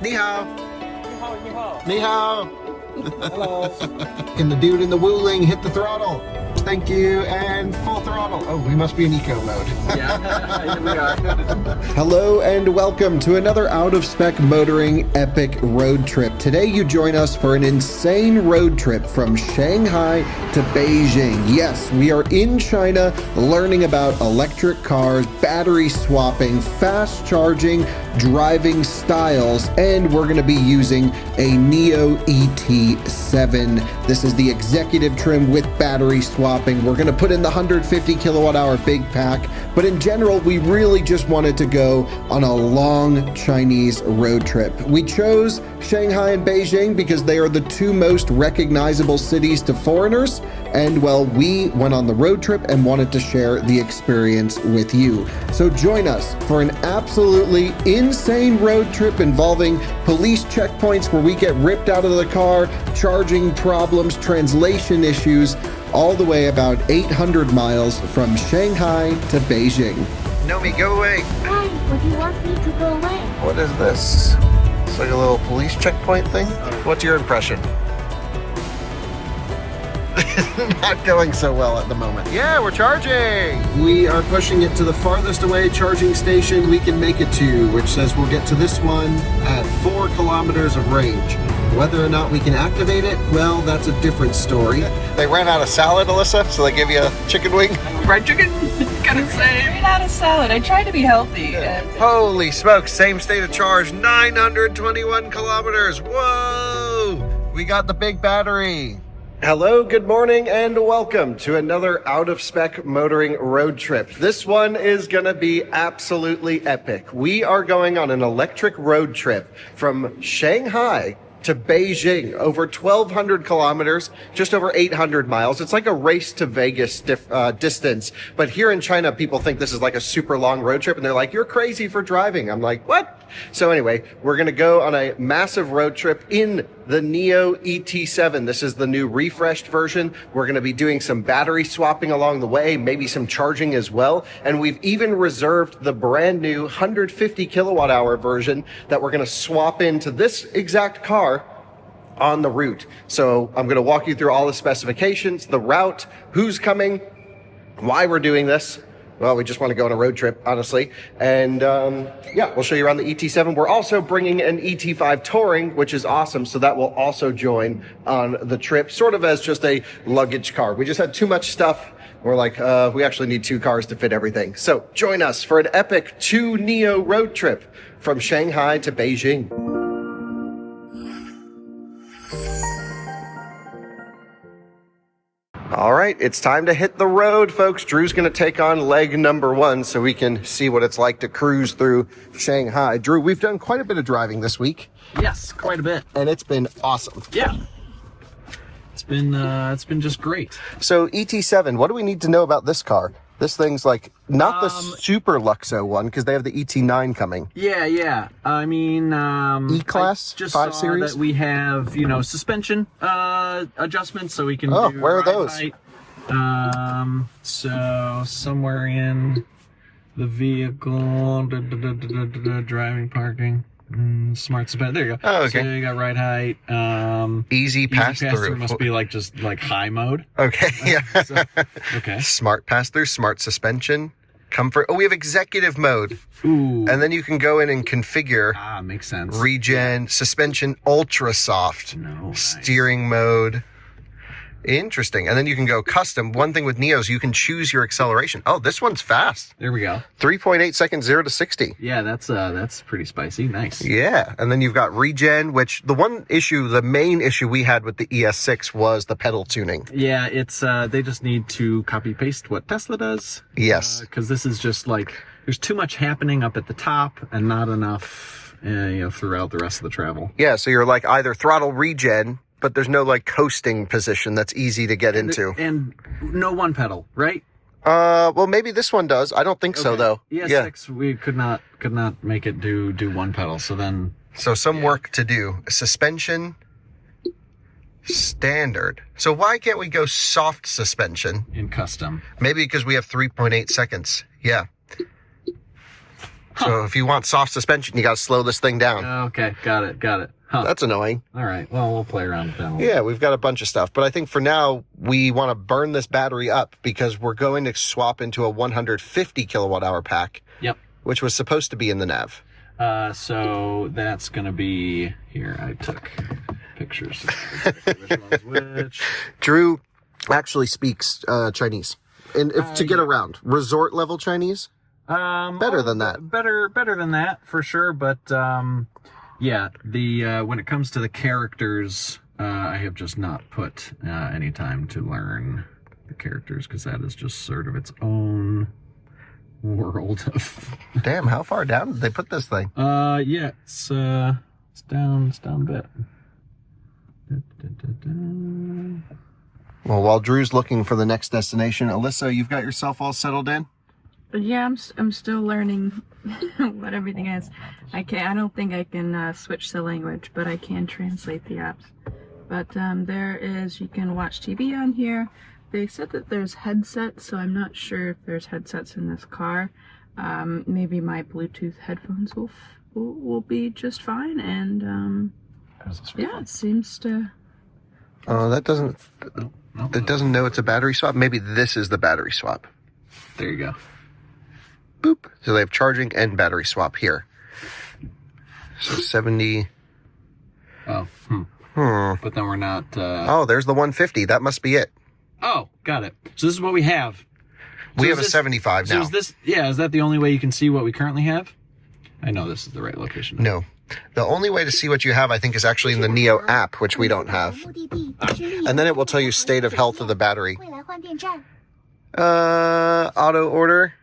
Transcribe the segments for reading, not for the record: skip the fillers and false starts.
Ni hao. Ni hao. Ni hao. Hello. Can the dude in the Wuling hit the throttle? Thank you, and full throttle. Oh, we must be in eco mode. Yeah, here we are. Hello and welcome to another out-of-spec motoring epic road trip. Today you join us for an insane road trip from Shanghai to Beijing. Yes, we are in China learning about electric cars, battery swapping, fast charging, driving styles, and we're going to be using a NIO ET7. This is the executive trim with battery swapping. We're going to put in the 150 kilowatt hour big pack, but in general, we really just wanted to go on a long Chinese road trip. We chose Shanghai and Beijing because they are the two most recognizable cities to foreigners, and well, we went on the road trip and wanted to share the experience with you. So join us for an absolutely insane road trip involving police checkpoints where we get ripped out of the car, charging problems, translation issues, all the way about 800 miles from Shanghai to Beijing. Nomi, go away. Why would you want me to go away? What is this? It's like a little police checkpoint thing. What's your impression? Not going so well at the moment. Yeah, we're charging. We are pushing it to the farthest away charging station we can make it to, which says we'll get to this one at 4 kilometers of range. Whether or not we can activate it, well, that's a different story. They ran out of salad, Alyssa, so they give you a chicken wing. Fried chicken? Gotta say. Ran out of salad. I tried to be healthy. Holy smokes, same state of charge, 921 kilometers. Whoa! We got the big battery. Hello, good morning, and welcome to another out-of-spec motoring road trip. This one is gonna be absolutely epic. We are going on an electric road trip from Shanghai to Beijing, over 1,200 kilometers, just over 800 miles. It's like a race to Vegas distance. But here in China, people think this is like a super long road trip, and they're like, you're crazy for driving. I'm like, what? So anyway, we're going to go on a massive road trip in the NIO ET7. This is the new refreshed version. We're going to be doing some battery swapping along the way, maybe some charging as well. And we've even reserved the brand new 150 kilowatt hour version that we're going to swap into this exact car on the route. So I'm going to walk you through all the specifications, the route, who's coming, why we're doing this. Well, we just want to go on a road trip, honestly. And yeah, we'll show you around the ET7. We're also bringing an ET5 Touring, which is awesome. So that will also join on the trip, sort of as just a luggage car. We just had too much stuff. We're like, we actually need 2 cars to fit everything. So join us for an epic 2 NIO road trip from Shanghai to Beijing. All right, it's time to hit the road, folks. Drew's going to take on leg number 1 so we can see what it's like to cruise through Shanghai. Drew, we've done quite a bit of driving this week. Yes, quite a bit. And it's been awesome. Yeah. It's been just great. So ET7, what do we need to know about this car? This thing's like not the super Luxo one because they have the ET9 coming. Yeah. I mean, E-Class I just 5 saw Series? that we have, suspension adjustments, so we can Oh, do where are ride those? height. So somewhere in the vehicle, driving, parking. Smart suspension. There you go. Oh, okay. So you got ride height. Easy pass-through. Must be like just like high mode. Okay, yeah. Okay. Smart pass-through, smart suspension, comfort. Oh, we have executive mode. Ooh. And then you can go in and configure Makes sense. regen, suspension, ultra soft, steering mode. Interesting. And then you can go custom. One thing with NIOs, you can choose your acceleration. Oh, this one's fast. There we go. 3.8 seconds, 0 to 60. Yeah, that's pretty spicy. Nice. Yeah. And then you've got regen, which the main issue we had with the ES6 was the pedal tuning. Yeah, it's they just need to copy paste what Tesla does. Yes. Because this is just like there's too much happening up at the top and not enough throughout the rest of the travel. Yeah, so you're like either throttle regen, but there's no like coasting position that's easy to get into. And no one pedal, right? Well, maybe this one does. I don't think so, though. ES6, we could not make it do one pedal. So then, some work to do. Suspension, standard. So why can't we go soft suspension in custom? Maybe because we have 3.8 seconds. Yeah. So if you want soft suspension, you got to slow this thing down. Okay, got it. Huh. That's annoying. All right, well, we'll play around with that one. Yeah, we've got a bunch of stuff. But I think for now, we want to burn this battery up because we're going to swap into a 150 kilowatt hour pack. Yep. Which was supposed to be in the nav. So that's going to be... Here, I took pictures. Which one's which? Drew actually speaks Chinese. And if to get around, resort level Chinese? Better than that. Better than that, for sure. But... yeah, when it comes to the characters, I have just not put any time to learn the characters because that is just sort of its own world of. Damn, how far down did they put this thing? Yeah, it's down a bit. Well, while Drew's looking for the next destination, Alyssa, you've got yourself all settled in? Yeah, I'm still learning what everything is. I don't think I can switch the language, but I can translate the apps. But you can watch TV on here. They said that there's headsets, so I'm not sure if there's headsets in this car. Maybe my Bluetooth headphones will be just fine. And yeah, it seems to. Oh, that doesn't. It doesn't know it's a battery swap. Maybe this is the battery swap. There you go. Boop. So they have charging and battery swap here. So 70. Oh. But then we're not... Oh, there's the 150. That must be it. Oh, got it. So this is what we have. We have a 75 now. So is this... Yeah, is that the only way you can see what we currently have? I know this is the right location. No. The only way to see what you have, I think, is actually in the NIO app, which we don't have. And then it will tell you state of health of the battery. Auto order.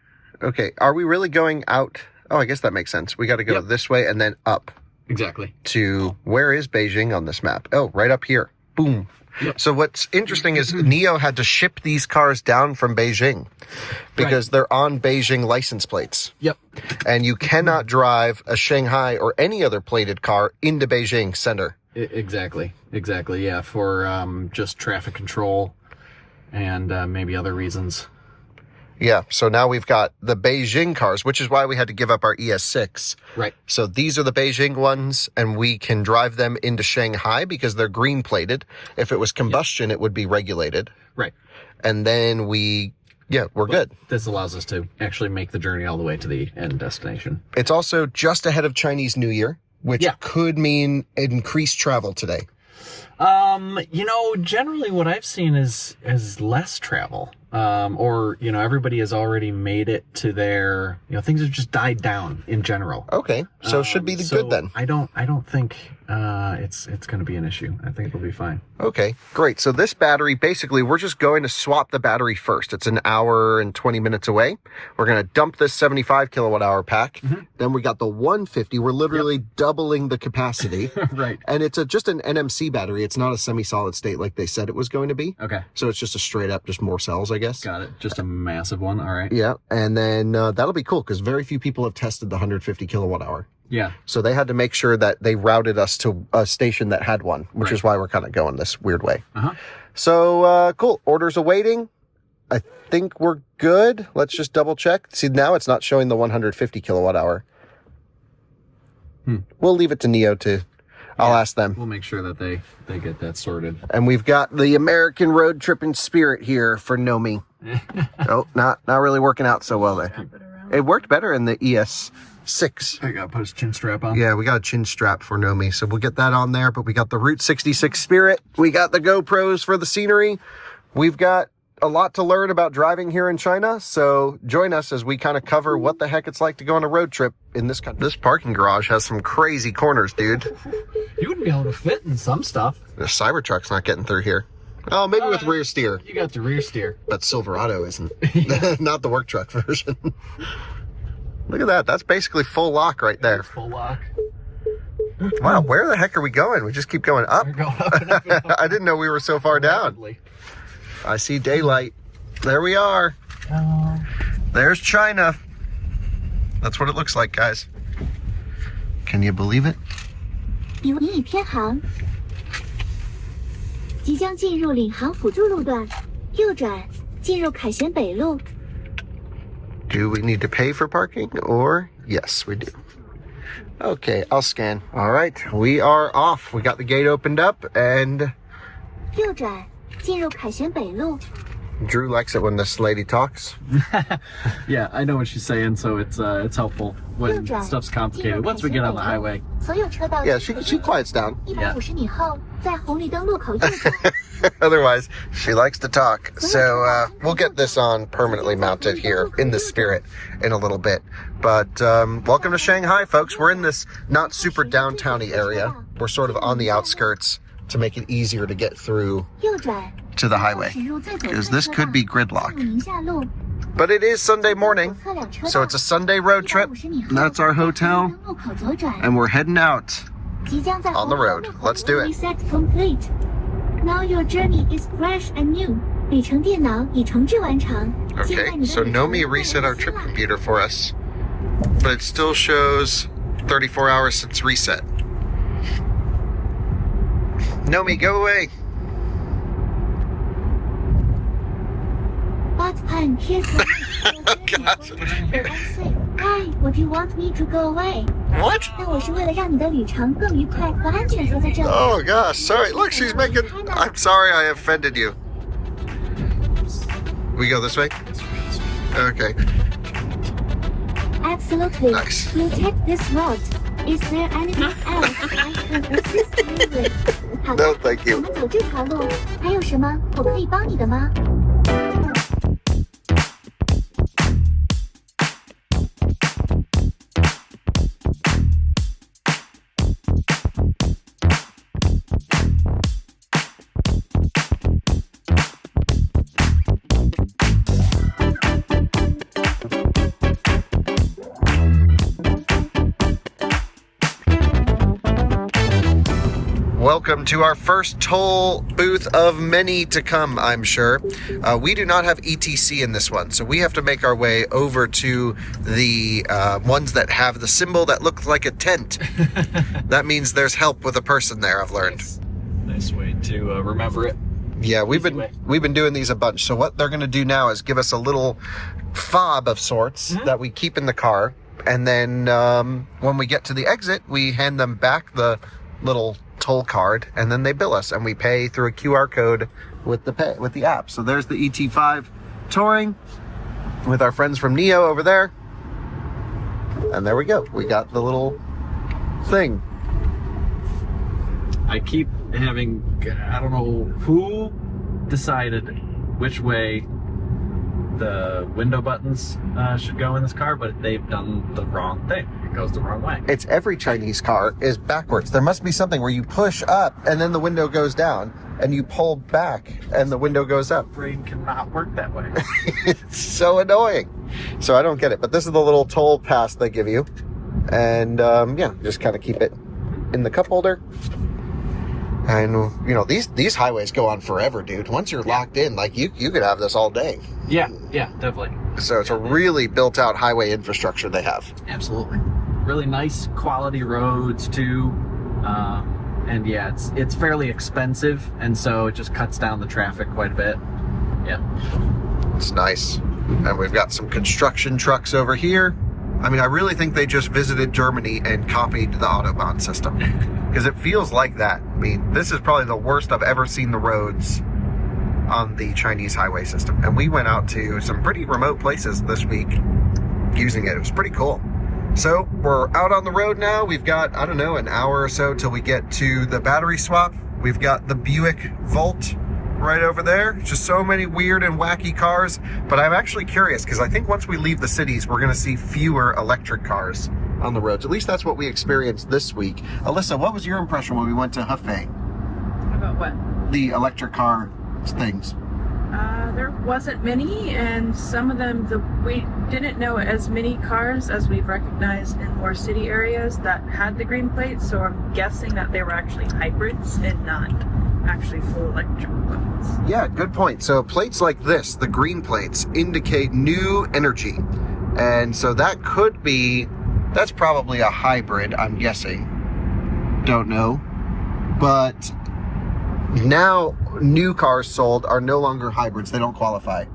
Okay, are we really going out? Oh, I guess that makes sense. We got to go this way and then up. Exactly. To, where is Beijing on this map? Oh, right up here. Boom. Yep. So what's interesting is NIO had to ship these cars down from Beijing because they're on Beijing license plates. Yep. And you cannot drive a Shanghai or any other plated car into Beijing center. Exactly. Yeah, for just traffic control and maybe other reasons. Yeah, so now we've got the Beijing cars, which is why we had to give up our ES6. Right. So these are the Beijing ones, and we can drive them into Shanghai because they're green-plated. If it was combustion, it would be regulated. Right. And then we're good. This allows us to actually make the journey all the way to the end destination. It's also just ahead of Chinese New Year, which could mean increased travel today. Generally what I've seen is less travel. Everybody has already made it to their, things have just died down in general. Okay. So it should be good then. I don't think, it's going to be an issue. I think it'll be fine. Okay, great. So this battery, basically, we're just going to swap the battery first. It's an hour and 20 minutes away. We're going to dump this 75 kilowatt hour pack. Mm-hmm. Then we got the 150. We're literally doubling the capacity. Right. And it's just an NMC battery. It's not a semi-solid state like they said it was going to be. Okay. So it's just a straight up, just more cells, I guess. Got it. Just a massive one. All right. Yeah. And then that'll be cool because very few people have tested the 150 kilowatt hour. Yeah. So they had to make sure that they routed us to a station that had one, which is why we're kind of going this weird way. Uh-huh. So, cool. Orders awaiting. I think we're good. Let's just double check. See, now it's not showing the 150 kilowatt hour. We'll leave it to NIO to... I'll ask them. We'll make sure that they get that sorted. And we've got the American road tripping spirit here for Nomi. Oh, not really working out so well there. It worked better in the ES6. I gotta put his chin strap on. Yeah, we got a chin strap for Nomi, so we'll get that on there. But we got the Route 66 Spirit. We got the GoPros for the scenery. We've got a lot to learn about driving here in China, so join us as we kind of cover what the heck it's like to go on a road trip in this country. This parking garage has some crazy corners, dude. You wouldn't be able to fit in some stuff. The Cybertruck's not getting through here. Oh, maybe with rear steer. You got the rear steer. But Silverado isn't. Not the work truck version. Look at that. That's basically full lock right there. It's full lock. Wow, where the heck are we going? We just keep going up. We're going up and up and up. I didn't know we were so far down. I see daylight. There we are. There's China. That's what it looks like, guys. Can you believe it? 你已偏航，即将进入领航辅助路段，右转进入凯旋北路。Do we need to pay for parking or? Yes, we do. Okay, I'll scan. All right, we are off. We got the gate opened up and 右转，进入凯旋北路。 Drew likes it when this lady talks. Yeah, I know what she's saying, so it's helpful when stuff's complicated. Once we get on the highway. 所有车道 Yeah, she quiets down. 150米后，在红绿灯路口右转。 Otherwise, she likes to talk. So we'll get this on permanently mounted here in the Spirit in a little bit. But welcome to Shanghai, folks. We're in this not super downtown-y area. We're sort of on the outskirts to make it easier to get through 右转， to the highway. 驶入最左侧 Because this could be 道 gridlock. 宁夏路。 But it is Sunday morning, 左侧两车道 so it's a Sunday road trip. 150米后 That's our hotel, 红绿灯路口左转， and we're heading out. 即将在 on the 红绿 road. 灯路口 Let's do it. Reset complete. Now your journey is fresh and new. 里程电脑已重置完成。现在 Okay, 你的 so 旅程 Nomi 会 reset our 更 trip 新了 computer for us, but it still shows 34 hours since reset. Nomi, go away. But I'm here to Gosh. Why would you want me to go away? What? 但我是为了让你的旅程更愉快和安全才在这里。 Oh gosh, sorry. Look, she's making. I'm sorry I offended you. We go this way? Okay. Absolutely. Nice. You take this road. Is there anything else I can assist you with? 好的 No, thank 我 you. 们走这条路，还有什么我可以帮你的吗？ Welcome to our first toll booth of many to come, I'm sure. We do not have ETC in this one, so we have to make our way over to the ones that have the symbol that looks like a tent. That means there's help with a person there, I've learned. Nice way to remember it. Yeah, we've Easy way. been doing these a bunch. So what they're going to do now is give us a little fob of sorts that we keep in the car, and then when we get to the exit, we hand them back the little toll card, and then they bill us, and we pay through a QR code with the app. So there's the ET5 touring with our friends from NIO over there, and there we go. We got the little thing. I keep having, I don't know who decided which way the window buttons should go in this car, but they've done the wrong thing. It goes the wrong way. It's every Chinese car is backwards. There must be something where you push up and then the window goes down, and you pull back and the window goes up. Brain cannot work that way. It's so annoying. So I don't get it. But this is the little toll pass they give you. And yeah, just kind of keep it in the cup holder. And, you know, these highways go on forever, dude. Once you're locked in, like, you could have this all day. Yeah, definitely. So it's a really built-out highway infrastructure they have. Absolutely. Really nice quality roads, too. And yeah, it's fairly expensive, and so it just cuts down the traffic quite a bit. Yeah. It's nice. And we've got some construction trucks over here. I mean, I really think they just visited Germany and copied the Autobahn system. Because it feels like that. I mean, this is probably the worst I've ever seen the roads on the Chinese highway system. And we went out to some pretty remote places this week using it. It was pretty cool. So we're out on the road now. We've got, I don't know, an hour or so till we get to the battery swap. We've got the Buick Volt right over there. Just so many weird and wacky cars. But I'm actually curious because I think once we leave the cities, we're going to see fewer electric cars on the roads. At least that's what we experienced this week. Alyssa, what was your impression when we went to Hefei? About what? The electric car things. There wasn't many, and some of them, we didn't know as many cars as we've recognized in more city areas that had the green plates, so I'm guessing that they were actually hybrids and not actually full electric ones. Yeah, good point. So plates like this, the green plates, indicate new energy. And so that could be, that's probably a hybrid, I'm guessing. Don't know. But now new cars sold are no longer hybrids. They don't qualify.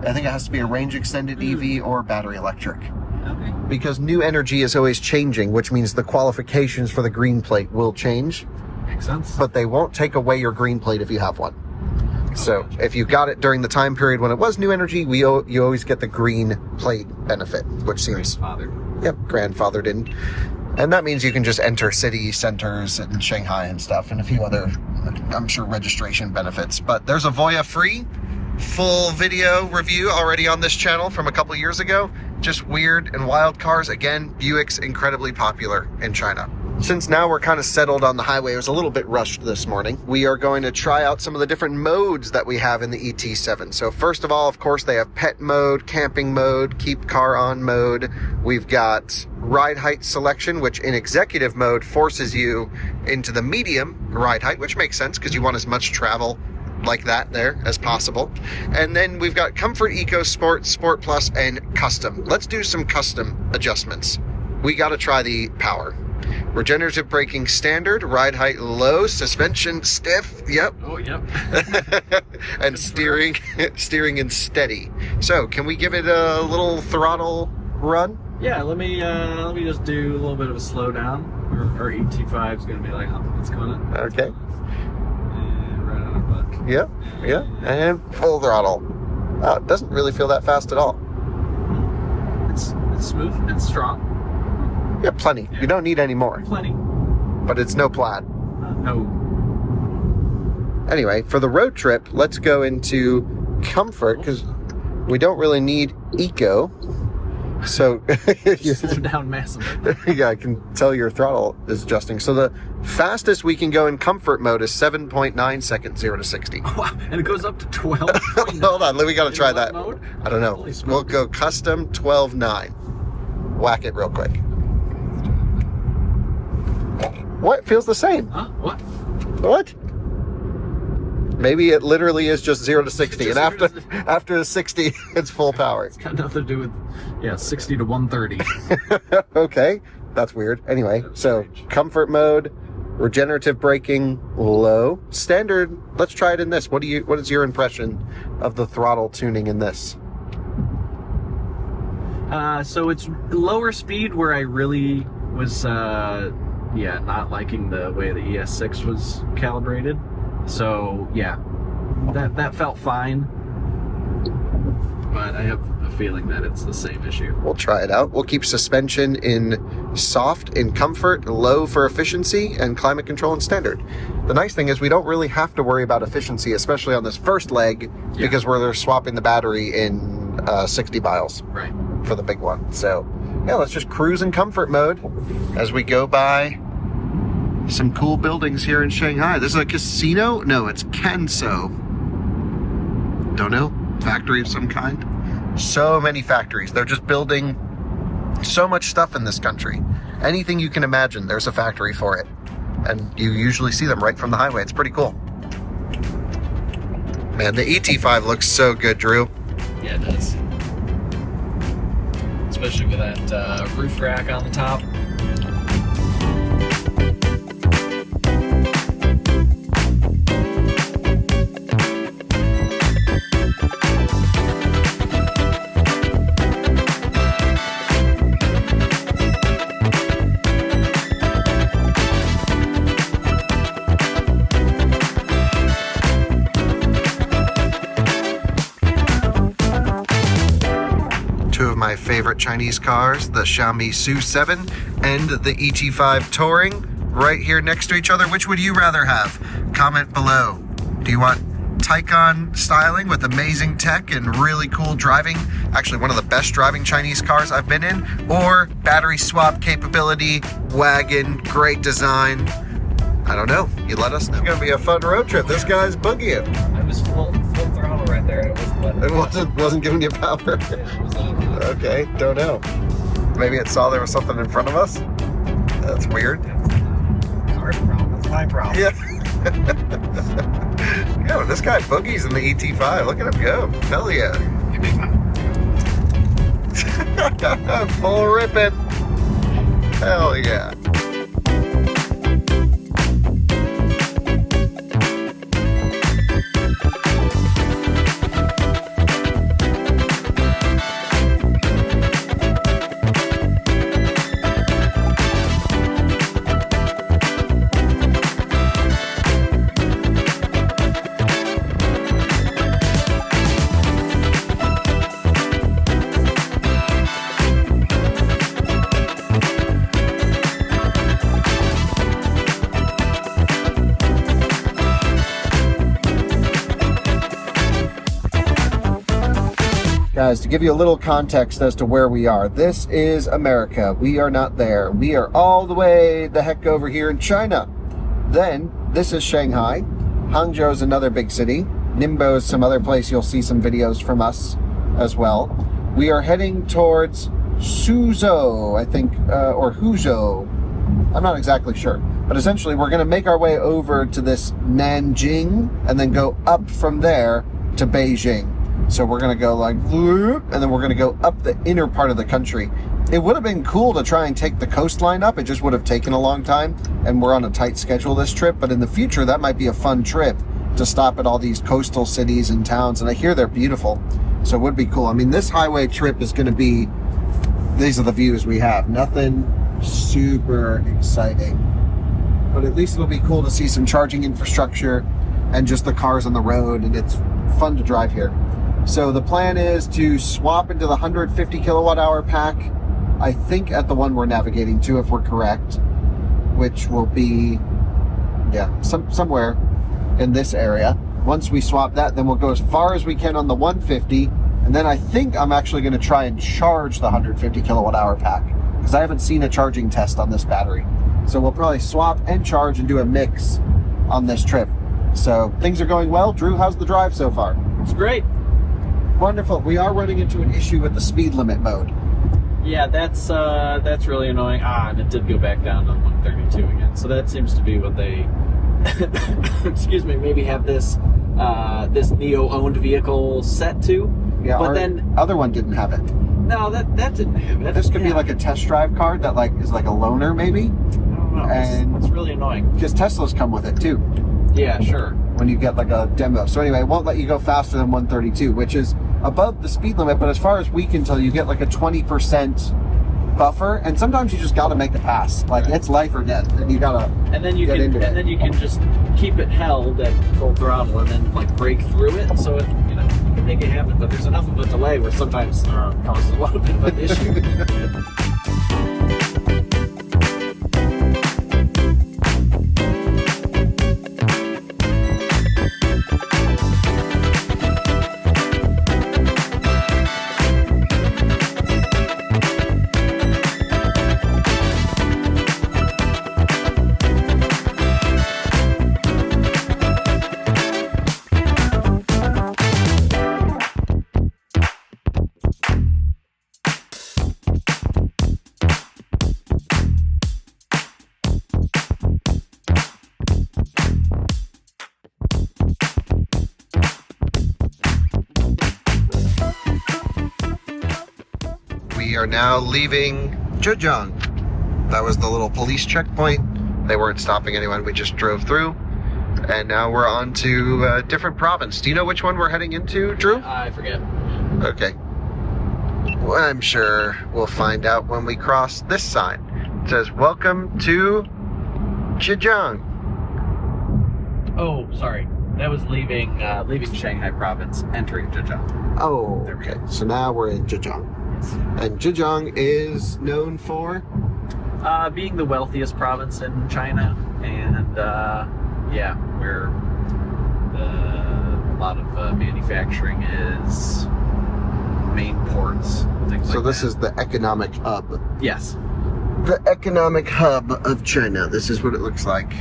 I think it has to be a range extended EV or battery electric. Okay. Because new energy is always changing, which means the qualifications for the green plate will change. Makes sense. But they won't take away your green plate if you have one. So if you got it during the time period when it was new energy, you always get the green plate benefit, which seems... grandfathered in. And that means you can just enter city centers in Shanghai and stuff, and a few other, I'm sure, registration benefits. But there's a Voya free full video review already on this channel from a couple years ago. Just weird and wild cars. Again, Buick's incredibly popular in China. Since now we're kind of settled on the highway, it was a little bit rushed this morning. We are going to try out some of the different modes that we have in the ET7. So first of all, of course, they have pet mode, camping mode, keep car on mode. We've got ride height selection, which in executive mode forces you into the medium ride height, which makes sense because you want as much travel like that there as possible. And then we've got comfort, eco, sport, sport plus, and custom. Let's do some custom adjustments. We got to try the power. Regenerative braking standard, ride height low, suspension stiff, yep. Oh, yep. And steering and steady. So, can we give it a little throttle run? Yeah, let me just do a little bit of a slowdown. Our ET5 is going to be like, what's going on? Okay. And right on our butt. Yep, yeah, and full throttle. Oh, it doesn't really feel that fast at all. It's smooth, it's strong. Yeah, plenty. Yeah. You don't need any more. Plenty. But it's no plaid. No. Anyway, for the road trip, let's go into comfort, because we don't really need eco. So you slow down massively. Yeah, I can tell your throttle is adjusting. So the fastest we can go in comfort mode is 7.9 seconds, 0 to 60. Wow, and it goes up to 12. Hold on, we got to try that. Mode? I don't know. We'll go custom 12.9. Whack it real quick. What? Feels the same. Huh? What? What? Maybe it literally is just 0 to 60, and after the 60, it's full power. It's got nothing to do with, 60 to 130. Okay, that's weird. Anyway, that's so strange. Comfort mode, regenerative braking, low, standard. Let's try it in this. What is your impression of the throttle tuning in this? So it's lower speed where I really was, not liking the way the ES6 was calibrated. So yeah, that felt fine, but I have a feeling that it's the same issue. We'll try it out. We'll keep suspension in soft in comfort, low for efficiency, and climate control in standard. The nice thing is we don't really have to worry about efficiency, especially on this first leg, because we're swapping the battery in 60 miles for the big one. So yeah, let's just cruise in comfort mode as we go by some cool buildings here in Shanghai. This is a casino? No, it's Kenso. Don't know. Factory of some kind. So many factories. They're just building so much stuff in this country. Anything you can imagine, there's a factory for it. And you usually see them right from the highway. It's pretty cool. Man, the ET5 looks so good, Drew. Yeah, it does. Especially with that roof rack on the top. My favorite Chinese cars, the Xiaomi SU7 and the ET5 Touring, right here next to each other. Which would you rather have? Comment below. Do you want Taycan styling with amazing tech and really cool driving, actually one of the best driving Chinese cars I've been in, or battery swap capability, wagon, great design? I don't know. You let us know. It's gonna be a fun road trip. This guy's boogieing. I was full throttle right there. And it wasn't giving you power. Okay, don't know. Maybe it saw there was something in front of us. That's weird. That's car's problem. That's my problem. Yeah. Yo, this guy boogies in the ET5. Look at him go. Hell yeah. Full ripping. Hell yeah. Guys, to give you a little context as to where we are, this is America. We are not there. We are all the way the heck over here in China. Then, this is Shanghai. Hangzhou is another big city. Ningbo is some other place you'll see some videos from us as well. We are heading towards Suzhou, I think, or Huzhou. I'm not exactly sure. But essentially, we're going to make our way over to this Nanjing and then go up from there to Beijing. So we're going to go like, and then we're going to go up the inner part of the country. It would have been cool to try and take the coastline up. It just would have taken a long time, and we're on a tight schedule this trip. But in the future, that might be a fun trip to stop at all these coastal cities and towns. And I hear they're beautiful. So it would be cool. I mean, this highway trip is going to be, these are the views we have. Nothing super exciting. But at least it'll be cool to see some charging infrastructure and just the cars on the road. And it's fun to drive here. So the plan is to swap into the 150 kilowatt hour pack, I think at the one we're navigating to, if we're correct, which will be, somewhere in this area. Once we swap that, then we'll go as far as we can on the 150, and then I think I'm actually going to try and charge the 150 kilowatt hour pack, because I haven't seen a charging test on this battery. So we'll probably swap and charge and do a mix on this trip. So things are going well. Drew, how's the drive so far? It's great. Wonderful. We are running into an issue with the speed limit mode. Yeah, that's really annoying. And it did go back down to 132 again. So that seems to be what they, excuse me, maybe have this NIO owned vehicle set to. Yeah, but our then other one didn't have it. No, that didn't have it. This could be like a test drive card that is like a loaner maybe. I don't know. And it's really annoying. Because Teslas come with it too. Yeah, sure. When you get like a demo. So anyway, it won't let you go faster than 132, which is above the speed limit, but as far as we can tell, you get like a 20% buffer, and sometimes you just gotta make a pass. Like it's life or death, and you gotta then you can just keep it held at full throttle and then like break through it, so it, you can make it happen. But there's enough of a delay where sometimes causes a little bit of an issue. We are now leaving Zhejiang. That was the little police checkpoint. They weren't stopping anyone. We just drove through. And now we're on to a different province. Do you know which one we're heading into, Drew? I forget. Okay. Well, I'm sure we'll find out when we cross this sign. It says, "Welcome to Zhejiang." Oh, sorry. That was leaving Shanghai province, entering Zhejiang. Oh, okay. So now we're in Zhejiang. And Zhejiang is known for? Being the wealthiest province in China, and where a lot of manufacturing is, main ports, things So like this that. is the economic hub. Yes. The economic hub of China. This is what it looks like.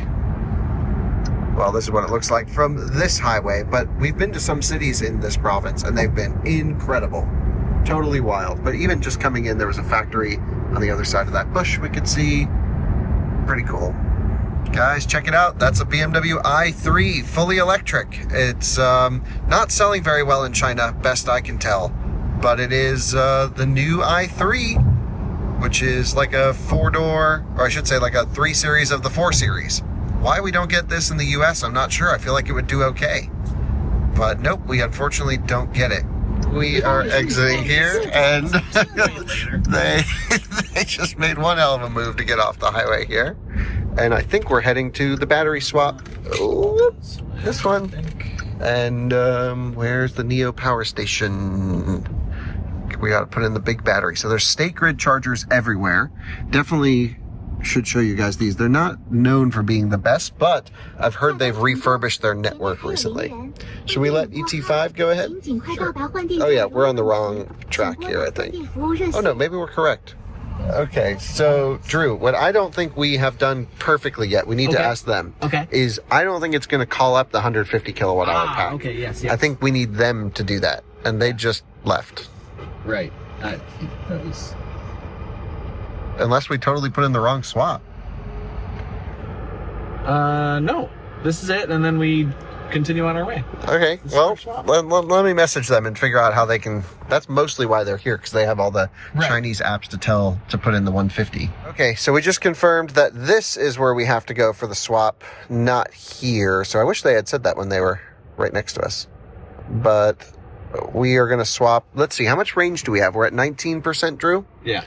Well, this is what it looks like from this highway, but we've been to some cities in this province, and they've been incredible. Totally wild. But even just coming in, there was a factory on the other side of that bush we could see. Pretty cool. Guys, check it out. That's a BMW i3, fully electric. It's not selling very well in China, best I can tell. But it is the new i3, which is like a 4-door, or I should say like a 3 Series of the 4 Series. Why we don't get this in the US, I'm not sure. I feel like it would do okay. But nope, we unfortunately don't get it. We are exiting here, and they just made one hell of a move to get off the highway here. And I think we're heading to the battery swap. Oops, this one. And where's the NIO power station? We got to put in the big battery. So there's state grid chargers everywhere. Definitely should show you guys these. They're not known for being the best, but I've heard they've refurbished their network recently. Should we let ET5 go ahead? Sure. Oh yeah, we're on the wrong track here, I think. Oh no, maybe we're correct. Okay, so Drew, what I don't think we have done perfectly yet, we need to ask them, is I don't think it's going to call up the 150 kilowatt hour pack. Okay, yes. I think we need them to do that, and they just left. Right. That was... Unless we totally put in the wrong swap. No. This is it, and then we continue on our way. Okay, well, let me message them and figure out how they can... That's mostly why they're here, because they have all the Chinese apps to put in the 150. Okay, so we just confirmed that this is where we have to go for the swap, not here. So I wish they had said that when they were right next to us. But we are going to swap... Let's see, how much range do we have? We're at 19%, Drew? Yeah.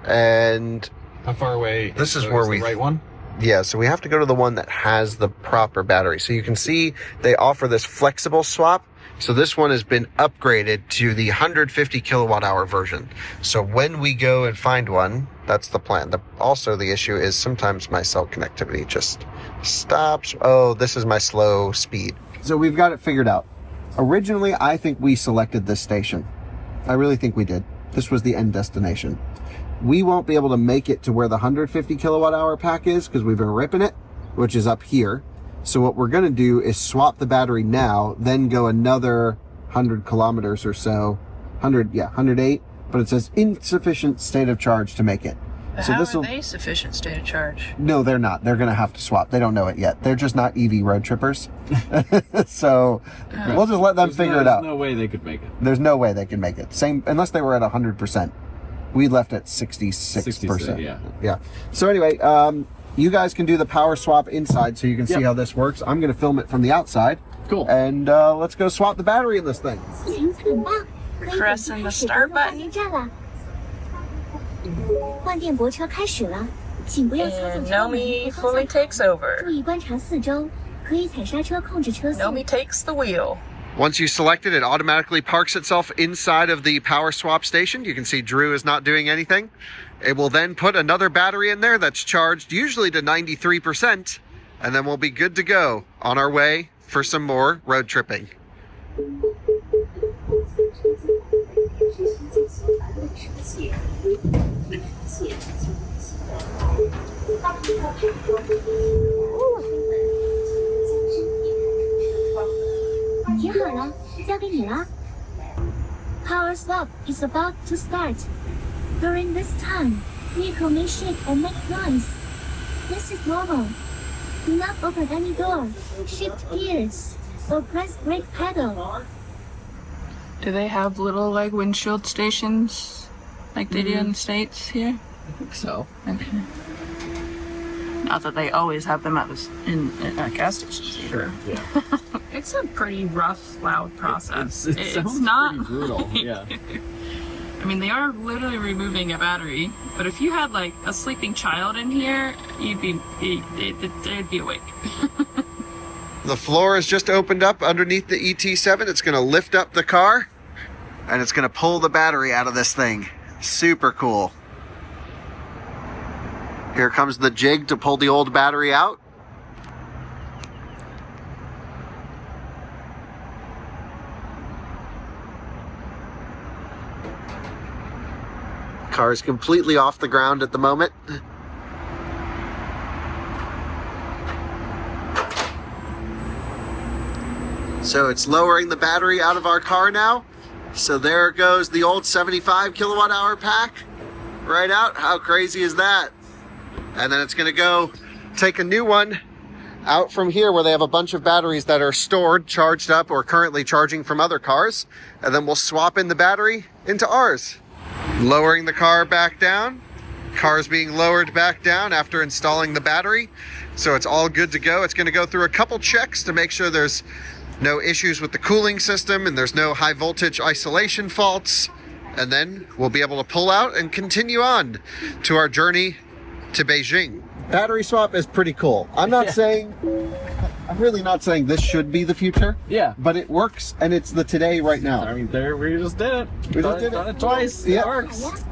And... How far away? This is where we... the right one? Yeah, so we have to go to the one that has the proper battery. So you can see they offer this flexible swap. So this one has been upgraded to the 150 kilowatt hour version. So when we go and find one, that's the plan. Also, the issue is sometimes my cell connectivity just stops. Oh, this is my slow speed. So we've got it figured out. Originally, I think we selected this station. I really think we did. This was the end destination. We won't be able to make it to where the 150 kilowatt hour pack is because we've been ripping it, which is up here. So what we're going to do is swap the battery now, then go another 100 kilometers or so, 108, but it says insufficient state of charge to make it. So how are they sufficient state of charge? No, they're not. They're going to have to swap. They don't know it yet. They're just not EV road trippers. So we'll just let them figure it out. There's no way they could make it. There's no way they can make it. Same, unless they were at 100%. We left at 66%. Yeah. So anyway, you guys can do the power swap inside so you can see how this works. I'm going to film it from the outside. Cool. And let's go swap the battery in this thing. Pressing the start button. And Nomi fully takes over. Nomi takes the wheel. Once you select it, it automatically parks itself inside of the power swap station. You can see Drew is not doing anything. It will then put another battery in there that's charged usually to 93%, and then we'll be good to go on our way for some more road tripping. Power swap is about to start. During this time, vehicle may shake and make noise. This is normal. Do not open any door, shift gears, or press brake pedal. Do they have little like windshield stations like they do in the States here? I think so. Okay. Not that they always have them at gas stations. Sure. Yeah. It's a pretty rough, loud process. It sounds not pretty brutal. Yeah. I mean, they are literally removing a battery, but if you had like a sleeping child in here, they'd be awake. The floor has just opened up underneath the ET7. It's going to lift up the car, and it's going to pull the battery out of this thing. Super cool. Here comes the jig to pull the old battery out. Car is completely off the ground at the moment. So it's lowering the battery out of our car now. So there goes the old 75 kilowatt hour pack right out. How crazy is that? And then it's going to go take a new one out from here where they have a bunch of batteries that are stored, charged up, or currently charging from other cars. And then we'll swap in the battery into ours. Lowering the car back down. Car's being lowered back down after installing the battery. So it's all good to go. It's going to go through a couple checks to make sure there's no issues with the cooling system and there's no high voltage isolation faults. And then we'll be able to pull out and continue on to our journey to Beijing. Battery swap is pretty cool. I'm really not saying this should be the future. Yeah. But it works, and it's the today right now. I mean, we just did it. We just did it twice. Yeah. It works.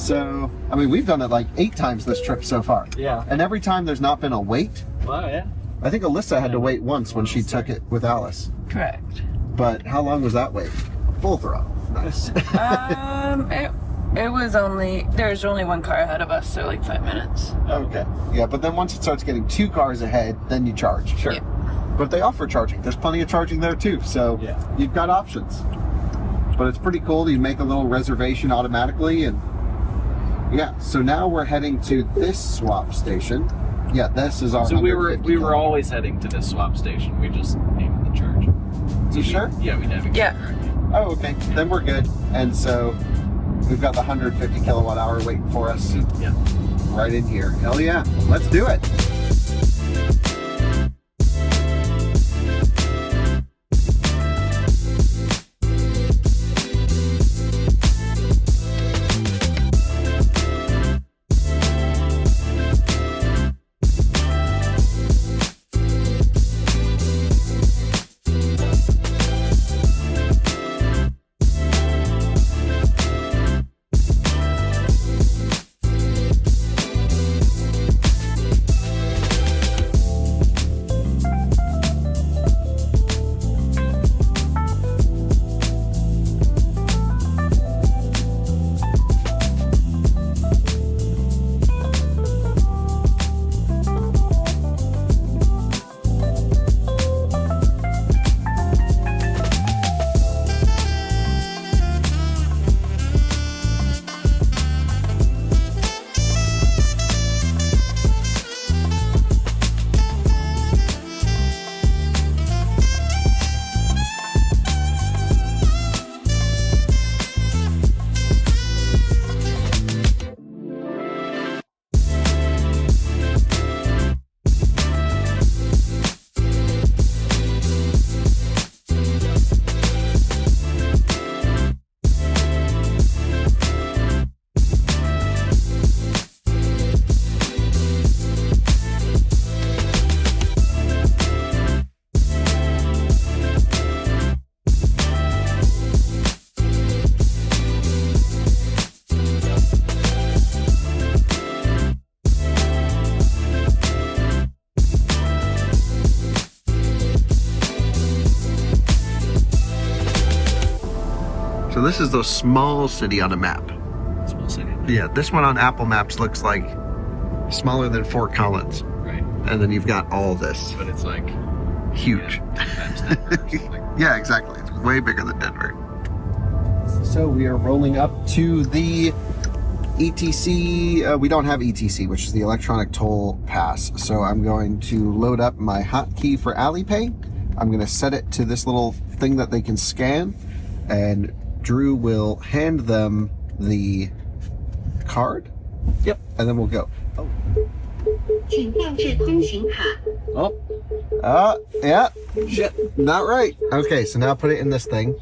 So, I mean, we've done it like 8 times this trip so far. Yeah. And every time there's not been a wait. Well, yeah. I think Alyssa had to wait once when she took it with Alice. Correct. But how long was that wait? Full throttle. Nice. It was only, there's only one car ahead of us, so like 5 minutes. Okay. Yeah, but then once it starts getting 2 cars ahead, then you charge. Sure. Yeah. But they offer charging. There's plenty of charging there too, so Yeah. you've got options. But it's pretty cool. You make a little reservation automatically, and yeah. So now we're heading to this swap station. Yeah, this is our. So we were 150 always heading to this swap station. We just named the charge. So You sure? Yeah, we navigated. Yeah. Oh, okay. Then we're good. And so we've got the 150 kilowatt hour waiting for us Yeah. right in here. Hell yeah. Let's do it. So this is the small city on a map. Small city. Yeah, this one on Apple Maps looks like smaller than Fort Collins. Right. And then you've got all this. But it's like Huge. 10 times Denver. Like, Yeah, exactly. It's way bigger than Denver. So we are rolling up to the ETC. We don't have ETC, which is the electronic toll pass. So I'm going to load up my hotkey for Alipay. I'm going to set it to this little thing that they can scan, and Drew will hand them the card. Yep. And then we'll go. Oh. 请放置通行卡。 oh, Yeah. shit. Not right. Okay, so now put it in this thing.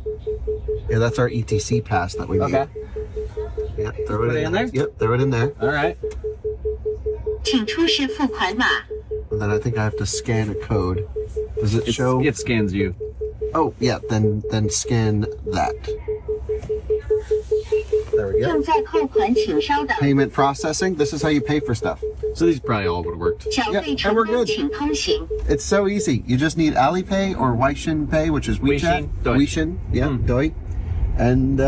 Yeah, that's our ETC pass that we made. Okay. Yeah, throw Put it in there? Yep, throw it in there. All right. 请出示付款码。 And then I think I have to scan a code. Does it show? It scans you. Oh, yeah, then scan that. There we go. 正在扣款，请稍等。 Payment processing. This is how you pay for stuff. So these probably all would have worked. 缴 Yeah, 费 and 成 we're 功， good. 请通行。 It's so easy. You just need Alipay or Weixin Pay, which is WeChat. Weixin, Doi. Weixin, yeah, Mm. Doi. And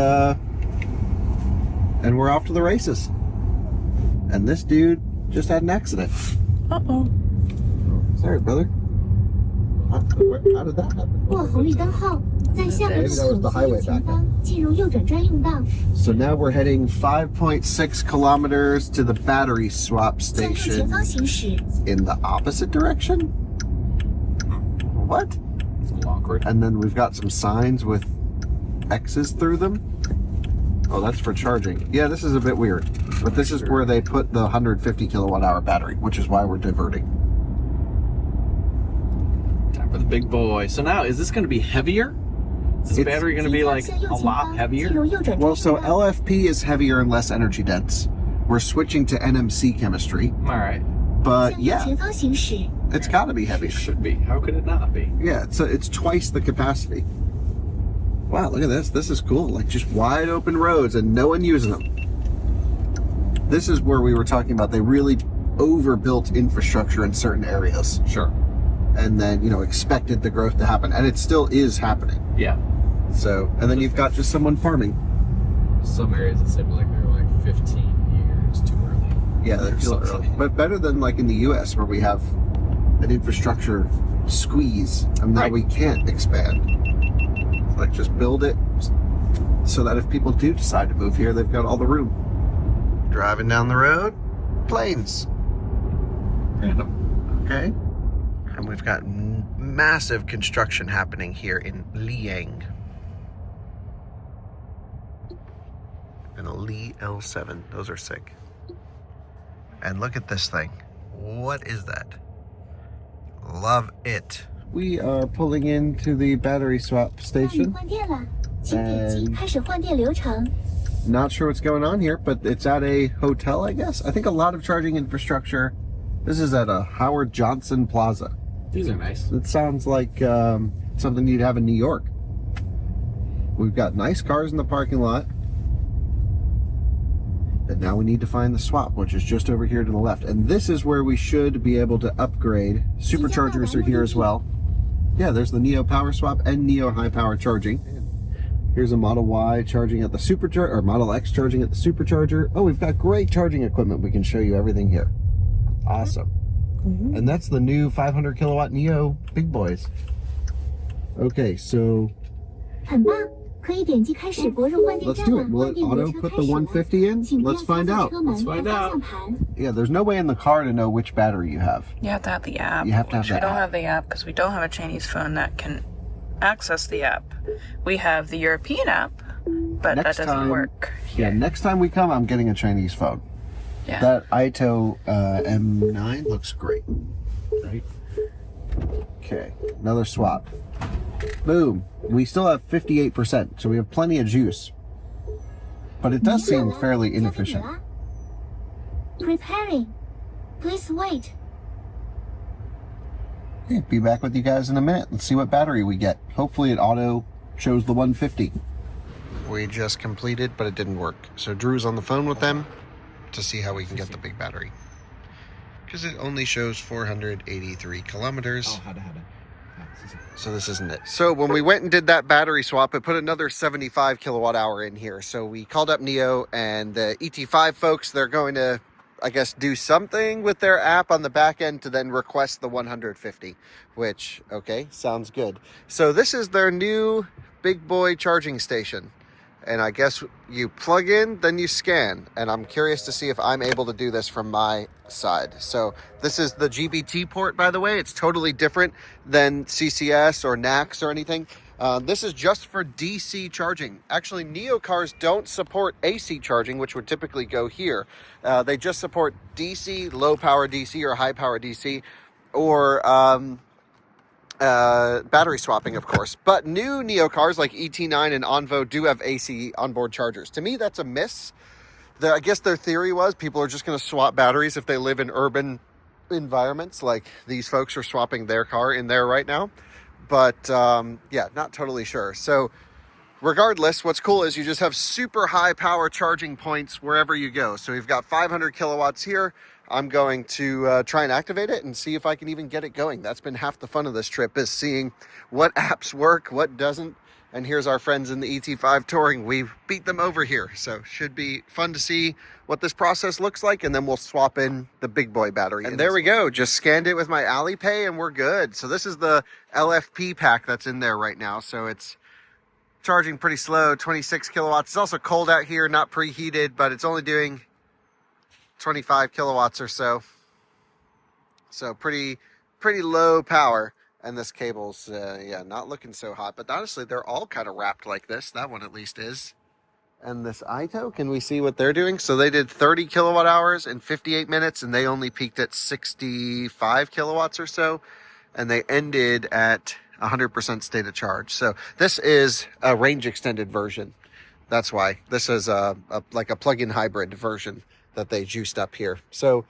we're off to the races. And this dude just had an accident. Uh-oh. Sorry, brother. How did that happen? 过红绿灯后，在下个 Maybe that was the 手 highway 机前 back 方进入右转专用道， So now we're heading 5.6 kilometers to the battery swap 向右前 station 方行驶。 in the opposite direction? What? It's a little awkward. And then we've got some signs with X's through them. Oh, that's for charging. Yeah, this is a bit weird. But this is where they put the 150 kilowatt hour battery, which is why we're diverting. Time for the big boy. So now, is this going to be heavier? Is this It's- battery going to be like 向右 a 前 lot 方 heavier? 进入右转 Well, 专 so 用道。 LFP is heavier and less energy dense. We're switching to NMC chemistry. All right. But 向右 yeah, 前方行驶， it's got to be heavier. It should be. How could it not be? Yeah, it's twice the capacity. Wow, look at this. This is cool. Like just wide open roads and no one using them. This is where we were talking about they really overbuilt infrastructure in certain areas. Sure. And then, expected the growth to happen. And it still is happening. Yeah. So, and then you've got just someone farming. Some areas it seemed like they're like 15 years too early. Yeah, they're still early. But better than like in the US where we have an infrastructure squeeze and now we can't expand. Like just build it so that if people do decide to move here, they've got all the room. Driving down the road, planes. Random. Okay. And we've got massive construction happening here in Liang. And a Li L7. Those are sick. And look at this thing. What is that? Love it. We are pulling into the battery swap station. And not sure what's going on here, but it's at a hotel, I guess. I think a lot of charging infrastructure. This is at a Howard Johnson Plaza. These are nice. It sounds like something you'd have in New York. We've got nice cars in the parking lot. And now we need to find the swap, which is just over here to the left. And this is where we should be able to upgrade. Superchargers are here as well. Yeah, there's the NIO Power Swap and NIO High Power Charging. Here's a Model Y charging at the supercharger, or Model X charging at the supercharger. Oh, we've got great charging equipment. We can show you everything here. Awesome. And that's the new 500 kilowatt NIO big boys. Okay, so let's do it. Will it auto put the 150 in? Let's find out. Let's find out. Yeah, there's no way in the car to know which battery you have. You have to have the app. You have to have the We don't app. have the app because we don't have a Chinese phone that can access the app. We have the European app, but that doesn't work. Yeah, next time we come, I'm getting a Chinese phone. Yeah. That Ito M9 looks great. Right? Okay, another swap. Boom. We still have 58%, so we have plenty of juice. But it does seem fairly inefficient. Preparing. Please wait. Okay, be back with you guys in a minute. Let's see what battery we get. Hopefully it auto shows the 150. We just completed, but it didn't work. So Drew's on the phone with them to see how we can get the big battery. Because it only shows 483 kilometers. So this isn't it. So when we went and did that battery swap, it put another 75 kilowatt hour in here. So we called up NIO and the ET5 folks, they're going to, I guess, do something with their app on the back end to then request the 150, which, okay, sounds good. So this is their new big boy charging station. And I guess you plug in, then you scan. And I'm curious to see if I'm able to do this from my side. So this is the GBT port, by the way. It's totally different than CCS or NACS or anything. This is just for DC charging. Actually, NIO cars don't support AC charging, which would typically go here. They just support DC, low power DC or high power DC, or battery swapping, of course. But new NIO cars like ET9 and Envo do have AC onboard chargers. To me, that's a miss. I guess their theory was people are just going to swap batteries if they live in urban environments, like these folks are swapping their car in there right now. But yeah, not totally sure. So regardless, what's cool is you just have super high power charging points wherever you go. So we've got 500 kilowatts here. I'm going to try and activate it and see if I can even get it going. That's been half the fun of this trip, is seeing what apps work, what doesn't. And here's our friends in the ET5 Touring. We've beat them over here. So should be fun to see what this process looks like. And then we'll swap in the big boy battery. And there we go. Just scanned it with my Alipay and we're good. So this is the LFP pack that's in there right now. So it's charging pretty slow, 26 kilowatts. It's also cold out here, not preheated, but it's only doing 25 kilowatts or so. So pretty low power. And this cable's, yeah, not looking so hot. But honestly, they're all kind of wrapped like this. That one at least is. And this Ito, can we see what they're doing? So they did 30 kilowatt hours in 58 minutes, and they only peaked at 65 kilowatts or so. And they ended at 100% state of charge. So this is a range extended version. That's why. This is like a plug-in hybrid version that they juiced up here. So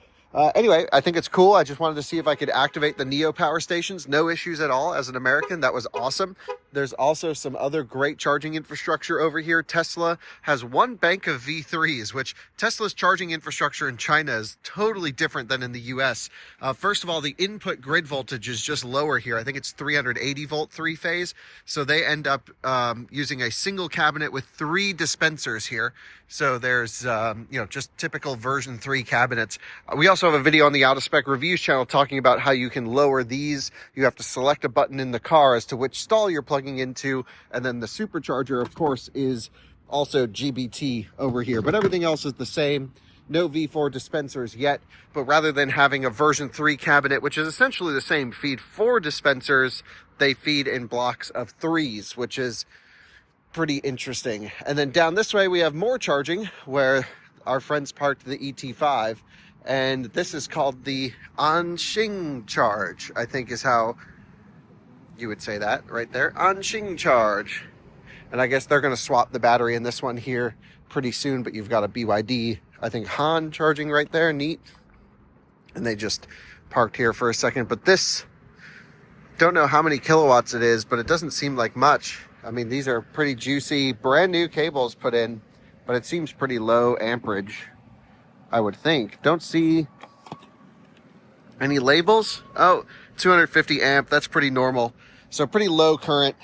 anyway, I think it's cool. I just wanted to see if I could activate the NIO power stations. No issues at all as an American. That was awesome. There's also some other great charging infrastructure over here. Tesla has one bank of V3s, which Tesla's charging infrastructure in China is totally different than in the US. First of all, the input grid voltage is just lower here. I think it's 380 volt three-phase. So they end up using a single cabinet with 3 dispensers here. So there's, just typical version 3 cabinets. We also have a video on the Out of Spec Reviews channel talking about how you can lower these. You have to select a button in the car as to which stall you're plugging into. And then the supercharger, of course, is also GBT over here. But everything else is the same. No V4 dispensers yet. But rather than having a version 3 cabinet, which is essentially the same, feed 4 dispensers, they feed in blocks of 3s, which is pretty interesting. And then down this way we have more charging where our friends parked the ET5, and this is called the Anxing charge, I think is how you would say that right there. Anxing charge. And I guess they're going to swap the battery in this one here pretty soon, but you've got a BYD, I think Han charging right there. Neat. And they just parked here for a second, but this, don't know how many kilowatts it is, but it doesn't seem like much. I mean, these are pretty juicy, brand new cables put in, but it seems pretty low amperage, I would think. Don't see any labels. Oh, 250 amp, that's pretty normal. So pretty low current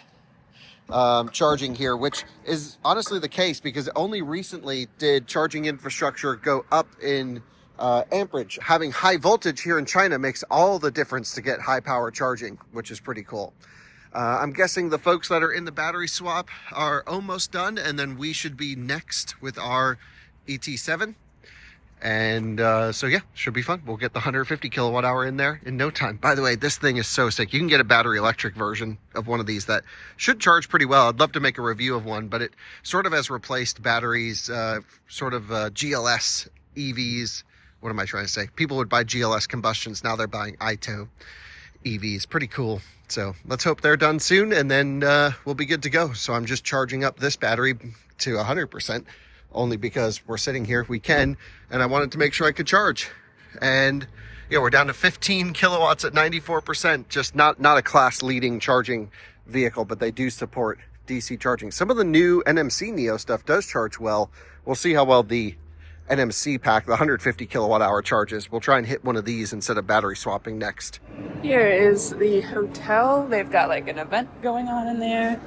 charging here, which is honestly the case because only recently did charging infrastructure go up in amperage. Having high voltage here in China makes all the difference to get high power charging, which is pretty cool. I'm guessing the folks that are in the battery swap are almost done, and then we should be next with our ET7. And so yeah, should be fun. We'll get the 150 kilowatt hour in there in no time. By the way, this thing is so sick. You can get a battery electric version of one of these that should charge pretty well. I'd love to make a review of one, but it sort of has replaced batteries, GLS EVs. What am I trying to say? People would buy GLS combustions. Now they're buying ITO EVs. Pretty cool. So let's hope they're done soon, and then we'll be good to go. So I'm just charging up this battery to 100%, only because we're sitting here, we can, and I wanted to make sure I could charge. And we're down to 15 kilowatts at 94%, just not a class leading charging vehicle, but they do support DC charging. Some of the new NMC NIO stuff does charge well. We'll see how well the NMC pack, the 150 kilowatt hour charges. We'll try and hit one of these instead of battery swapping next. Here is the hotel. They've got like an event going on in there.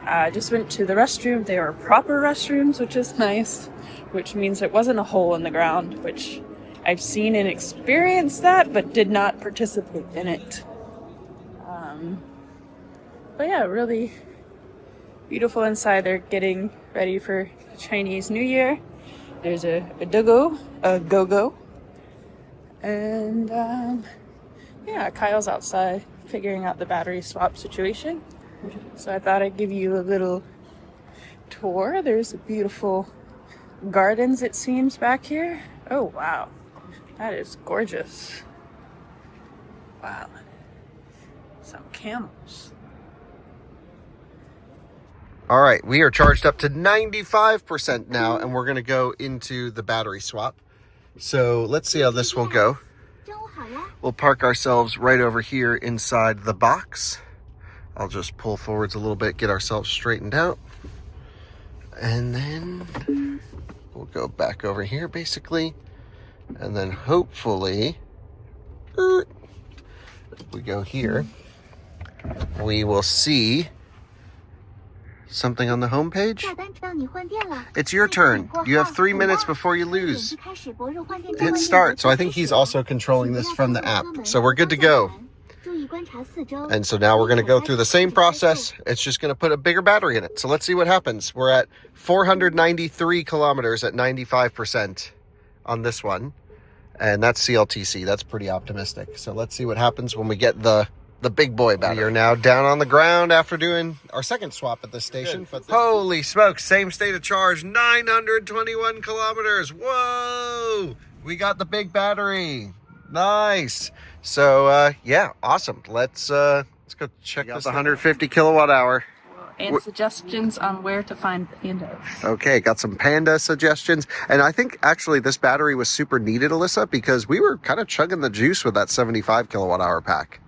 I just went to the restroom. They were proper restrooms, which is nice, which means it wasn't a hole in the ground, which I've seen and experienced that, but did not participate in it. But yeah, really beautiful inside. They're getting ready for Chinese New Year. There's a go-go, and Kyle's outside figuring out the battery swap situation. So I thought I'd give you a little tour. There's beautiful gardens, it seems, back here. Oh wow, that is gorgeous. Wow, some camels. All right, we are charged up to 95% now, and we're going to go into the battery swap. So let's see how this will go. We'll park ourselves right over here inside the box. I'll just pull forwards a little bit, get ourselves straightened out. And then we'll go back over here, basically. And then hopefully, if we go here, we will see something on the home page. It's your turn. You have 3 minutes before you lose. Hit start. So I think he's also controlling this from the app. So we're good to go. And so now we're going to go through the same process. It's just going to put a bigger battery in it. So let's see what happens. We're at 493 kilometers at 95% on this one. And that's CLTC. That's pretty optimistic. So let's see what happens when we get the big boy battery. We are now down on the ground after doing our second swap at this station. But holy smokes, same state of charge, 921 kilometers. Whoa! We got the big battery. Nice. So yeah, awesome. Let's go check this. 150 kilowatt hour. And suggestions on where to find pandas. Okay, got some panda suggestions. And I think actually this battery was super needed, Alyssa, because we were kind of chugging the juice with that 75 kilowatt hour pack.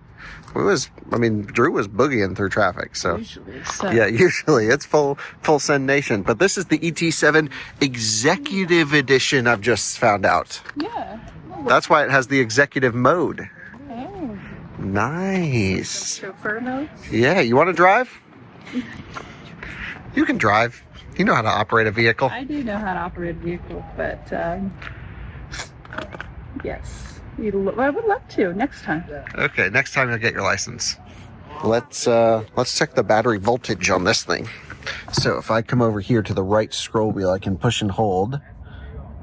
Drew was boogieing through traffic. So Usually. So. yeah, usually it's full send nation. But this is the ET7 Executive Edition. I've just found out. Yeah. That's why it has the executive mode. Oh. Nice. Chauffeur notes? Yeah, you want to drive? You can drive. You know how to operate a vehicle. I do know how to operate a vehicle, but yes. I would love to next time. Okay, next time you'll get your license. Let's check the battery voltage on this thing. So if I come over here to the right scroll wheel, I can push and hold,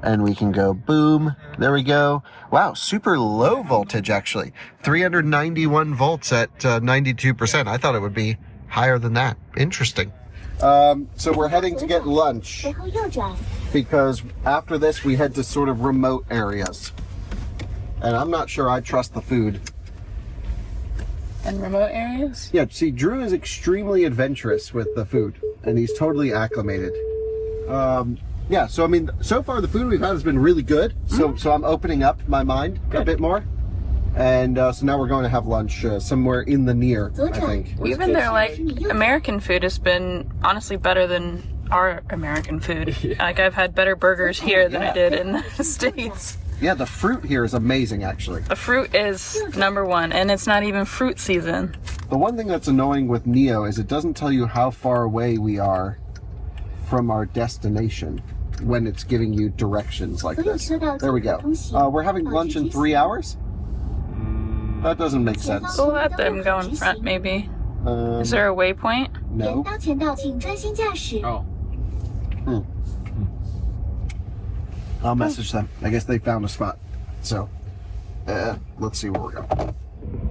and we can go boom. There we go. Wow, super low voltage actually. 391 volts at 92%. I thought it would be higher than that. Interesting. So we're heading to get lunch because after this we head to sort of remote areas. And I'm not sure I trust the food. In remote areas? Yeah, see, Drew is extremely adventurous with the food, and he's totally acclimated. Yeah, so I mean, so far the food we've had has been really good. So I'm opening up my mind a bit more. And so now we're going to have lunch somewhere in the near, I think. Even their American food has been honestly better than our American food. Like I've had better burgers here than I did in the States. Yeah, the fruit here is amazing, actually. The fruit is number one, and it's not even fruit season. The one thing that's annoying with NIO is it doesn't tell you how far away we are from our destination when it's giving you directions like this. There we go. We're having lunch in 3 hours? That doesn't make sense. We'll let them go in front, maybe. Is there a waypoint? No. Oh. I'll message them. I guess they found a spot. So, let's see where we're going.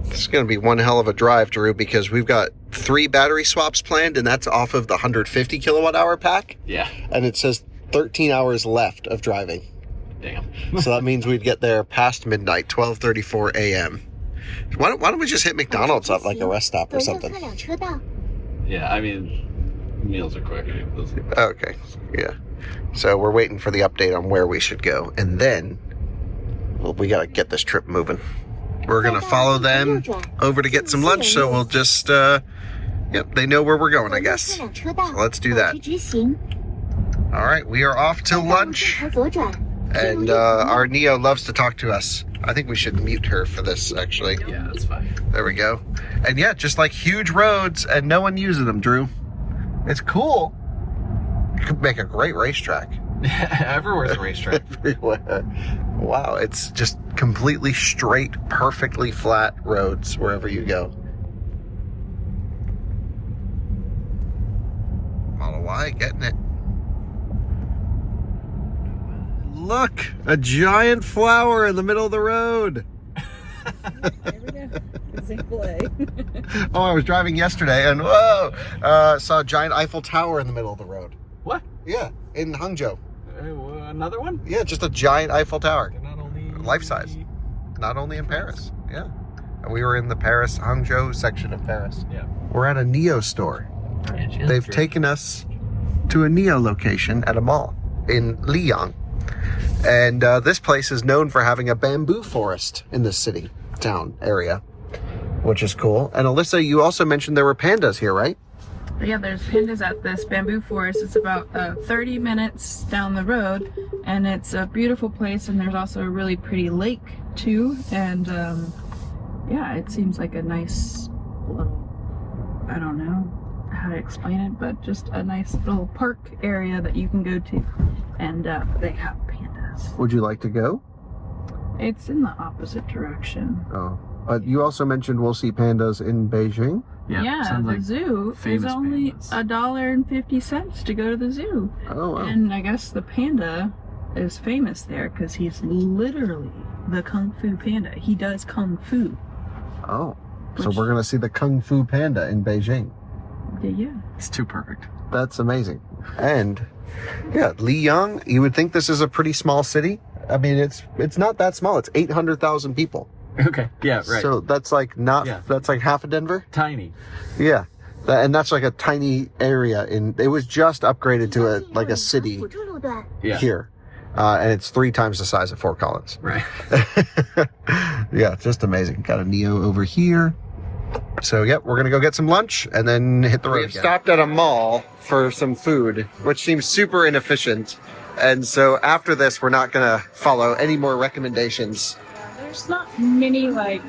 This is going to be one hell of a drive, Drew, because we've got 3 battery swaps planned, and that's off of the 150 kilowatt hour pack. Yeah. And it says 13 hours left of driving. Damn. So that means we'd get there past midnight, 12:34 a.m. Why don't we just hit McDonald's at like a rest stop or something? Yeah, I mean, meals are quick. Okay, yeah. So we're waiting for the update on where we should go, and then we gotta get this trip moving. We're gonna follow them over to get some lunch, so we'll just, they know where we're going, I guess. So let's do that. All right, we are off to lunch, and our NIO loves to talk to us. I think we should mute her for this, actually. Yeah, that's fine. There we go. And yeah, just like huge roads, and no one uses them, Drew. It's cool. It could make a great racetrack. Everywhere's a racetrack. Everywhere. Wow, it's just completely straight, perfectly flat roads wherever you go. Model Y, getting it. Look, a giant flower in the middle of the road. Oh, I was driving yesterday and whoa, saw a giant Eiffel Tower in the middle of the road. What? Yeah, in Hangzhou. Another one? Yeah, just a giant Eiffel Tower. Not only life size. Not only in Paris. Yeah. And we were in the Paris, Hangzhou section of Paris. Yeah. We're at a NIO store. Yeah, they've taken us to a NIO location at a mall in Liyang. And this place is known for having a bamboo forest in the city, town area, which is cool. And Alyssa, you also mentioned there were pandas here, right? Yeah, there's pandas at this bamboo forest. It's about 30 minutes down the road, and it's a beautiful place, and there's also a really pretty lake too. And yeah, it seems like a nice little, I don't know how to explain it, but just a nice little park area that you can go to, and they have pandas. Would you like to go? It's in the opposite direction. Oh, but you also mentioned we'll see pandas in Beijing. Yeah, the zoo is only $1.50 to go to the zoo. Oh, wow. And I guess the panda is famous there because he's literally the Kung Fu Panda. He does Kung Fu. Oh, so we're going to see the Kung Fu Panda in Beijing. Yeah. It's too perfect. That's amazing. And yeah, Liyang, you would think this is a pretty small city. I mean, it's not that small. It's 800,000 people. Okay. Yeah, right. So that's like that's like half of Denver. Tiny. Yeah. And that's like a tiny area it was just upgraded to a city here. And it's 3 times the size of Fort Collins. Right. Yeah, it's just amazing. Got a NIO over here. So, yep, we're going to go get some lunch and then hit the road. We've stopped at a mall for some food, which seems super inefficient. And so after this, we're not going to follow any more recommendations. There's not many, like,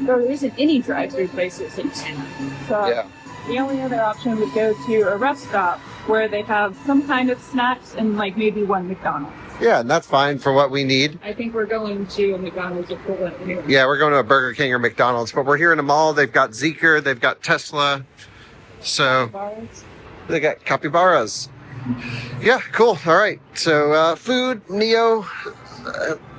there isn't any drive-through places in town. So Yeah. the only other option would go to a rest stop where they have some kind of snacks and, like, maybe one McDonald's. Yeah, and that's fine for what we need. I think we're going to a McDonald's equivalent here. Yeah, we're going to a Burger King or McDonald's, but we're here in a mall. They've got Zeekr, they've got Tesla. So they got capybaras. Yeah, cool. All right. So food, NIO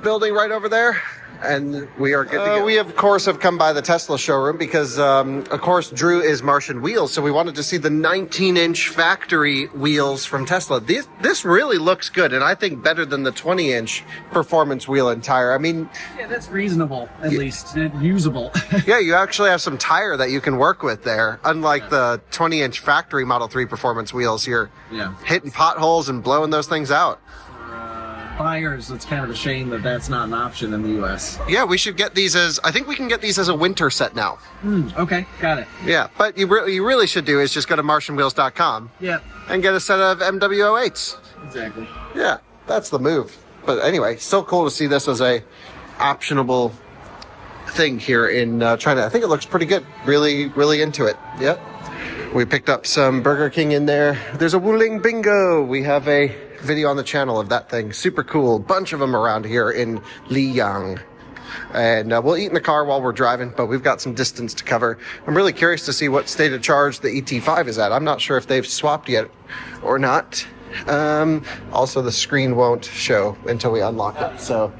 building right over there. And we are good to go. We, of course, have come by the Tesla showroom because, of course, Drew is Martian Wheels. So we wanted to see the 19-inch factory wheels from Tesla. This really looks good, and I think better than the 20-inch performance wheel and tire. I mean... Yeah, that's reasonable, at least. Usable. Yeah, you actually have some tire that you can work with there, unlike the 20-inch factory Model 3 performance wheels here. Yeah. Hitting potholes and blowing those things out. Buyers, it's kind of a shame that that's not an option in the U.S. Yeah, we should get these as... I think we can get these as a winter set now. Okay, got it. Yeah, but you really should do is just go to martianwheels.com. Yeah. And get a set of MW08s. Exactly. Yeah, that's the move. But anyway, still cool to see this as a optionable thing here in China. I think it looks pretty good. Really, really into it. Yep. We picked up some Burger King in there. There's a Wuling Bingo. We have a video on the channel of that thing. Super cool. Bunch of them around here in Liyang. And we'll eat in the car while we're driving, but we've got some distance to cover. I'm really curious to see what state of charge the ET5 is at. I'm not sure if they've swapped yet or not. Also, the screen won't show until we unlock it. So,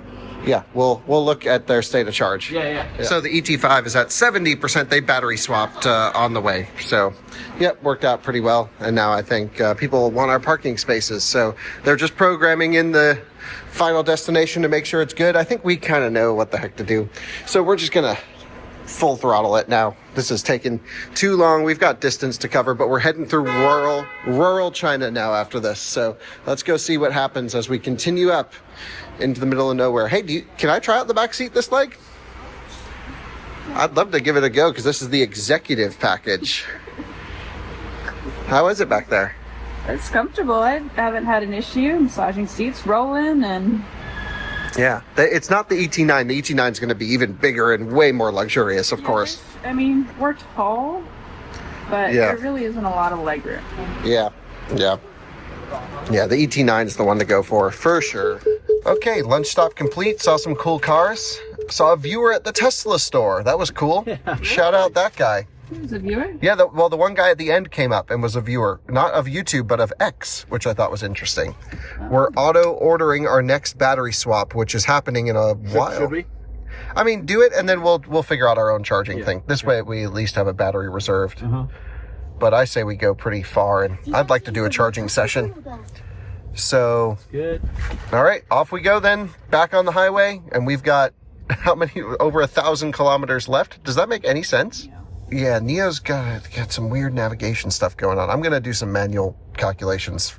yeah, we'll look at their state of charge. Yeah. So the ET5 is at 70%. They battery swapped on the way. So, yep, worked out pretty well. And now I think people want our parking spaces. So they're just programming in the final destination to make sure it's good. I think we kind of know what the heck to do. So we're just going to full throttle it now. This has taken too long. We've got distance to cover, but we're heading through rural China now after this. So let's go see what happens as we continue up into the middle of nowhere. Hey, can I try out the back seat this leg? I'd love to give it a go because this is the executive package. How is it back there? It's comfortable. I haven't had an issue. Massaging seats, rolling, and... Yeah, it's not the ET9. The ET9 is going to be even bigger and way more luxurious, of course. I mean, we're tall, but there really isn't a lot of legroom. Yeah, the ET9 is the one to go for sure. Okay, lunch stop complete. Saw some cool cars. Saw a viewer at the Tesla store. That was cool. Yeah. Shout out that guy. He was a viewer? Yeah, the one guy at the end came up and was a viewer. Not of YouTube, but of X, which I thought was interesting. We're auto-ordering our next battery swap, which is happening in a while. Should we? I mean, do it, and then we'll figure out our own charging thing. This way, we at least have a battery reserved. But I say we go pretty far, and I'd like to do a charging session. So, good. All right, off we go then, back on the highway, and we've got how many? Over 1,000 kilometers left. Does that make any sense? Yeah, NIO's got some weird navigation stuff going on. I'm gonna do some manual calculations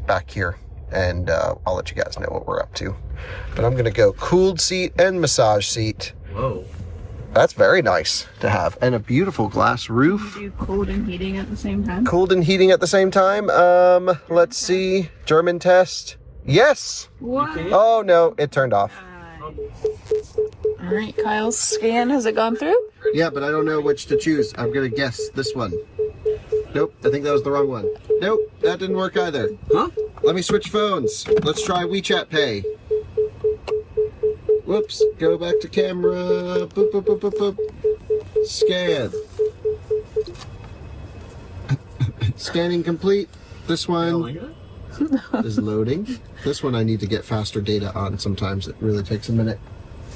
back here, and I'll let you guys know what we're up to. But I'm gonna go cooled seat and massage seat. Whoa. That's very nice to have. And a beautiful glass roof. Do cold and heating at the same time? Cooled and heating at the same time. Let's see. German test. Yes! What? Oh, no. It turned off. All right, Kyle's scan. Has it gone through? Yeah, but I don't know which to choose. I'm going to guess this one. Nope. I think that was the wrong one. Nope. That didn't work either. Huh? Let me switch phones. Let's try WeChat Pay. Whoops, go back to camera. Boop, boop, boop, boop, boop. Scan. Scanning complete. This one is loading. This one I need to get faster data on. Sometimes it really takes a minute.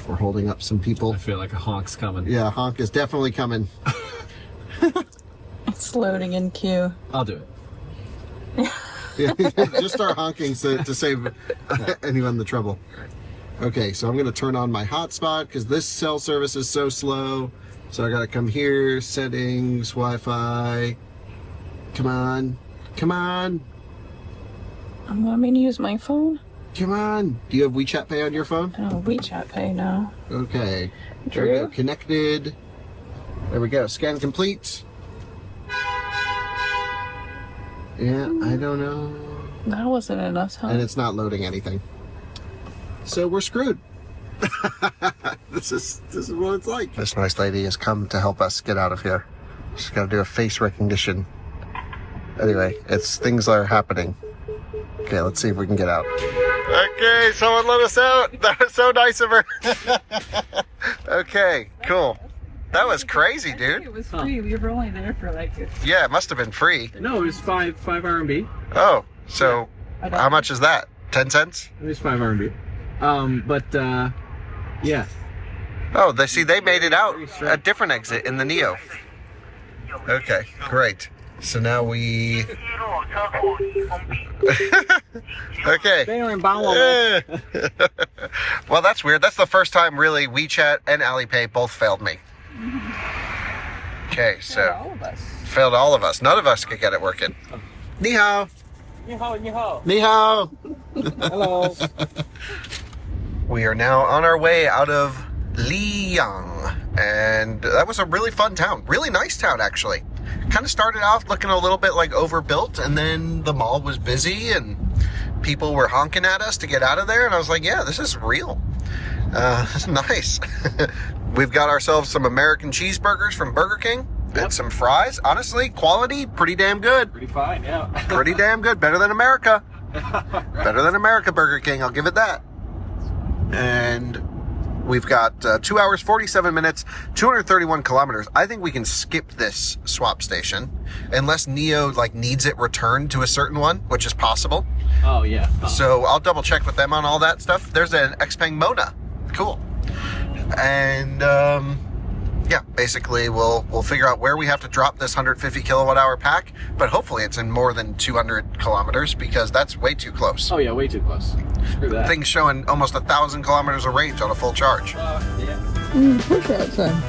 We're holding up some people. I feel like a honk's coming. Yeah, honk is definitely coming. It's loading in queue. I'll do it. Yeah, just start honking to save anyone the trouble. Okay, so I'm going to turn on my hotspot because this cell service is so slow. So I got to come here, settings, Wi-Fi. Come on. Come on. I'm wanting to use my phone. Come on. Do you have WeChat Pay on your phone? Oh, WeChat Pay now. Okay. There we go. Connected. There we go. Scan complete. Yeah, I don't know. That wasn't enough time. And it's not loading anything. So we're screwed. This is what it's like. This nice lady has come to help us get out of here. She's got to do a face recognition. Anyway, things are happening. Okay, let's see if we can get out. Okay, someone let us out. That was so nice of her. Okay, cool. That was crazy, dude. It was free. We were only there for like... Yeah, it must have been free. No, it was 5 RMB. Oh, so how much is that? 10 cents? It was 5 RMB. Yeah. Oh, they made it out a different exit in the NIO. Okay, great. So now we... Okay. Well, that's weird. That's the first time really WeChat and Alipay both failed me. Okay, so... all of us. Failed all of us. None of us could get it working. Ni hao. Ni hao, ni hao. Ni hao. Hello. We are now on our way out of Liyang, and that was a really fun town. Really nice town, actually. Kind of started off looking a little bit like overbuilt, and then the mall was busy, and people were honking at us to get out of there, and I was like, yeah, this is real. This is nice. We've got ourselves some American cheeseburgers from Burger King, and some fries. Honestly, quality, pretty damn good. Pretty fine, yeah. Pretty damn good. Better than America. Better than America Burger King, I'll give it that. And we've got 2 hours, 47 minutes, 231 kilometers. I think we can skip this swap station unless NIO needs it returned to a certain one, which is possible. Oh, yeah. So I'll double check with them on all that stuff. There's an Xpeng Mona. Cool. And yeah, basically we'll figure out where we have to drop this 150 kilowatt hour pack, but hopefully it's in more than 200 kilometers because that's way too close. Oh, yeah, way too close. Screw that. Thing's showing almost 1,000 kilometers of range on a full charge. Yeah. Push outside.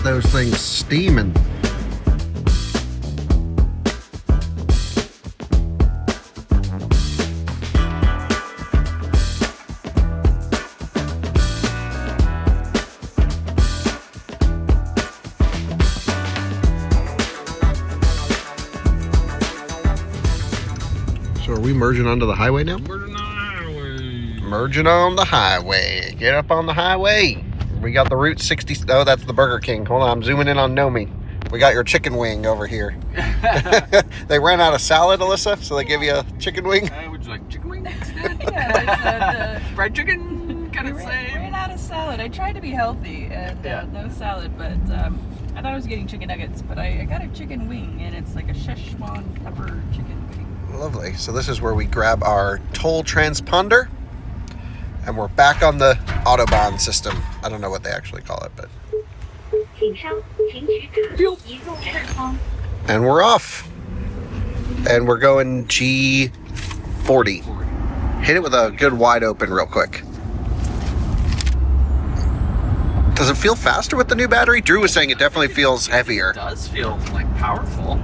Those things steaming. So are we merging onto the highway now? Merging on the highway. Merging on the highway. Get up on the highway. We got the Route 60. Oh, that's the Burger King. Hold on, I'm zooming in on Nomi. We got your chicken wing over here. They ran out of salad, Alyssa, so they give you a chicken wing. Would you like chicken wings instead? Yeah, I said, Fried chicken? Kind of same. ran out of salad. I tried to be healthy and no salad, but I thought I was getting chicken nuggets, but I got a chicken wing, and it's like a Szechuan pepper chicken wing. Lovely. So this is where we grab our toll transponder. And we're back on the Autobahn system. I don't know what they actually call it, but... And we're off. And we're going G40. Hit it with a good wide open real quick. Does it feel faster with the new battery? Drew was saying it definitely feels heavier. It does feel like powerful.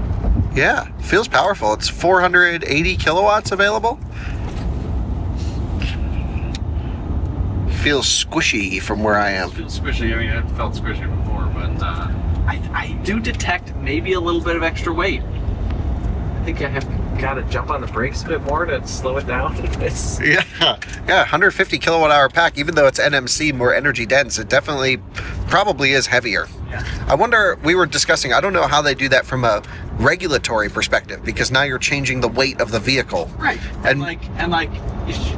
Yeah, feels powerful. It's 480 kilowatts available. Feels squishy from where I am. It feels squishy. I mean, it felt squishy before, but I do detect maybe a little bit of extra weight. I think I have got to jump on the brakes a bit more to slow it down. Yeah, 150 kilowatt hour pack. Even though it's NMC, more energy dense, it definitely probably is heavier. Yeah. I wonder, we were discussing, I don't know how they do that from a regulatory perspective, because now you're changing the weight of the vehicle. Right. And like,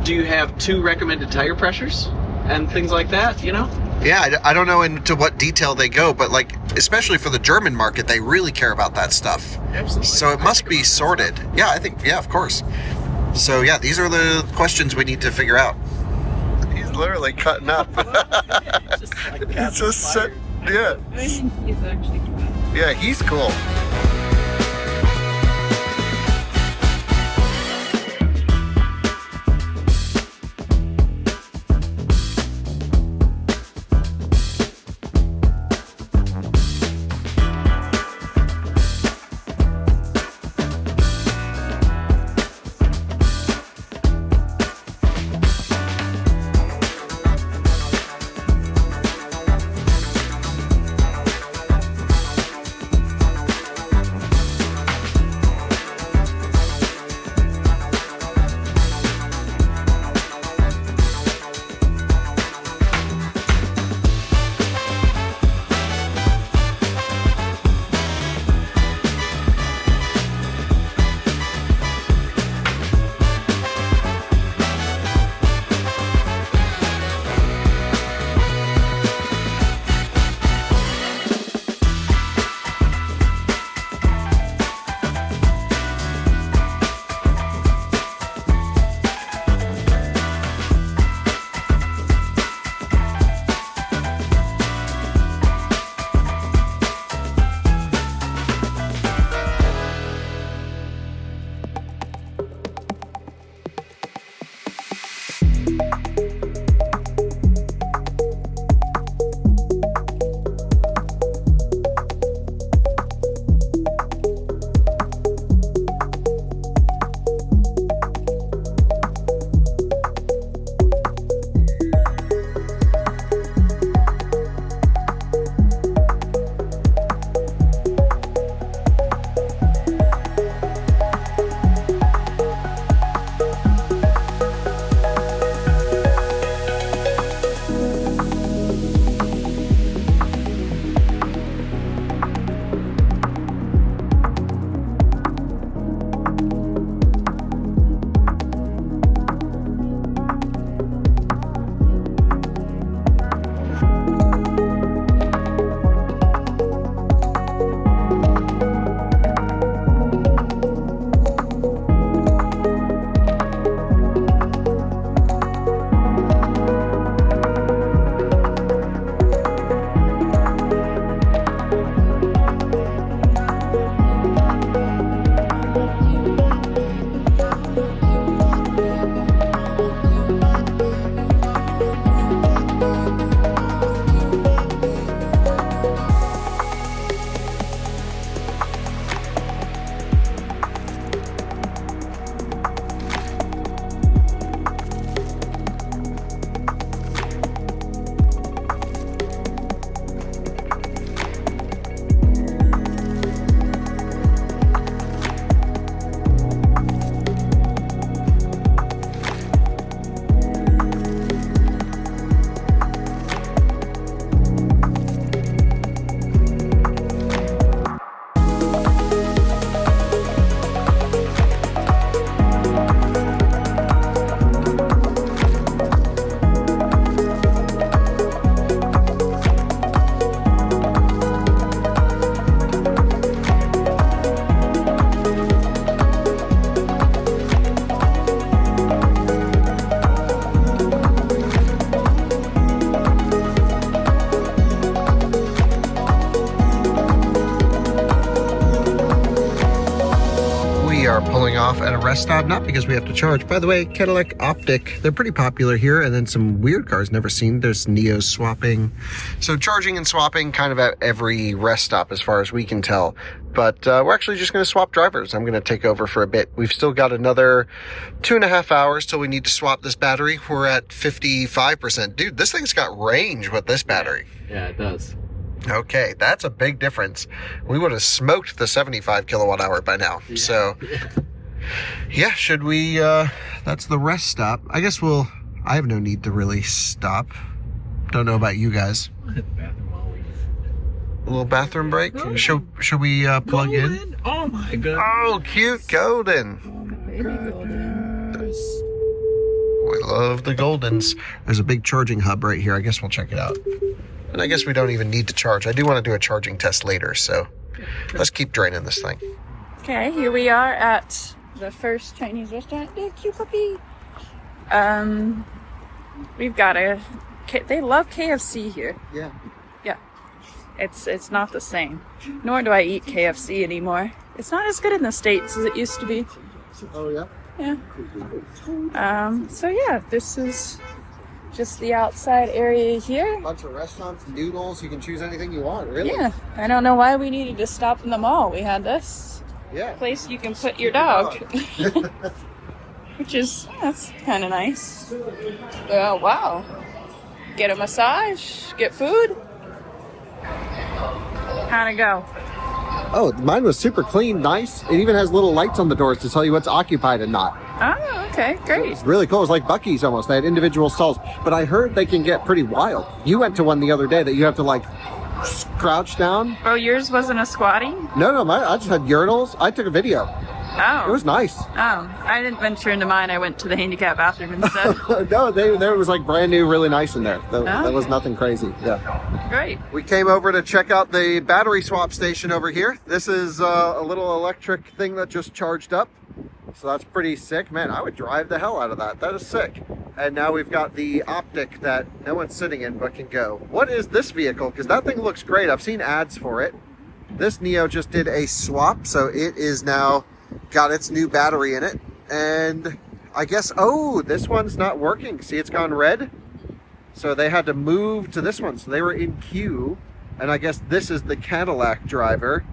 do you have 2 recommended tire pressures and things like that, you know? Yeah, I don't know into what detail they go, but like, especially for the German market, they really care about that stuff. Absolutely. So it must be sorted. Yeah, I think, yeah, of course. So yeah, these are the questions we need to figure out. He's literally cutting up. Just like It's just so, yeah. I think he's actually cool. Yeah, he's cool. are pulling off at a rest stop, not because we have to charge. By the way, Cadillac Optic, they're pretty popular here, and then some weird cars never seen. There's NIO swapping. So charging and swapping kind of at every rest stop as far as we can tell. But we're actually just going to swap drivers. I'm going to take over for a bit. We've still got another 2.5 hours till we need to swap this battery. We're at 55%. Dude, this thing's got range with this battery. Yeah, it does. Okay, that's a big difference. We would have smoked the 75 kilowatt hour by now. Yeah. So, yeah, should we, that's the rest stop. I guess I have no need to really stop. Don't know about you guys. A little bathroom break? Should we plug in? Oh my god. Oh, cute golden. Baby golden. We love the Goldens. There's a big charging hub right here. I guess we'll check it out. And I guess we don't even need to charge. I do want to do a charging test later, so let's keep draining this thing. Okay, here we are at the first Chinese restaurant. Hey, cute puppy. We've got they love KFC here. Yeah. Yeah. It's not the same. Nor do I eat KFC anymore. It's not as good in the States as it used to be. Oh, yeah? Yeah. So yeah, this is just the outside area here. Bunch of restaurants, noodles. You can choose anything you want, really. Yeah. I don't know why we needed to stop in the mall. We had this Yeah. place you can put your dog. Which is, that's kind of nice. Oh, wow. Get a massage, get food. How'd it go? Oh, mine was super clean, nice. It even has little lights on the doors to tell you what's occupied and not. Oh, okay, great. It's really cool. It's like Buc-ee's almost. They had individual stalls. But I heard they can get pretty wild. You went to one the other day that you have to like crouch down. Oh, yours wasn't a squatting? No, I just had urinals. I took a video. Oh. It was nice. Oh, I didn't venture into mine. I went to the handicap bathroom instead. No, there was like brand new, really nice in there. That was Okay. nothing crazy. Yeah. Great. We came over to check out the battery swap station over here. This is a little electric thing that just charged up. So that's pretty sick. Man, I would drive the hell out of that. That is sick. And now we've got the Optic that no one's sitting in but can go. What is this vehicle? Because that thing looks great. I've seen ads for it. This NIO just did a swap, so it is now got its new battery in it. And I guess, oh, this one's not working. See, it's gone red. So they had to move to this one. So they were in queue. And I guess this is the Cadillac driver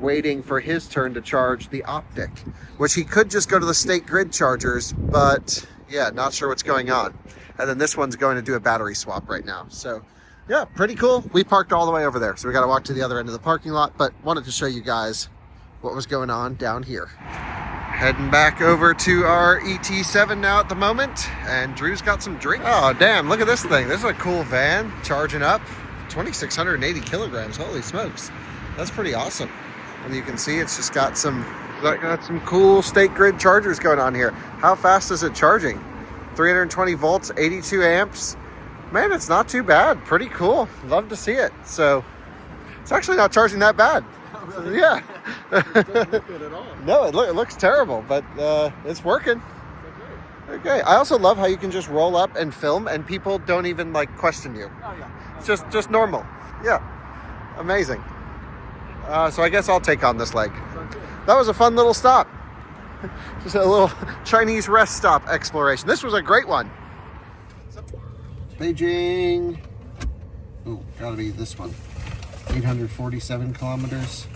waiting for his turn to charge the Optic, which he could just go to the state grid chargers, but yeah, not sure what's going on. And then this one's going to do a battery swap right now. So yeah, pretty cool. We parked all the way over there, so we got to walk to the other end of the parking lot, but wanted to show you guys what was going on down here. Heading back over to our ET7 now at the moment, and Drew's got some drinks. Oh damn, look at this thing. This is a cool van, charging up, 2,680 kilograms, holy smokes. That's pretty awesome. And you can see it's just got some cool state grid chargers going on here. How fast is it charging? 320 volts, 82 amps. Man, it's not too bad. Pretty cool. Love to see it. So it's actually not charging that bad. Yeah. It doesn't look good at all. No, it looks terrible, but it's working. Okay. I also love how you can just roll up and film and people don't even like question you. Oh yeah. It's just normal. Yeah. Amazing. So I guess I'll take on this leg. That was a fun little stop. Just a little Chinese rest stop exploration. This was a great one. Beijing. Ooh, gotta be this one. 847 kilometers.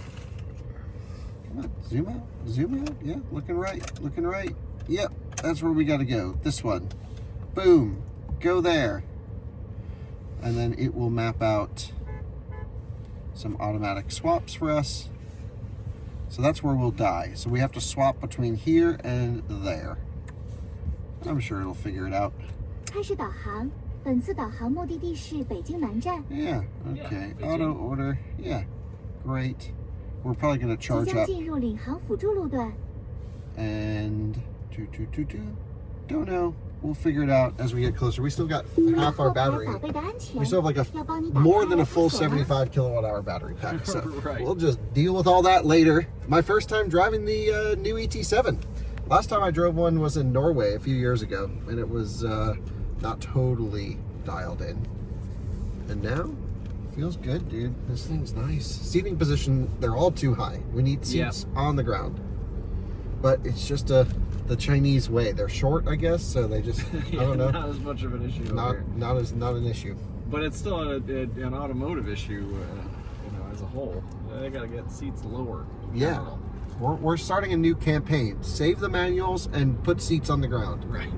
Come on, zoom out, zoom out. Yeah, looking right. Yep, that's where we gotta go. This one. Boom, go there. And then it will map out some automatic swaps for us. So that's where we'll die. So we have to swap between here and there. I'm sure it'll figure it out. 开始导航，本次导航目的地是北京南站。 Yeah, okay. Auto order. Yeah, great. We're probably going to 即 charge 将 up. 进入领航辅助路段。 And don't know. We'll figure it out as we get closer. We still got half our 后排 battery. 宝贝的安全 We still have like 要帮你打 more 开 than a full 锁吗 75 kilowatt hour battery pack. So Right. we'll just deal with all that later. My first time driving the new ET7. Last time I drove one was in Norway a few years ago, and it was not totally dialed in. And now, feels good, dude. This thing's nice. Seating position, they're all too high. We need seats on the ground. but it's just the Chinese way. They're short, I guess, so they just Yeah, I don't know. Not as much of an issue. over here. Not an issue. But it's still an automotive issue, as a whole. They got to get seats lower. Yeah. We're starting a new campaign. Save the manuals and put seats on the ground. Right.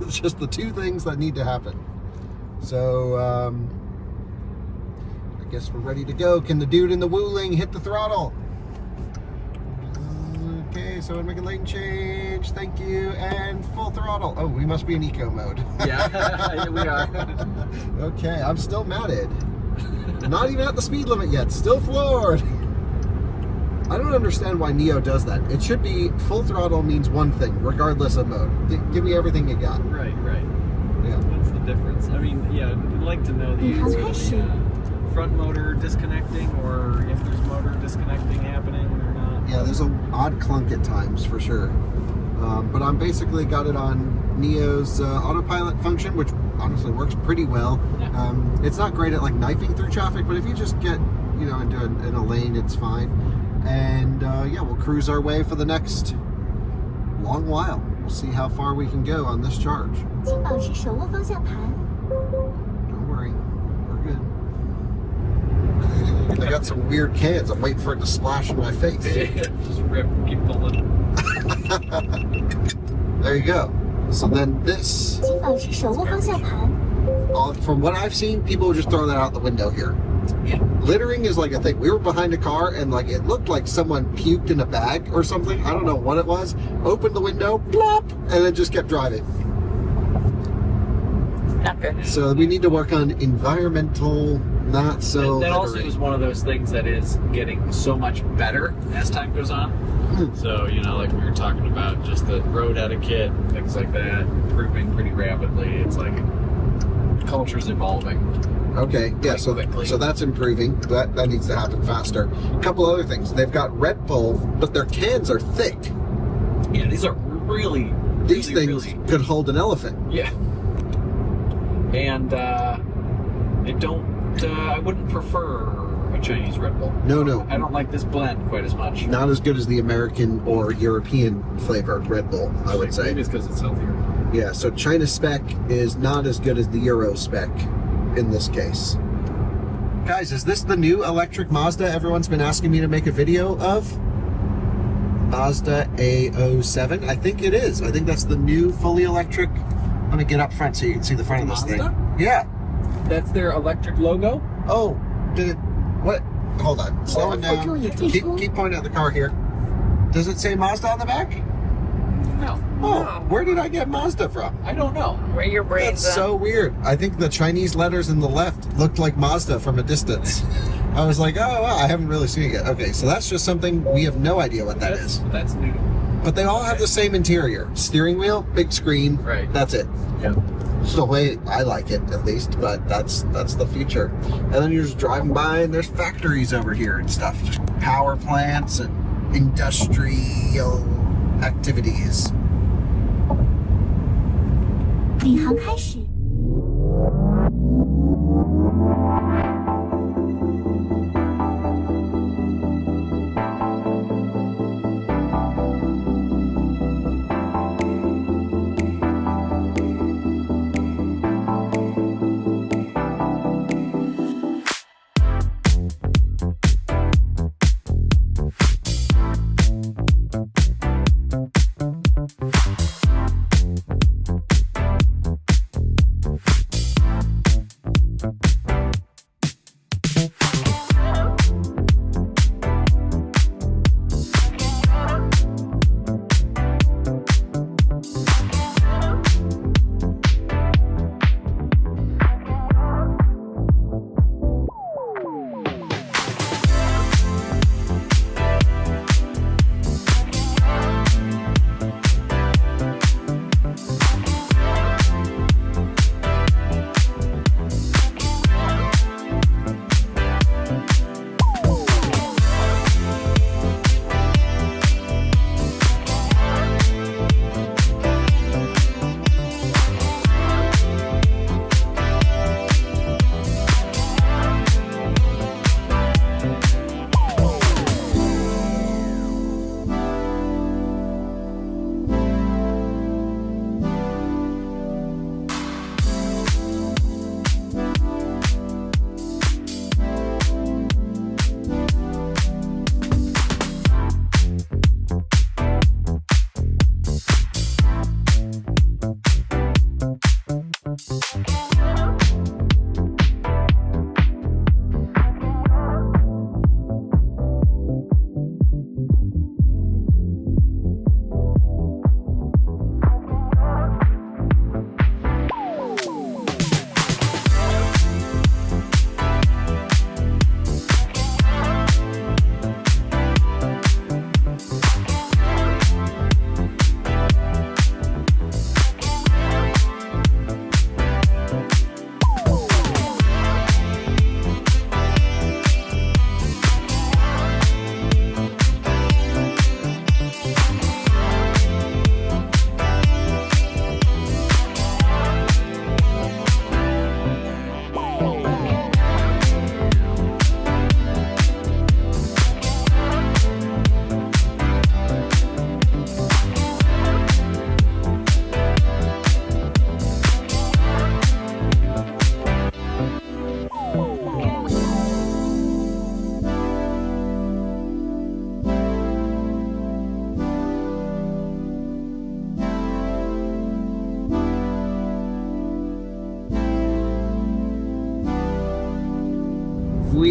It's just the two things that need to happen. So, I guess we're ready to go. Can the dude in the Wuling hit the throttle? Okay, so we're making lane change. Thank you. And full throttle. Oh, we must be in eco mode. Yeah, we are. Okay, I'm still matted. Not even at the speed limit yet. Still floored. I don't understand why NIO does that. It should be full throttle means one thing, regardless of mode. Give me everything you got. Right. Yeah. What's the difference? I mean, yeah, I'd like to know the front motor disconnecting, or if there's motor disconnecting happening or not. Yeah, there's an odd clunk at times for sure. But I'm basically got it on NIO's autopilot function, which honestly works pretty well. Yeah. It's not great at like knifing through traffic, but if you just get in a lane, it's fine. And yeah, we'll cruise our way for the next long while. We'll see how far we can go on this charge. 请保持手握方向盘。 Don't worry, we're good. I got some weird cans. I'm waiting for it to splash in my face. Just rip, keep pulling. There you go. So then this, 请保持手握方向盘。 from what I've seen, people would just throw that out the window here. Yeah. Littering is like a thing. We were behind a car and like it looked like someone puked in a bag or something. I don't know what it was. Opened the window, plop, and then just kept driving. Not good. So we need to work on environmental, not so. That also littering. is one of those things that is getting so much better as time goes on. So, like we were talking about, just the road etiquette, things like that, improving pretty rapidly. It's like culture's evolving. Okay, yeah, so quickly. so that's improving. That needs to happen faster. A couple other things. They've got Red Bull, but their cans are thick. Yeah, these are really, These really, things really, could hold an elephant. yeah. And I wouldn't prefer a Chinese Red Bull. No. I don't like this blend quite as much. Not as good as the American or European flavored Red Bull, I would say. Maybe it's because it's healthier. Yeah, so China spec is not as good as the Euro spec in this case. Guys, is this the new electric Mazda everyone's been asking me to make a video of? Mazda A07? I think it is. I think that's the new fully electric. Let me get up front so you can see the front of this Mazda? thing. Yeah. That's their electric logo? Oh, did it? What? Hold on. Slow it down. Keep pointing at the car here. Does it say Mazda on the back? No. Oh, where did I get Mazda from? I don't know. Where your brain's That's so weird. I think the Chinese letters in the left looked like Mazda from a distance. I was like, oh, wow, I haven't really seen it yet. Okay, so that's just something we have no idea what that is. That's new. But they all have the same interior. Steering wheel, big screen. Right. That's it. Yeah. It's the way I like it, at least, but that's the future. And then you're just driving by and there's factories over here and stuff. Just power plants and industrial activities. 领航开始。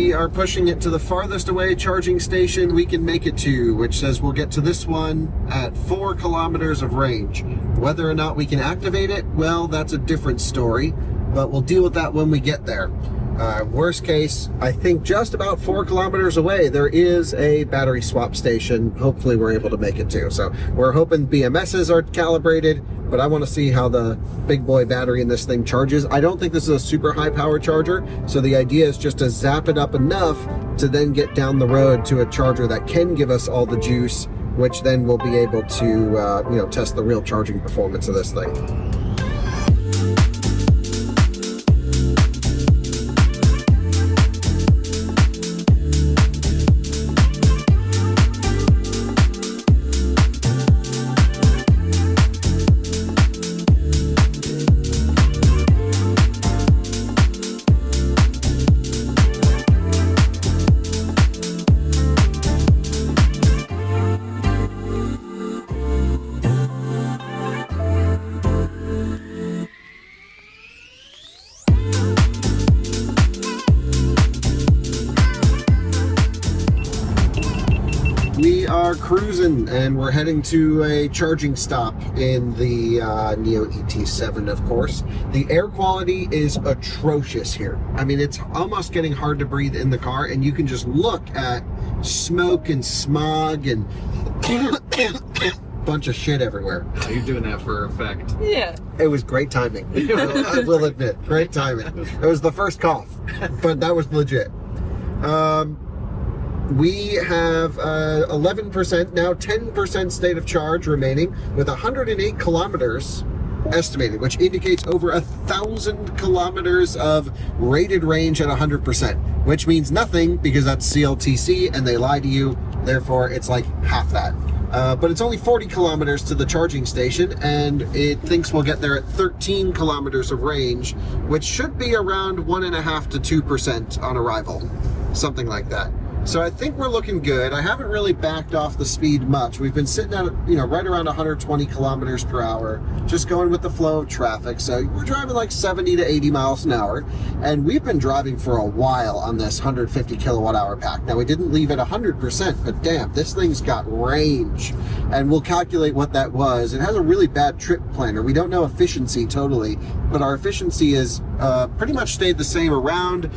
we are pushing it to the farthest away charging station we can make it to, which says we'll get to this one at 4 kilometers of range. Whether or not we can activate it, well, that's a different story, but we'll deal with that when we get there. Worst case, I think just about 4 kilometers away, there is a battery swap station. Hopefully we're able to make it to. So we're hoping BMSs are calibrated, but I want to see how the big boy battery in this thing charges. I don't think this is a super high power charger, so the idea is just to zap it up enough to then get down the road to a charger that can give us all the juice, which then we'll be able to test the real charging performance of this thing. We are cruising and we're heading to a charging stop in the NIO ET7, of course. The air quality is atrocious here. I mean, it's almost getting hard to breathe in the car, and you can just look at smoke and smog and bunch of shit everywhere. You're doing that for effect. Yeah. It was great timing. I will admit, great timing. It was the first cough, but that was legit. We have 11%, now 10% state of charge remaining with 108 kilometers estimated, which indicates over 1,000 kilometers of rated range at 100%, which means nothing because that's CLTC and they lie to you. Therefore, it's like half that. But it's only 40 kilometers to the charging station, and it thinks we'll get there at 13 kilometers of range, which should be around 1.5 to 2% on arrival, something like that. So I think we're looking good. I haven't really backed off the speed much. We've been sitting at, right around 120 kilometers per hour, just going with the flow of traffic. So we're driving like 70 to 80 miles an hour. And we've been driving for a while on this 150 kilowatt hour pack. Now we didn't leave at 100%, but damn, this thing's got range. And we'll calculate what that was. It has a really bad trip planner. We don't know efficiency totally, but our efficiency is pretty much stayed the same, around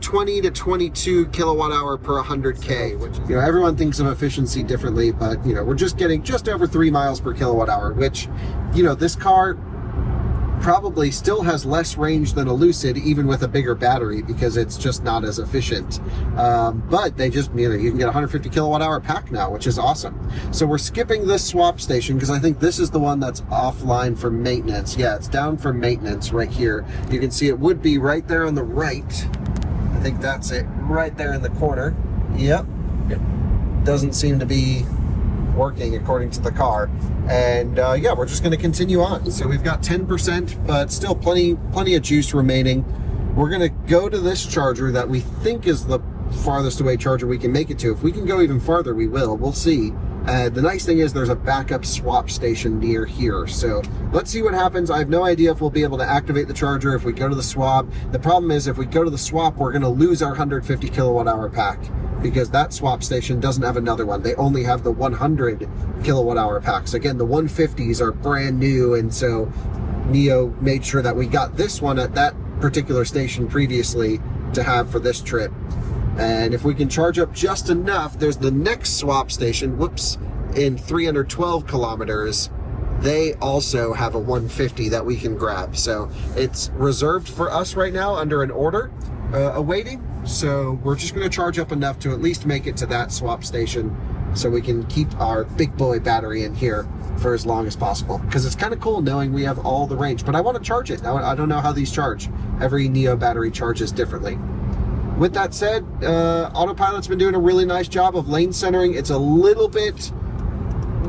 20 to 22 kilowatt hour per 100K, which, everyone thinks of efficiency differently, but, we're just getting just over 3 miles per kilowatt hour, which, this car probably still has less range than a Lucid, even with a bigger battery, because it's just not as efficient. But they just, you can get a 150 kilowatt hour pack now, which is awesome. So we're skipping this swap station because I think this is the one that's offline for maintenance. Yeah, it's down for maintenance right here. You can see it would be right there on the right. I think that's it, right there in the corner. Yep. Doesn't seem to be working according to the car. And yeah, we're just going to continue on. So we've got 10%, but still plenty of juice remaining. We're going to go to this charger that we think is the farthest away charger we can make it to. If we can go even farther, we will. We'll see. The nice thing is there's a backup swap station near here. So let's see what happens. I have no idea if we'll be able to activate the charger if we go to the swap. The problem is if we go to the swap, we're going to lose our 150 kilowatt hour pack, because that swap station doesn't have another one. They only have the 100 kilowatt hour packs. Again, the 150s are brand new, and so NIO made sure that we got this one at that particular station previously to have for this trip. And if we can charge up just enough, there's the next swap station, in 312 kilometers. They also have a 150 that we can grab. So it's reserved for us right now under an order, awaiting. So we're just going to charge up enough to at least make it to that swap station so we can keep our big boy battery in here for as long as possible. Because it's kind of cool knowing we have all the range, but I want to charge it. Now, I don't know how these charge. Every NIO battery charges differently. With that said, Autopilot's been doing a really nice job of lane centering. It's a little bit,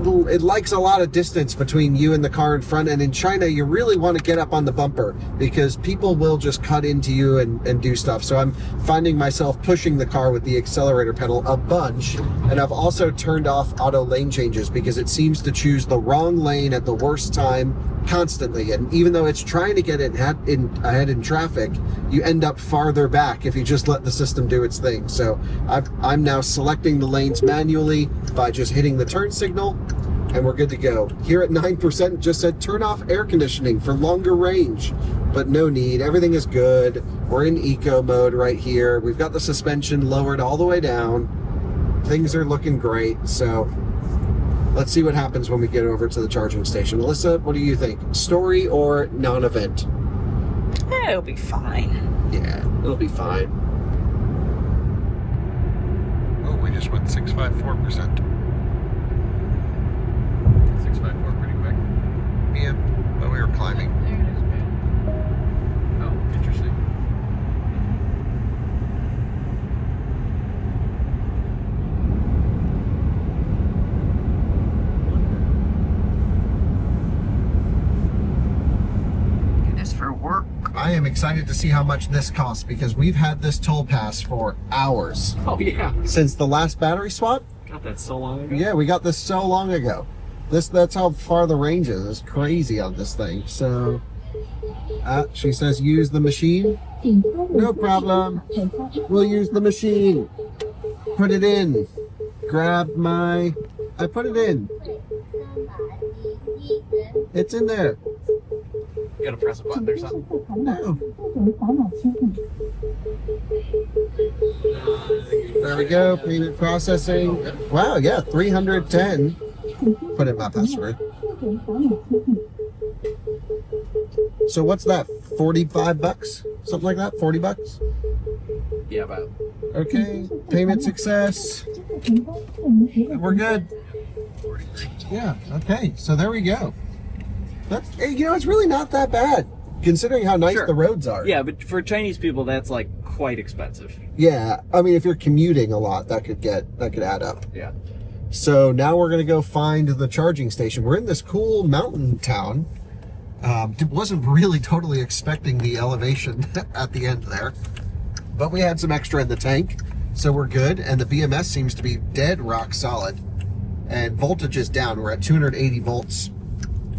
it likes a lot of distance between you and the car in front. And in China, you really want to get up on the bumper because people will just cut into you and do stuff. So I'm finding myself pushing the car with the accelerator pedal a bunch. And I've also turned off auto lane changes because it seems to choose the wrong lane at the worst time constantly, and even though it's trying to get ahead in traffic, you end up farther back if you just let the system do its thing. So I'm now selecting the lanes manually by just hitting the turn signal, and we're good to go. Here at 9%, just said turn off air conditioning for longer range, but no need. Everything is good. We're in eco mode right here. We've got the suspension lowered all the way down. Things are looking great. So let's see what happens when we get over to the charging station. Alyssa, what do you think? Story or non-event? It'll be fine. Yeah, it'll be fine. Oh, we just went 654%. 654 pretty quick. Yeah, but we were climbing. There it is, man. Oh, interesting. Do this for work. I am excited to see how much this costs because we've had this toll pass for hours. Oh yeah, Since the last battery swap? got that so long ago. Yeah, we got this so long ago. That's how far the range is. It's crazy on this thing. So she says use the machine. No problem. We'll use the machine. Put it in. Grab my... I put it in. It's in there. You gotta press a button or something. No. There we go. Payment processing. Wow, yeah, 310. Put in my password. So what's that? 45 bucks? Something like that? 40 bucks? Yeah, about. Okay. Payment success. We're good. Yeah. Okay. So there we go. That's, you know, it's really not that bad considering how nice Sure. the roads are. Yeah, but for Chinese people, that's like quite expensive. Yeah. I mean, if you're commuting a lot, that could add up. Yeah. So now we're going to go find the charging station. We're in this cool mountain town. Wasn't really totally expecting the elevation at the end there, but we had some extra in the tank, so we're good. And the BMS seems to be dead rock solid, and voltage is down. We're at 280 volts.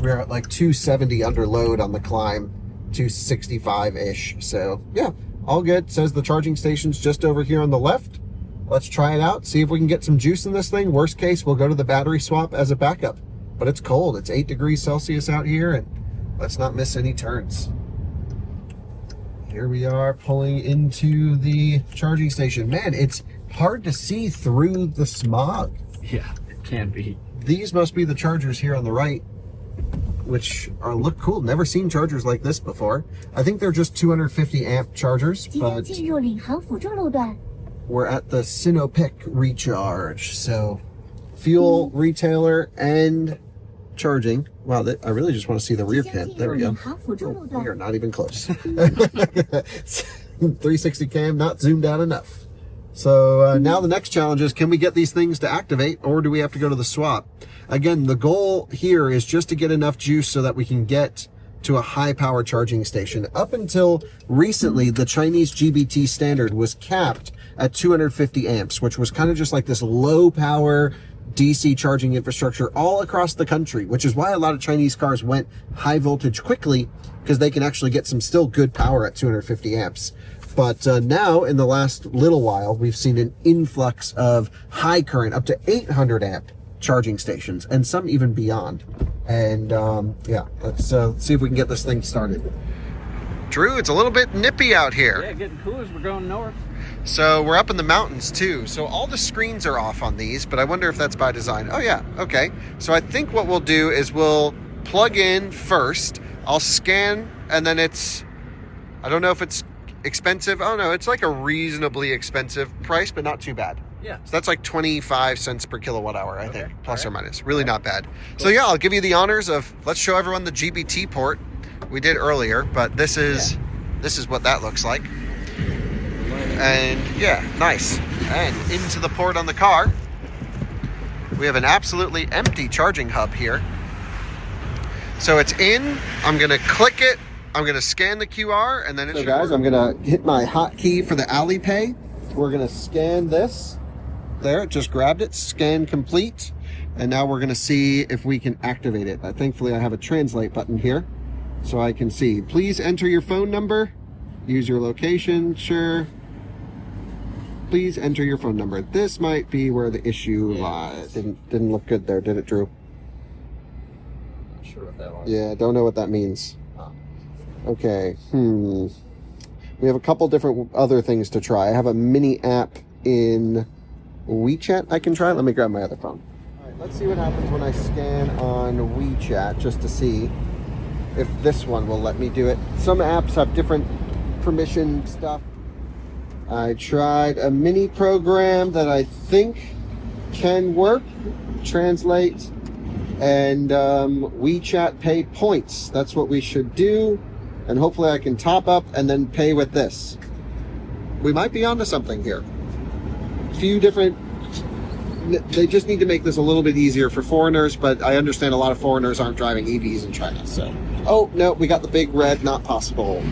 We're at like 270 under load on the climb, 265-ish. So yeah, all good. Says the charging station's just over here on the left. Let's try it out, see if we can get some juice in this thing. Worst case, we'll go to the battery swap as a backup. But it's cold. It's 8 degrees Celsius out here, and let's not miss any turns. Here we are pulling into the charging station. Man, it's hard to see through the smog. Yeah, it can be. These must be the chargers here on the right, which look cool. Never seen chargers like this before. I think they're just 250 amp chargers, 即将 but 进入领航辅助路段。 we're at the Sinopec recharge. So fuel, retailer, and charging. Wow, I really just want to see the rear cam. There we go. 领航辅助路 We 段 are。not even close. 360 cam, not zoomed out enough. So now the next challenge is, can we get these things to activate, or do we have to go to the swap? Again, the goal here is just to get enough juice so that we can get to a high power charging station. Up until recently, the Chinese GBT standard was capped at 250 amps, which was kind of just like this low power DC charging infrastructure all across the country, which is why a lot of Chinese cars went high voltage quickly, because they can actually get some still good power at 250 amps. But now, in the last little while, we've seen an influx of high current, up to 800 amp charging stations, and some even beyond. And yeah, let's see if we can get this thing started. Drew, it's a little bit nippy out here. Yeah, getting cooler as we're going north. So we're up in the mountains too. So all the screens are off on these, but I wonder if that's by design. Oh yeah, okay. So I think what we'll do is we'll plug in first. I'll scan, and then I don't know if it's expensive. Oh no, it's like a reasonably expensive price, but not too bad. Yeah. So that's like 25 cents per kilowatt hour, I think, plus or minus. Really not bad. Cool. So yeah, I'll give you the honors of, let's show everyone the GBT port. We did earlier, but this is what that looks like. And yeah, nice. And into the port on the car, we have an absolutely empty charging hub here. So it's in, I'm gonna click it, I'm gonna scan the QR, and then it should work. I'm gonna hit my hotkey for the Alipay. We're gonna scan this. there. It just grabbed it, scan complete. And now we're gonna see if we can activate it. Thankfully, I have a translate button here so I can see. Please enter your phone number. Use your location, sure. Please enter your phone number. This might be where the issue lies. Didn't look good there, did it, Drew? Not sure what that was. Yeah, don't know what that means. Okay, We have a couple different other things to try. I have a mini app in WeChat I can try. Let me grab my other phone. All right, let's see what happens when I scan on WeChat just to see if this one will let me do it. Some apps have different permission stuff. I tried a mini program that I think can work, translate, and WeChat pay points. That's what we should do. And hopefully I can top up and then pay with this. We might be onto something here. Few different, they just need to make this a little bit easier for foreigners, but I understand a lot of foreigners aren't driving EVs in China, so. Oh, no, we got the big red, not possible.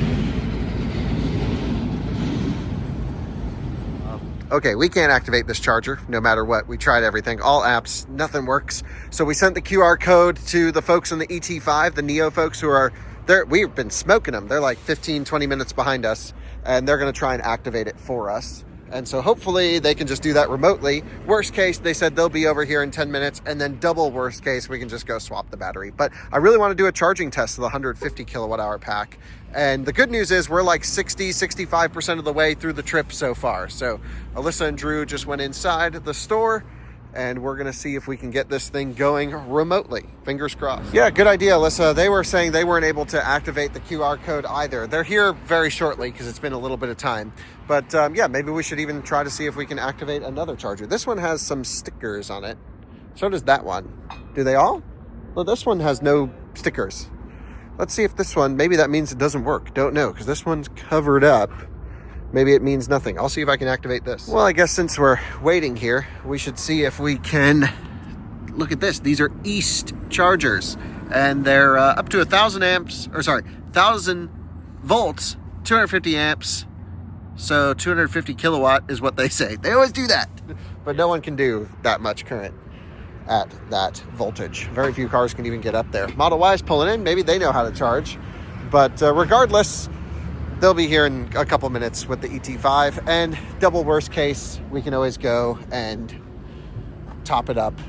Okay, we can't activate this charger no matter what. We tried everything, all apps, nothing works. So we sent the QR code to the folks in the ET5, the NIO folks who are there. We've been smoking them. They're like 15, 20 minutes behind us, and they're gonna try and activate it for us. And so hopefully they can just do that remotely. Worst case, they said they'll be over here in 10 minutes, and then double worst case, we can just go swap the battery. But I really want to do a charging test of the 150 kilowatt hour pack. And the good news is we're like 65% of the way through the trip so far. So Alyssa and Drew just went inside the store, and we're gonna see if we can get this thing going remotely. Fingers crossed. Yeah, good idea, Alyssa. They were saying they weren't able to activate the QR code either. They're here very shortly because it's been a little bit of time. But yeah, maybe we should even try to see if we can activate another charger. This one has some stickers on it. So does that one. Do they all? Well, this one has no stickers. Let's see if this one, maybe that means it doesn't work. Don't know, because this one's covered up. Maybe it means nothing. I'll see if I can activate this. Well, I guess since we're waiting here, we should see if we can... Look at this. These are East chargers, and they're up to 1,000 amps, or sorry, 1,000 volts, 250 amps. So 250 kilowatt is what they say. They always do that, but no one can do that much current at that voltage. Very few cars can even get up there. Model Y's pulling in. Maybe they know how to charge, but regardless, they'll be here in a couple minutes with the ET5, and double worst case, we can always go and top it up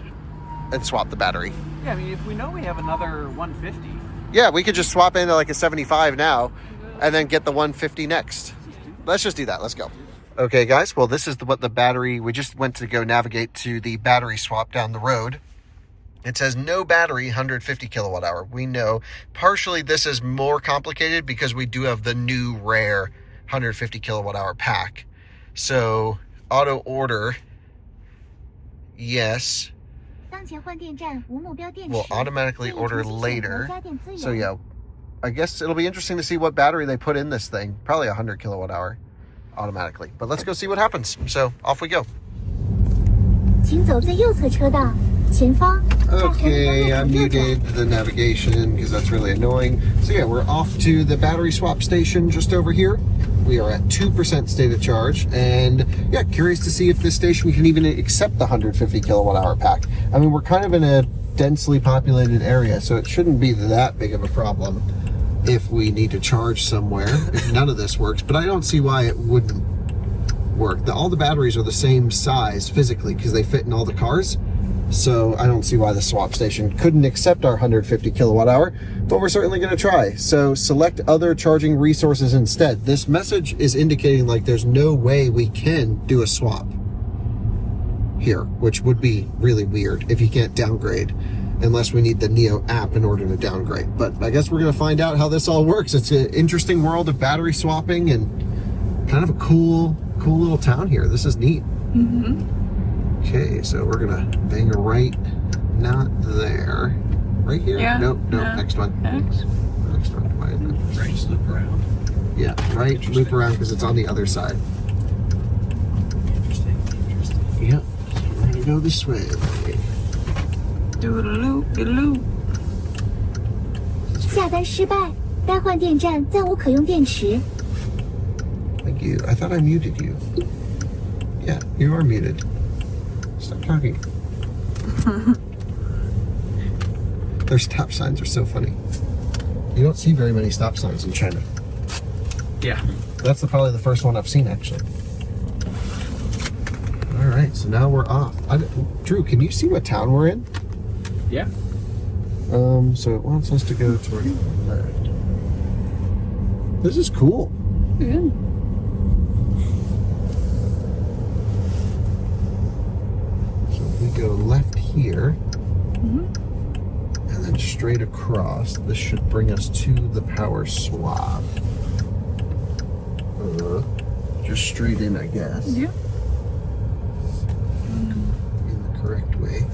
and swap the battery. Yeah, I mean, if we know we have another 150. Yeah, we could just swap into like a 75 now and then get the 150 next. Let's just do that. Let's go. Okay, guys. Well, this is what the battery, we just went to go navigate to the battery swap down the road. It says no battery, 150 kilowatt hour. We know partially this is more complicated because we do have the new rare 150 kilowatt hour pack. So auto order, yes. We'll automatically order later. So yeah, I guess it'll be interesting to see what battery they put in this thing. Probably 100 kilowatt hour automatically. But let's go see what happens. So off we go. Okay, I muted the navigation because that's really annoying. So yeah, we're off to the battery swap station just over here. We are at 2% state of charge, and yeah, curious to see if this station can even accept the 150 kilowatt hour pack. I mean, we're kind of in a densely populated area, so it shouldn't be that big of a problem if we need to charge somewhere, if none of this works, but I don't see why it wouldn't work. All the batteries are the same size physically because they fit in all the cars. So I don't see why the swap station couldn't accept our 150 kilowatt hour, but we're certainly going to try. So select other charging resources instead. This message is indicating like there's no way we can do a swap here, which would be really weird if you can't downgrade, unless we need the NIO app in order to downgrade. But I guess we're going to find out how this all works. It's an interesting world of battery swapping and kind of a cool little town here. This is neat. Mm-hmm. Okay, so we're gonna bang a right, not there. Right here? Yeah. Nope, next one. Next one. Why isn't it? Right, loop around. Yeah, right, loop around because it's on the other side. Interesting. Yep, so we're gonna go this way. Do a loop, a loop. 下单失败，该换电站暂无可用电池。 Thank you. I thought I muted you. Yeah, you are muted. Stop talking. Their stop signs are so funny. You don't see very many stop signs in China. Yeah. That's probably the first one I've seen, actually. All right, so now we're off. Drew, can you see what town we're in? Yeah. So it wants us to go toward the left. This is cool. Yeah. So if we go left here, Mm-hmm. and then straight across, this should bring us to the power swap. Just straight in, I guess. Yeah. In the correct way.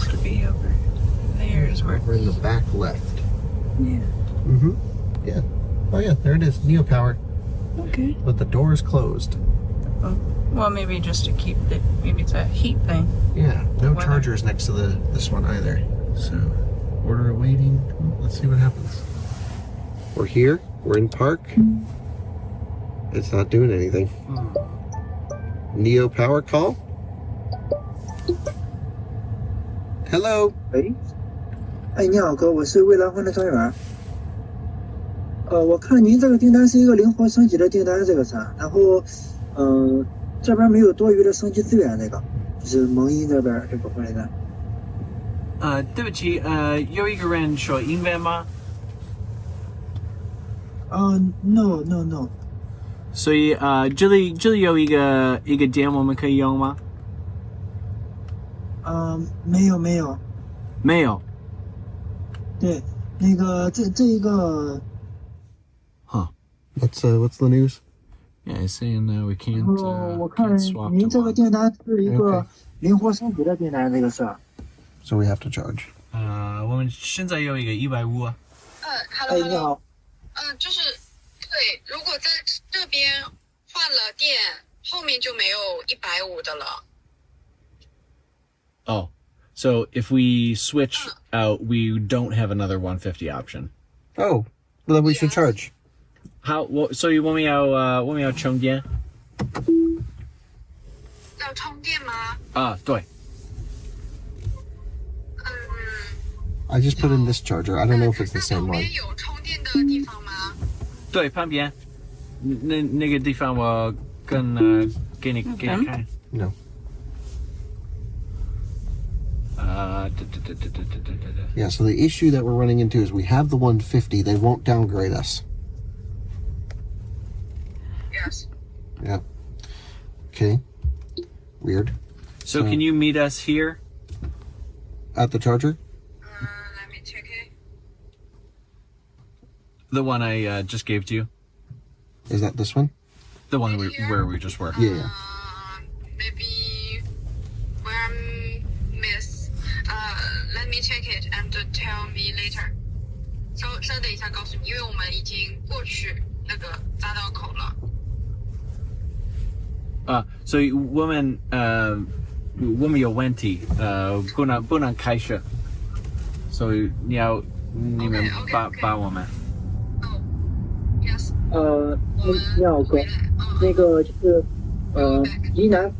Should be over. There's where. We're in the back left. Yeah. Mm-hmm. Yeah. Oh yeah, there it is. NIO power. Okay. But the door is closed. Well, maybe just to keep it. Maybe it's a heat thing. Yeah. No Weather. chargers next to this one either. So order awaiting. Let's see what happens. We're here. We're in park. It's not doing anything. NIO power call. Hello. 喂，哎，你好哥，我是蔚蓝欢的专员。我看您这个订单是一个灵活升级的订单，这个是，然后，这边没有多余的升级资源，这个就是蒙音这边这部分的。对不起，有一个人说英文吗？ No no no， 所以这里有一个点我们可以用吗？没有没有，没有。对，那个这一个， Huh. What's the news? Yeah, it's saying we 然 can't, 后我看 can't swap 您 to 这个 one. 订单是一个 OK 灵活升级的订单，这个是。 So we have to charge. 我们现在有一个150啊。哎，你好。就是对，如果在这边换了电，后面就没有150的了。 Oh, so if we switch out, we don't have another 150 option. Oh, well then we should charge. How? So you want me out 充电？要充电吗？对。 I just put in this charger. I don't know if it's the same 那旁 one. 边有充电的地方吗？对，旁边。那个地方我跟给你看。 No. Yeah, so the issue that we're running into is we have the 150. They won't downgrade us. Yes. Yeah. Okay. Weird. So can you meet us here? At the charger? Let me check it. The one I just gave to you. Is that this one? The one where we just were. Yeah. Maybe where I miss. Let me check it and tell me later. 稍等一下，告诉你，因为我们已经过去那个匝道口了。所以我们有问题，不能开车，所以你们帮我们。Yes. 你好哥，那个就是宜南。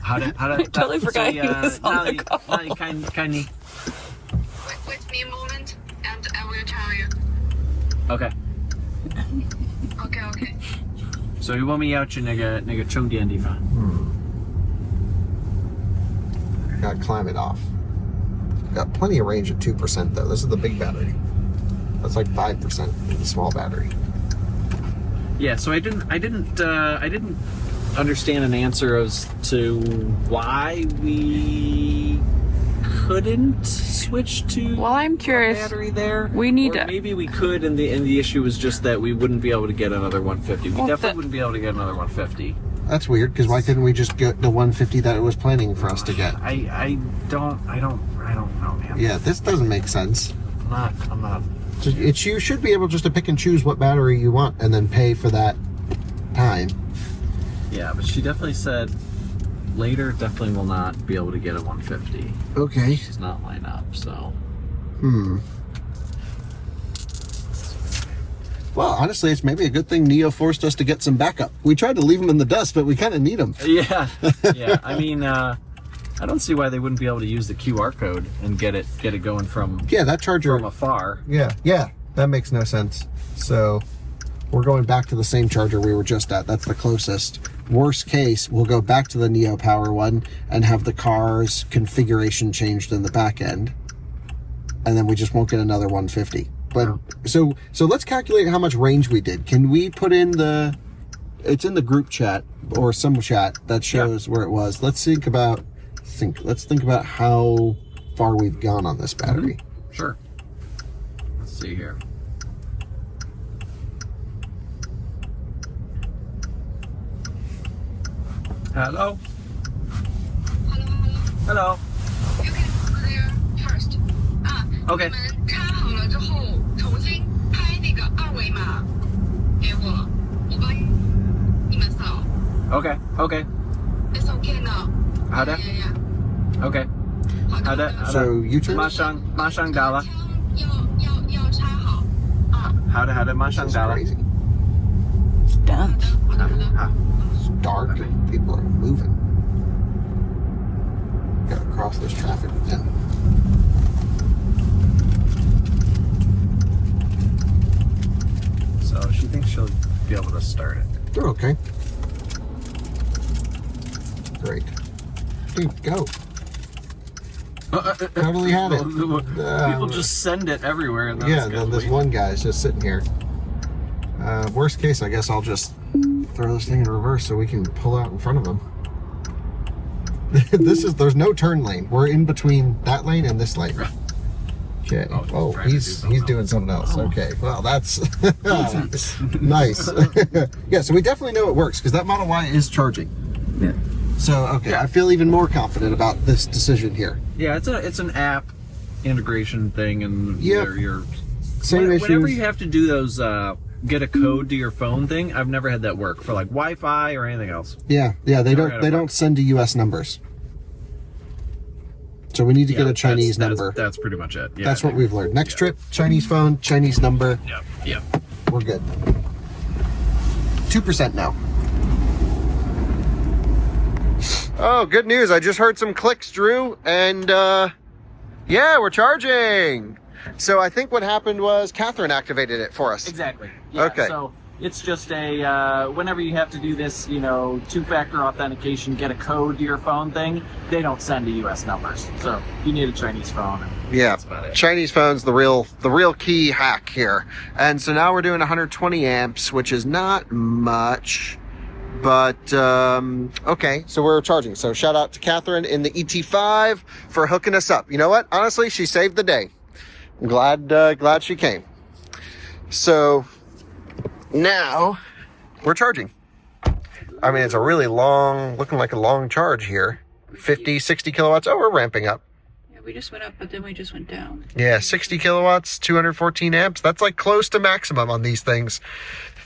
好的。 totally forgot he was on the call. 那你看你。 Wait me a moment, and I will tell you. OK， Okay. 所以我们要去那个充电地方。Got climate off. Got plenty of range at 2% though. This is the big battery. That's like 5% with the small battery. Yeah, so I didn't understand an answer as to why we couldn't switch to Well, I'm curious. battery there. We need or to. maybe we could, and the issue was just that we wouldn't be able to get another 150. We Well, definitely wouldn't be able to get another 150. That's weird, because why couldn't we just get the 150 that it was planning for us to get? I don't know, man. Yeah, this doesn't make sense. I'm not. You should be able just to pick and choose what battery you want and then pay for that time. Yeah, but she definitely said later definitely will not be able to get a 150. Okay. She's not lined up, so. Well, honestly, it's maybe a good thing NIO forced us to get some backup. We tried to leave them in the dust, but we kind of need them. Yeah. I mean, I don't see why they wouldn't be able to use the QR code and get it going from that charger from afar. Yeah, that makes no sense. So we're going back to the same charger we were just at. That's the closest. Worst case, we'll go back to the NIO Power one and have the car's configuration changed in the back end, and then we just won't get another 150. But so let's calculate how much range we did. Can we put in it's in the group chat or some chat that shows where it was. Let's think about how far we've gone on this battery. Sure. Let's see here. Hello. Hello. You can go there first. Okay. 你们插好了之后，重新拍那个二维码给我，我帮你们扫。Okay. It's okay now. 好的。Okay. 好的。So you turn. 马上到了。要插好。好的，马上到了。 Crazy. It's done. It's dark and people are moving. Gotta cross this traffic again. So she thinks she'll be able to start it. They're okay. Great. Dude, go. Totally had it. People just send it everywhere. And Yeah, and then this one guy's just sitting here. Worst case, I guess I'll just throw this thing in reverse so we can pull out in front of him. There's no turn lane. We're in between that lane and this lane. Okay. Oh, he's doing something else. Okay. Well, that's nice. Yeah, so we definitely know it works because that Model Y is charging. Yeah. So, okay, I feel even more confident about this decision here. Yeah, it's an app integration thing, and your same issues. Whenever you have to do those get a code to your phone thing, I've never had that work for like Wi-Fi or anything else. Yeah, they don't send to US numbers. So we need to get a Chinese number. That's pretty much it. Yeah, that's what we've learned. Next trip, Chinese phone, Chinese number. Yeah. We're good. 2% now. Oh, good news. I just heard some clicks, Drew, and yeah, we're charging. So I think what happened was Catherine activated it for us. Exactly. Yeah, okay. So it's just a, whenever you have to do this, two-factor authentication, get a code to your phone thing, they don't send to US numbers. So you need a Chinese phone. Yeah, Chinese phone's the real key hack here. And so now we're doing 120 amps, which is not much. But, okay, so we're charging. So shout out to Catherine in the ET5 for hooking us up. You know what? Honestly, she saved the day. I'm glad she came. So now we're charging. I mean, it's a really looking like a long charge here. 50, 60 kilowatts. Oh, we're ramping up. Yeah, we just went up, but then we just went down. Yeah, 60 kilowatts, 214 amps. That's like close to maximum on these things.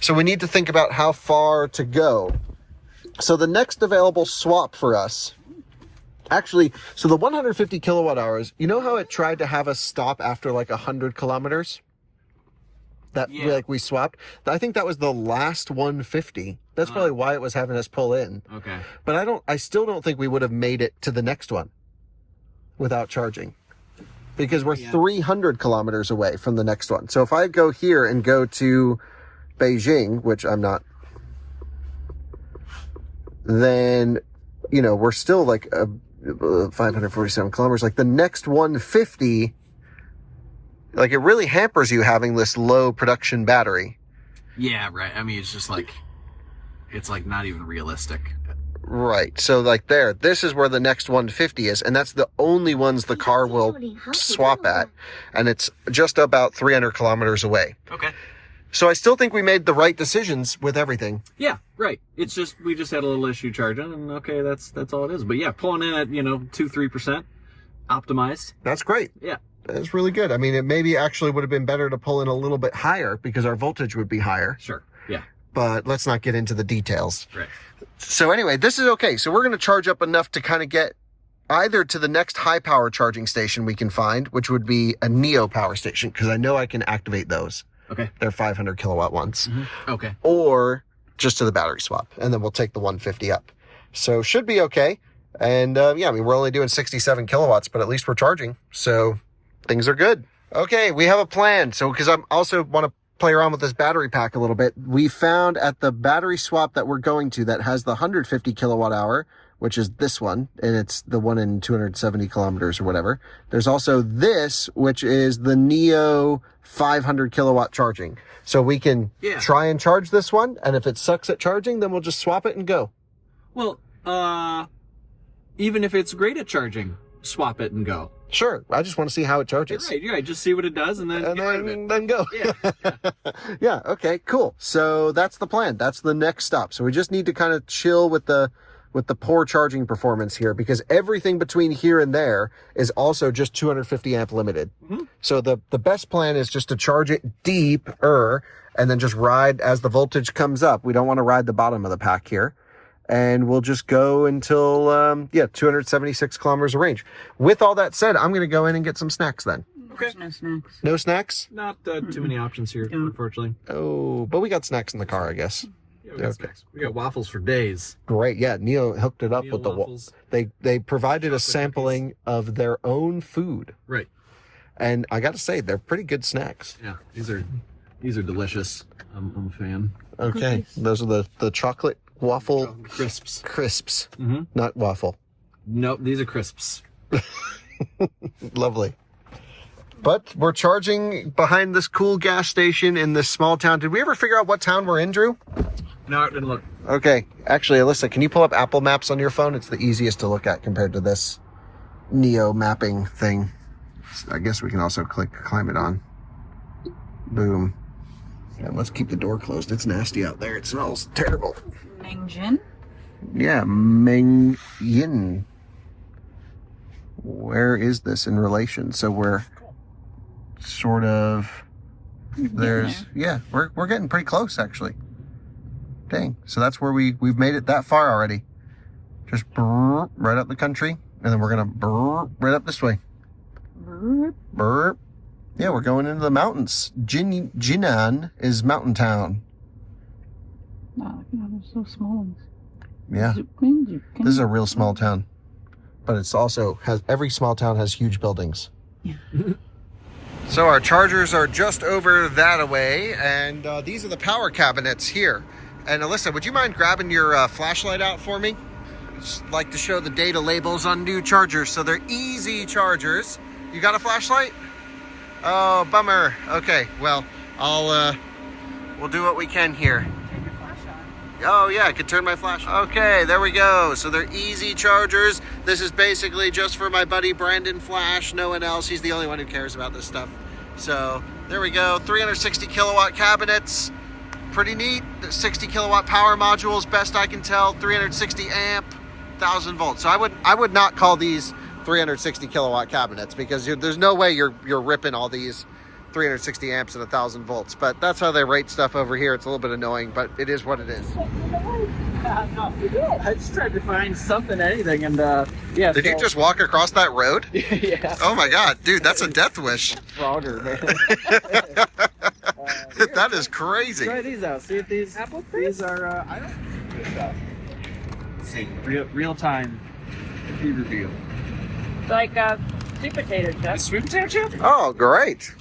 So we need to think about how far to go. So the next available swap for us, actually, so the 150 kilowatt hours, you know how it tried to have us stop after like 100 kilometers? We swapped? I think that was the last 150. That's probably why it was having us pull in. Okay. But I still don't think we would have made it to the next one without charging. Because we're 300 kilometers away from the next one. So if I go here and go to Beijing, which I'm not, then, we're still like 547 kilometers. Like the next 150, like it really hampers you having this low production battery. Yeah, right. I mean, it's just like, it's like not even realistic. Right. So like this is where the next 150 is, and that's the only ones the car will swap at. And it's just about 300 kilometers away. Okay. So I still think we made the right decisions with everything. Yeah, right. It's just, we just had a little issue charging, and okay, that's all it is. But yeah, pulling in at, 2-3% optimized. That's great. Yeah. That's really good. I mean, it maybe actually would have been better to pull in a little bit higher because our voltage would be higher. Sure. Yeah. But let's not get into the details. Right. So anyway, this is okay. So we're going to charge up enough to kind of get either to the next high power charging station we can find, which would be a NIO power station, because I know I can activate those. Okay. They're 500 kilowatt ones. Okay. Or just to the battery swap, and then we'll take the 150 up. So should be okay. And yeah, I mean, we're only doing 67 kilowatts, but at least we're charging. So things are good. Okay, we have a plan. So because I also want to play around with this battery pack a little bit, we found at the battery swap that we're going to that has the 150 kilowatt hour, which is this one, and it's the one in 270 kilometers or whatever. There's also this, which is the NIO 500 kilowatt charging. So we can try and charge this one, and if it sucks at charging, then we'll just swap it and go. Well, even if it's great at charging, swap it and go. Sure. I just want to see how it charges. You're right. Just see what it does and then get rid of it. Then go. Yeah. Yeah. Okay, cool. So that's the plan. That's the next stop. So we just need to kind of chill with the poor charging performance here, because everything between here and there is also just 250 amp limited. So the best plan is just to charge it deeper and then just ride as the voltage comes up. We don't want to ride the bottom of the pack here. And we'll just go until, 276 kilometers of range. With all that said, I'm going to go in and get some snacks then. Okay. No snacks. No snacks? Not too many options here, unfortunately. Oh, but we got snacks in the car, I guess. Yeah, we got snacks. We got waffles for days. Great. Yeah, NIO hooked it up with the waffles. They provided a sampling of their own food. Right. And I got to say, they're pretty good snacks. Yeah, these are delicious. I'm a fan. Okay. Those are the chocolate waffle crisps. Crisps. Not waffle. Nope, these are crisps. Lovely. But we're charging behind this cool gas station in this small town. Did we ever figure out what town we're in, Drew? No, it didn't look. Okay. Actually, Alyssa, can you pull up Apple Maps on your phone? It's the easiest to look at compared to this NIO mapping thing. I guess we can also click climate on. Boom. And let's keep the door closed. It's nasty out there. It smells terrible. Mengjin? Yeah, Mengjin. Where is this in relation? So we're sort of, we're getting pretty close actually. Dang. So that's where we've made it that far already. Just right up the country, and then we're gonna right up this way. Burp. Yeah, we're going into the mountains. Jinan is mountain town. Oh, they're so small. Yeah. This is a real small town. But it's also every small town has huge buildings. Yeah. So our chargers are just over that away, and these are the power cabinets here. And Alyssa, would you mind grabbing your flashlight out for me? Just like to show the data labels on new chargers. So they're easy chargers. You got a flashlight? Oh, bummer. Okay, well, we'll do what we can here. Take your flash on. Oh yeah, I could turn my flash on. Okay, there we go. So they're easy chargers. This is basically just for my buddy Brandon Flash, no one else. He's the only one who cares about this stuff. So there we go, 360 kilowatt cabinets. Pretty neat. 60 kilowatt power modules, best I can tell. 360 amp, 1000 volts. So I would not call these 360 kilowatt cabinets, because there's no way you're ripping all these 360 amps and 1000 volts. But that's how they rate stuff over here. It's a little bit annoying, but it is what it is. I just tried to find something, anything, and yeah. Did you just walk across that road? Yeah. Oh my God, dude, that's a death wish. Frogger, man. That is crazy. Try these out. See if these are. I don't. Good stuff. Let's see. Real time. Feed review. Like sweet potato chip. Sweet potato chip? Oh, great.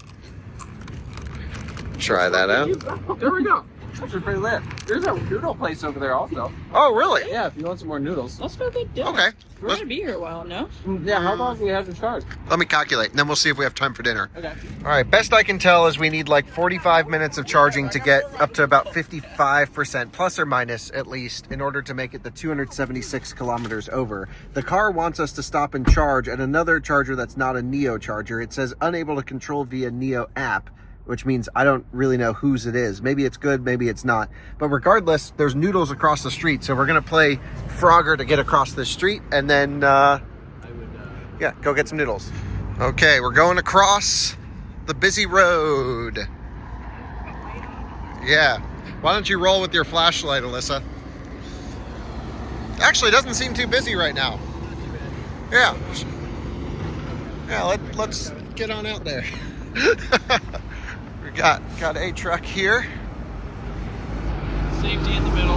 Try that out. There we go. Actually pretty lit. There's a noodle place over there also. Oh, really? Yeah, if you want some more noodles. That's no big deal. Okay. We're going to be here a while, no? Yeah, how long do we have to charge? Let me calculate, and then we'll see if we have time for dinner. Okay. All right, best I can tell is we need like 45 minutes of charging to get up to about 55%, plus or minus at least, in order to make it the 276 kilometers over. The car wants us to stop and charge at another charger that's not a NIO charger. It says unable to control via NIO app, which means I don't really know whose it is. Maybe it's good, maybe it's not. But regardless, there's noodles across the street, so we're gonna play Frogger to get across the street, and then, yeah, go get some noodles. Okay, we're going across the busy road. Yeah, why don't you roll with your flashlight, Alyssa? Actually, it doesn't seem too busy right now. Yeah. Yeah, let's get on out there. Got a truck here. Safety in the middle.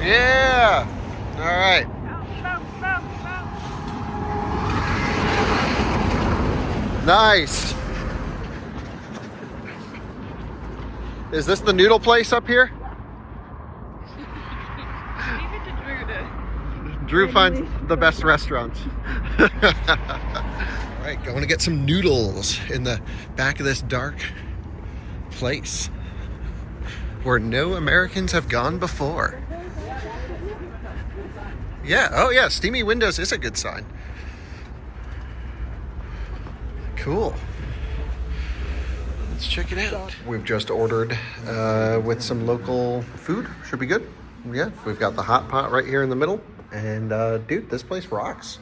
Yeah. All right. Nice. Is this the noodle place up here? Drew finds the best restaurants. All right, going to get some noodles in the back of this dark place where no Americans have gone before. Yeah, oh yeah, steamy windows is a good sign. Cool. Let's check it out. We've just ordered with some local food. Should be good. Yeah, we've got the hot pot right here in the middle. And dude, this place rocks.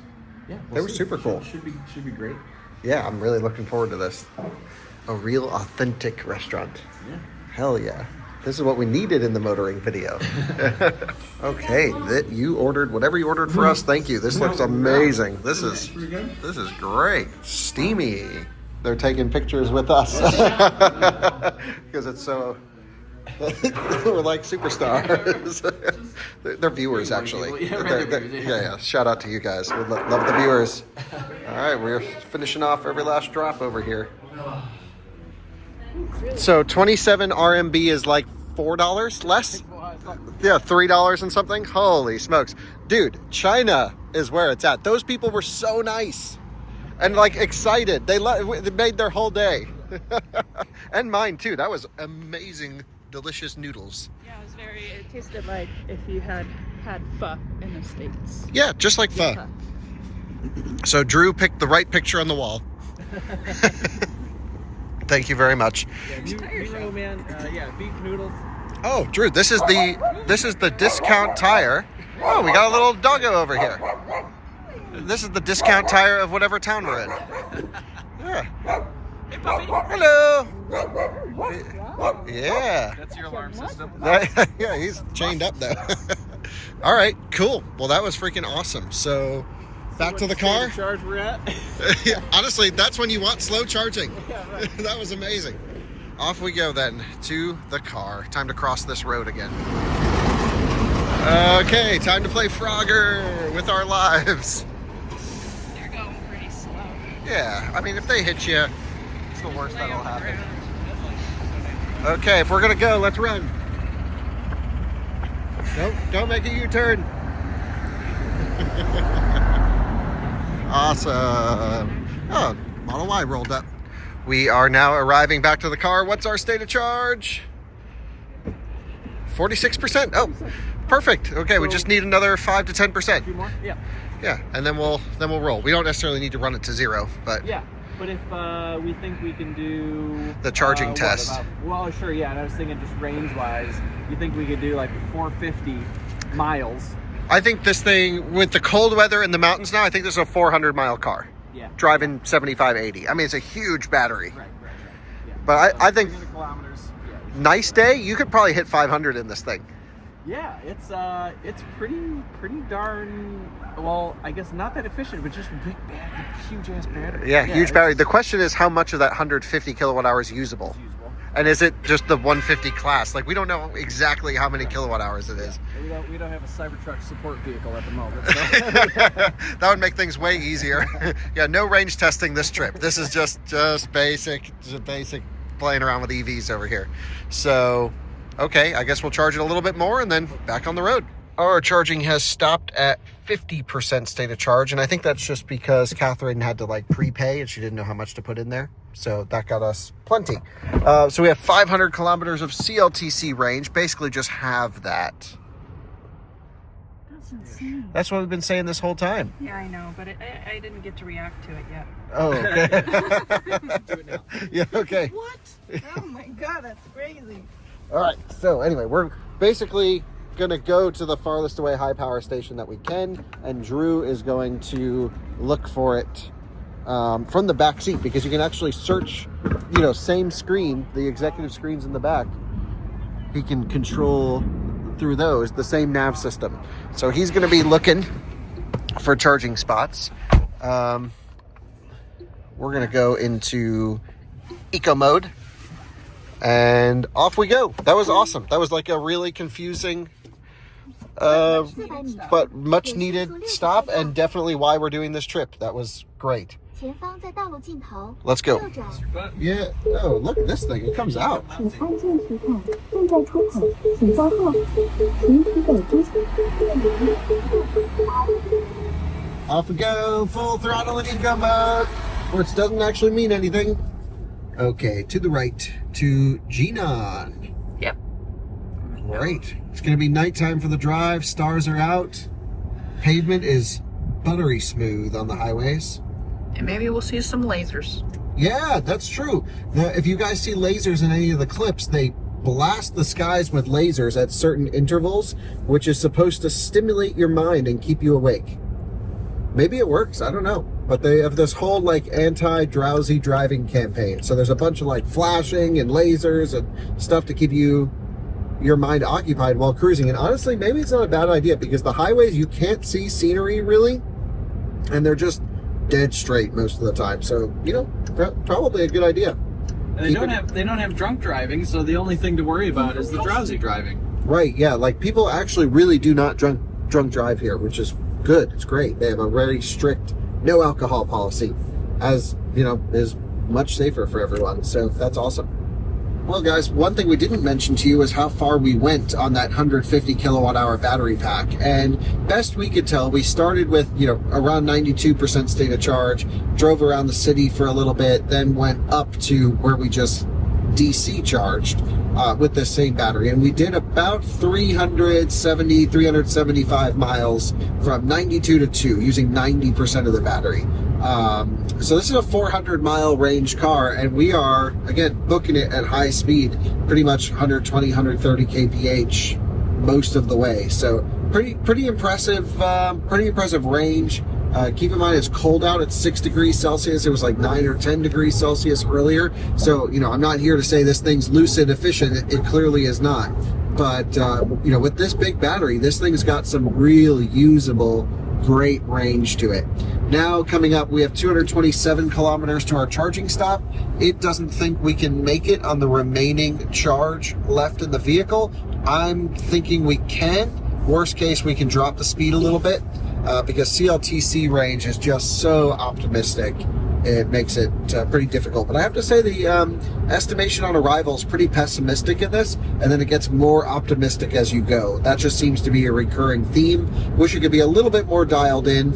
Yeah, they were super cool. Should be great. Yeah, I'm really looking forward to this. A real authentic restaurant. Yeah. Hell yeah. This is what we needed in the motoring video. Okay, that you ordered whatever you ordered for us. Thank you. This looks amazing. This is great. Steamy. They're taking pictures with us because it's so. We're like superstars. They're viewers, actually. Yeah. Shout out to you guys. We love the viewers. All right, we're finishing off every last drop over here. So 27 RMB is like $4 less? Yeah, $3 and something? Holy smokes. Dude, China is where it's at. Those people were so nice and like excited. They made their whole day. And mine too. That was amazing, delicious noodles. Yeah, it tasted like if you had pho in the States. Yeah, just like pho. Yeah. So Drew picked the right picture on the wall. Thank you very much. Yeah, man. Beef noodles. Oh, Drew, this is the discount tire. Oh, we got a little doggo over here. This is the discount tire of whatever town we're in. Yeah. Hey, puppy. Hello. Yeah. That's your alarm system. Yeah, he's chained up though. All right, cool. Well, that was freaking awesome. So back to the car. Charge we're at. Yeah, honestly, that's when you want slow charging. Yeah, right. That was amazing. Off we go then to the car. Time to cross this road again. Okay, time to play Frogger with our lives. They're going pretty slow. Yeah, I mean, if they hit you, it's the worst that'll happen. Okay, if we're gonna go, let's run. Don't make a U-turn. Awesome. Oh, Model Y rolled up. We are now arriving back to the car. What's our state of charge? 46%. Oh, perfect. Okay, we just need another 5 to 10%. A few more? Yeah. Yeah, and then we'll roll. We don't necessarily need to run it to 0, but yeah. But if we think we can do the charging test. Well, sure, yeah. And I was thinking just range-wise, you think we could do like 450 miles? I think this thing, with the cold weather in the mountains now, I think this is a 400-mile car. Yeah. Driving 75, 80. I mean, it's a huge battery. Right. Yeah. But I think kilometers. Yeah. Nice day, you could probably hit 500 in this thing. Yeah, it's pretty darn, well, I guess not that efficient, but just big, huge ass battery. Yeah, huge battery. The question is how much of that 150 kilowatt hours is usable? And is it just the 150 class? Like, we don't know exactly how many kilowatt hours it is. Yeah. We don't have a Cybertruck support vehicle at the moment. So. That would make things way easier. Yeah, no range testing this trip. This is just basic playing around with EVs over here. So, okay, I guess we'll charge it a little bit more and then back on the road. Our charging has stopped at 50% state of charge, and I think that's just because Catherine had to prepay and she didn't know how much to put in there. So that got us plenty. So we have 500 kilometers of CLTC range, basically just have that. That's insane. That's what we've been saying this whole time. Yeah, I know, but I didn't get to react to it yet. Oh, okay. Do it now. Yeah, okay. What? Oh my god, that's crazy. All right, so anyway, we're basically going to go to the farthest away high power station that we can, and Drew is going to look for it from the back seat, because you can actually search, same screen, the executive screens in the back, he can control through those, the same nav system. So he's going to be looking for charging spots. we're going to go into eco mode. And off we go. That was awesome. That was like a really confusing, but much needed stop, and definitely why we're doing this trip. That was great. Let's go. Yeah. Oh, look at this thing. It comes out. Off we go. Full throttle in eco mode, which doesn't actually mean anything. Okay, to the right, to Jinan. Yep. Great. It's going to be nighttime for the drive. Stars are out. Pavement is buttery smooth on the highways. And maybe we'll see some lasers. Yeah, that's true. If you guys see lasers in any of the clips, they blast the skies with lasers at certain intervals, which is supposed to stimulate your mind and keep you awake. Maybe it works, I don't know. But they have this whole like anti-drowsy driving campaign. So there's a bunch of like flashing and lasers and stuff to keep your mind occupied while cruising. And honestly, maybe it's not a bad idea, because the highways, you can't see scenery really, and they're just dead straight most of the time. So, you know, probably a good idea. And they don't have drunk driving, so the only thing to worry about is the drowsy driving. Right, yeah, like people actually really do not drunk drive here, which is good. It's great. They have a very strict no alcohol policy, as you know, is much safer for everyone. So that's awesome. Well, guys, one thing we didn't mention to you is how far we went on that 150 kilowatt hour battery pack. And best we could tell, we started with, you know, around 92% state of charge, drove around the city for a little bit, then went up to where we just DC charged with the same battery. And we did about 375 miles from 92 to 2 using 90% of the battery. So this is a 400 mile range car, and we are, again, booking it at high speed, pretty much 120, 130 kph most of the way. So pretty impressive range. Keep in mind it's cold out. It's 6 degrees Celsius. It was like 9 or 10 degrees Celsius earlier. So, you know, I'm not here to say this thing's lucid efficient. It clearly is not. But, you know, with this big battery, this thing's got some real usable, great range to it. Now coming up, we have 227 kilometers to our charging stop. It doesn't think we can make it on the remaining charge left in the vehicle. I'm thinking we can. Worst case, we can drop the speed a little bit, because CLTC range is just so optimistic. It makes it pretty difficult. But I have to say the estimation on arrival is pretty pessimistic in this, and then it gets more optimistic as you go. That just seems to be a recurring theme. Wish it could be a little bit more dialed in,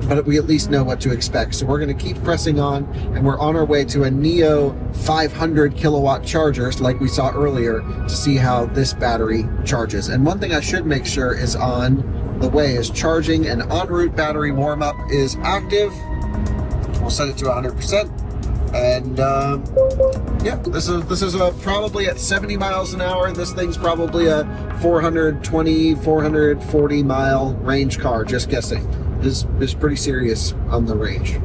but we at least know what to expect. So we're going to keep pressing on, and we're on our way to a NIO 500 kilowatt charger, like we saw earlier, to see how this battery charges. And one thing I should make sure is on the way is charging, and en route battery warm-up is active. We'll set it to 100%. And yeah, this is probably at 70 miles an hour. This thing's probably a 420, 440 mile range car, just guessing. This is pretty serious on the range.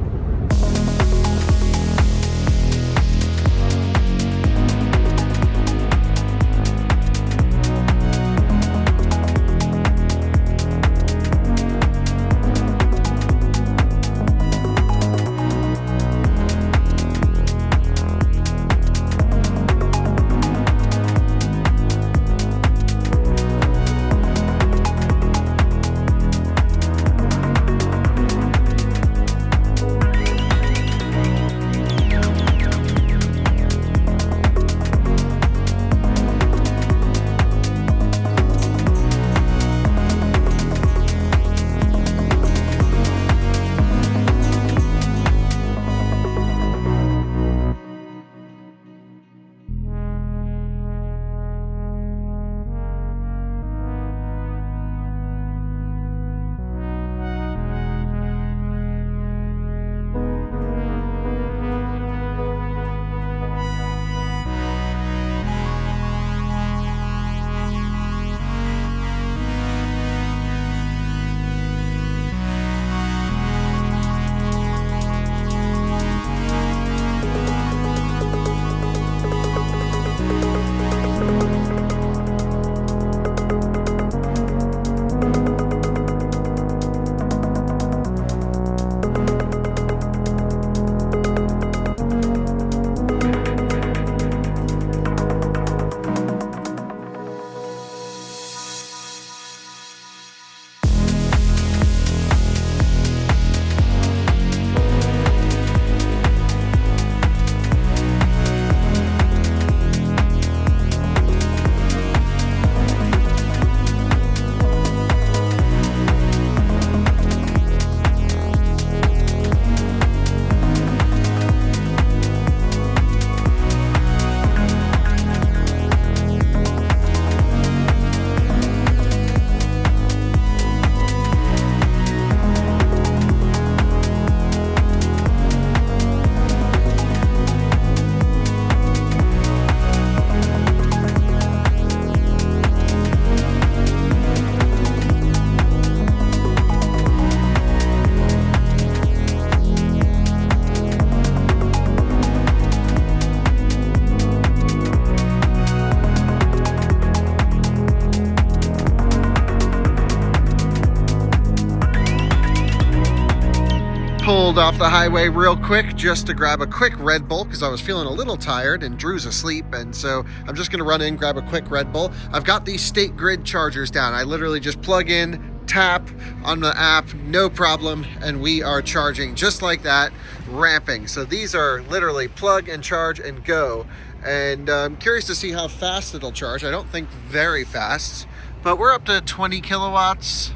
pulled off the highway real quick just to grab a quick Red Bull because I was feeling a little tired and Drew's asleep, and so I'm just gonna run in, grab a quick Red Bull. I've got these state grid chargers down. I literally just plug in, tap on the app, no problem, and we are charging just like that, ramping. So these are literally plug and charge and go, and I'm curious to see how fast it'll charge. I don't think very fast, but we're up to 20 kilowatts.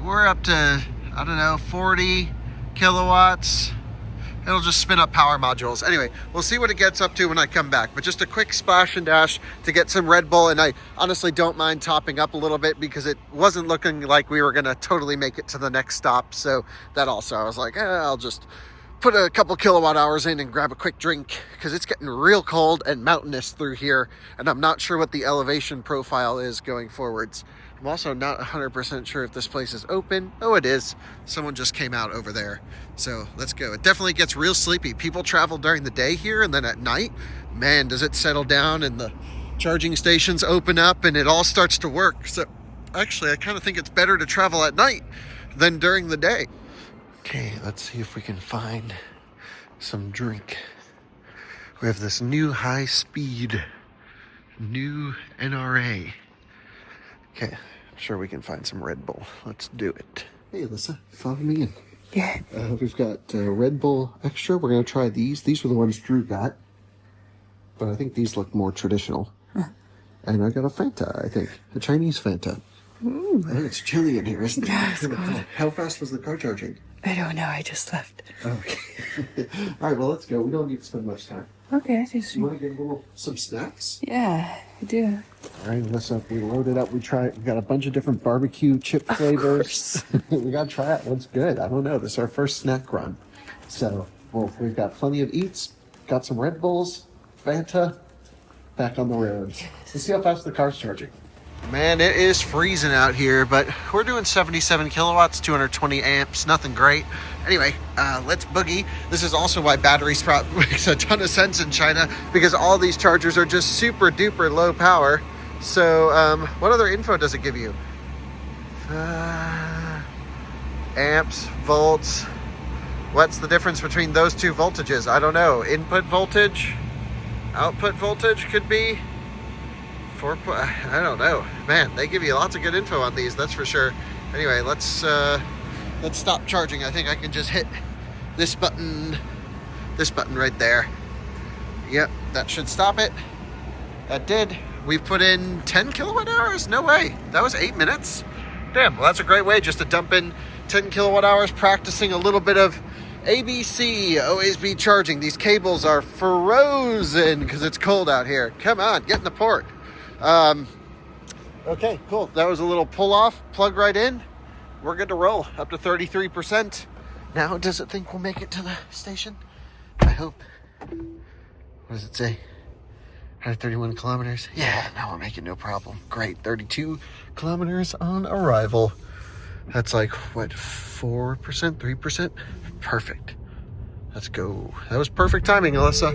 We're up to, I don't know, 40 kilowatts. It'll just spin up power modules. Anyway, we'll see what it gets up to when I come back. But just a quick splash and dash to get some Red Bull. And I honestly don't mind topping up a little bit because it wasn't looking like we were going to totally make it to the next stop. So that also, I was like, I'll just put a couple kilowatt hours in and grab a quick drink because it's getting real cold and mountainous through here. And I'm not sure what the elevation profile is going forwards. I'm also not 100% sure if this place is open. Oh, it is. Someone just came out over there. So let's go. It definitely gets real sleepy. People travel during the day here, and then at night, man, does it settle down and the charging stations open up and it all starts to work. So actually, I kind of think it's better to travel at night than during the day. Okay, let's see if we can find some drink. We have this new high speed, new NRA. Okay, I'm sure we can find some Red Bull. Let's do it. Hey, Alyssa, follow me in. Yeah. We've got Red Bull Extra. We're going to try these. These were the ones Drew got. But I think these look more traditional. Huh. And I got a Fanta, I think. A Chinese Fanta. Ooh. I think it's chilly in here, isn't it? Yeah, it's cold. How fast was the car charging? I don't know. I just left. Okay. All right, well, let's go. We don't need to spend much time. Okay, I just... You want to get some snacks? Yeah, I do. All right, Alyssa, we loaded up. We got a bunch of different barbecue chip flavors. We got to try it. What's good? I don't know. This is our first snack run. So, well, we've got plenty of eats, got some Red Bulls, Fanta, back on the roads. Let's see how fast the car's charging. Man, it is freezing out here, but we're doing 77 kilowatts, 220 amps, nothing great. Anyway, let's boogie. This is also why battery sprout makes a ton of sense in China, because all these chargers are just super duper low power. So what other info does it give you? Amps, volts. What's the difference between those two voltages? I don't know. Input voltage, output voltage could be. I don't know. Man, they give you lots of good info on these, that's for sure. Anyway, let's stop charging. I think I can just hit this button right there. Yep, that should stop it. That did. We've put in 10 kilowatt hours? No way. That was 8 minutes. Damn, well, that's a great way just to dump in 10 kilowatt hours, practicing a little bit of ABC, always be charging. These cables are frozen because it's cold out here. Come on, get in the port. Okay, cool. That was a little pull off, plug right in. We're good to roll, up to 33%. Now, does it think we'll make it to the station? I hope. What does it say? 131 kilometers. Yeah, now we'll make it, no problem. Great, 32 kilometers on arrival. That's like, what, 4%, 3%? Perfect. Let's go. That was perfect timing, Alyssa.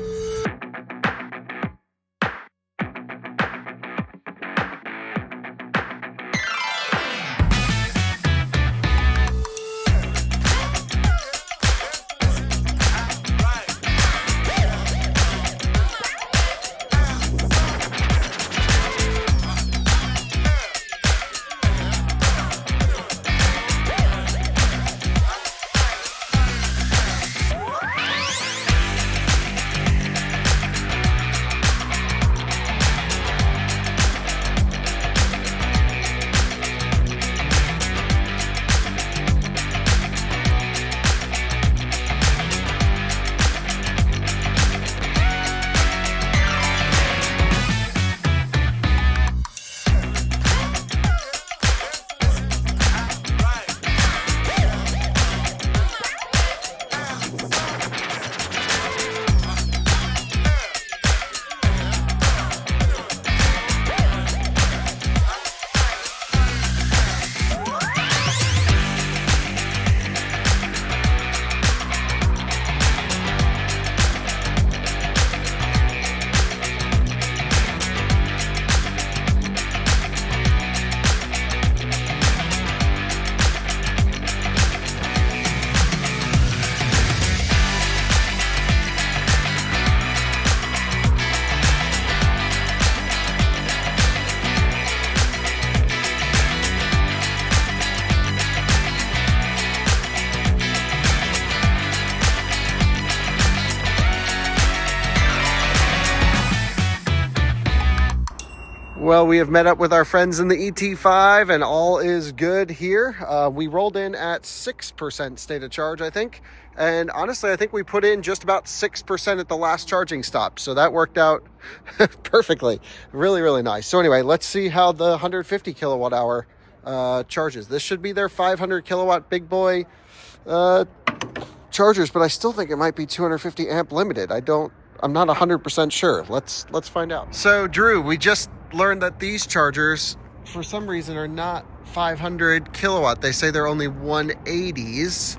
Well, we have met up with our friends in the ET5 and all is good here. We rolled in at 6% state of charge, I think. And honestly, I think we put in just about 6% at the last charging stop. So that worked out perfectly. Really, really nice. So anyway, let's see how the 150 kilowatt hour charges. This should be their 500 kilowatt big boy chargers, but I still think it might be 250 amp limited. I'm not 100% sure. Let's find out. So Drew, we just learned that these chargers for some reason are not 500 kilowatt. They say they're only 180s.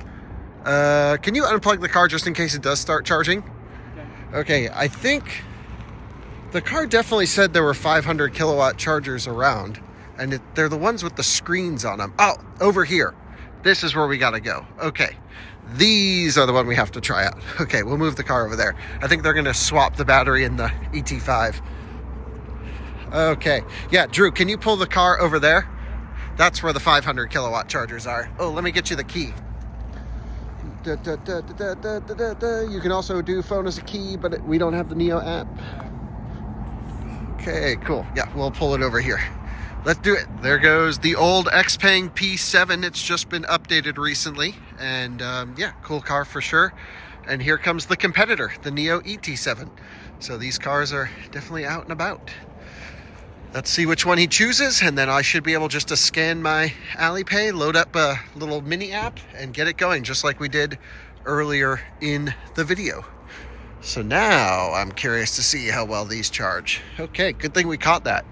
Can you unplug the car just in case it does start charging? Okay, I think the car definitely said there were 500 kilowatt chargers around, and they're the ones with the screens on them. Oh, over here. This is where we gotta go. Okay, these are the one we have to try out. Okay, we'll move the car over there. I think they're gonna swap the battery in the ET5. Okay, yeah, Drew, can you pull the car over there? That's where the 500 kilowatt chargers are. Oh, let me get you the key. You can also do phone as a key, but we don't have the NIO app. Okay, cool. Yeah, we'll pull it over here. Let's do it. There goes the old Xpeng P7. It's just been updated recently. And yeah, cool car for sure. And here comes the competitor, the NIO ET7. So these cars are definitely out and about. Let's see which one he chooses, and then I should be able just to scan my Alipay, load up a little mini app, and get it going, just like we did earlier in the video. So now I'm curious to see how well these charge. Okay, good thing we caught that.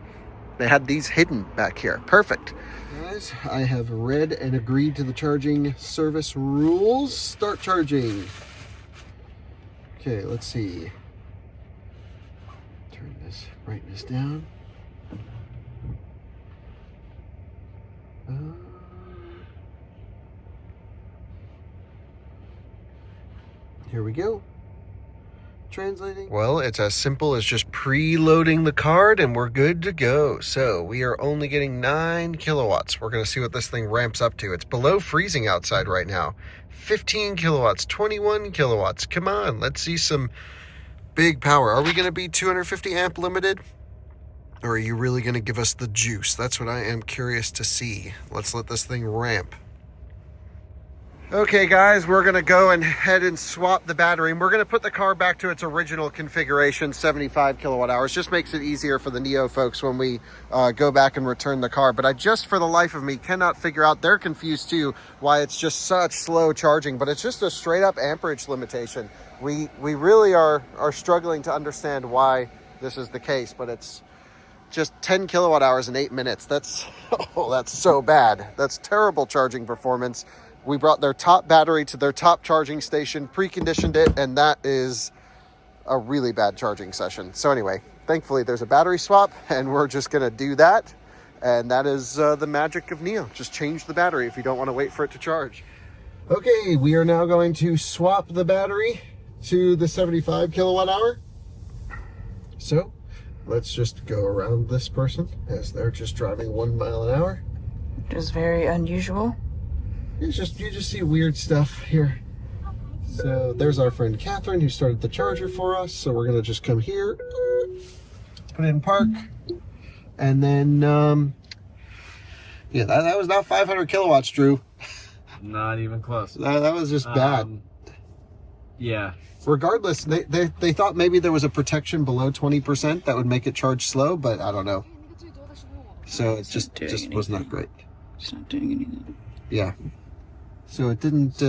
They had these hidden back here. Perfect. Guys, I have read and agreed to the charging service rules. Start charging. Okay, let's see. Turn this brightness down. Here we go. Translating. Well, it's as simple as just preloading the card and we're good to go. So we are only getting 9 kilowatts. We're going to see what this thing ramps up to. It's below freezing outside right now. 15 kilowatts, 21 kilowatts. Come on, let's see some big power. Are we going to be 250 amp limited? Or are you really going to give us the juice? That's what I am curious to see. Let's let this thing ramp. Okay, guys, we're going to go ahead and swap the battery. And we're going to put the car back to its original configuration, 75 kilowatt hours. Just makes it easier for the NIO folks when we go back and return the car. But I just, for the life of me, cannot figure out, they're confused too, why it's just such slow charging. But it's just a straight up amperage limitation. We really are struggling to understand why this is the case, but it's just 10 kilowatt hours in 8 minutes. That's so bad. That's terrible charging performance. We brought their top battery to their top charging station, preconditioned it, and that is a really bad charging session. So anyway, thankfully there's a battery swap, and we're just gonna do that. And that is the magic of NIO. Just change the battery if you don't want to wait for it to charge. Okay, we are now going to swap the battery to the 75 kilowatt hour. So let's just go around this person as they're just driving 1 mile an hour. Which is very unusual. You just see weird stuff here. So there's our friend Catherine who started the charger for us. So we're gonna just come here, put it in park, and then yeah, that was not 500 kilowatts, Drew. Not even close. That was just bad. Yeah. Regardless, they thought maybe there was a protection below 20% that would make it charge slow, but I don't know. So it just was not great. It's not doing anything. Yeah. So it didn't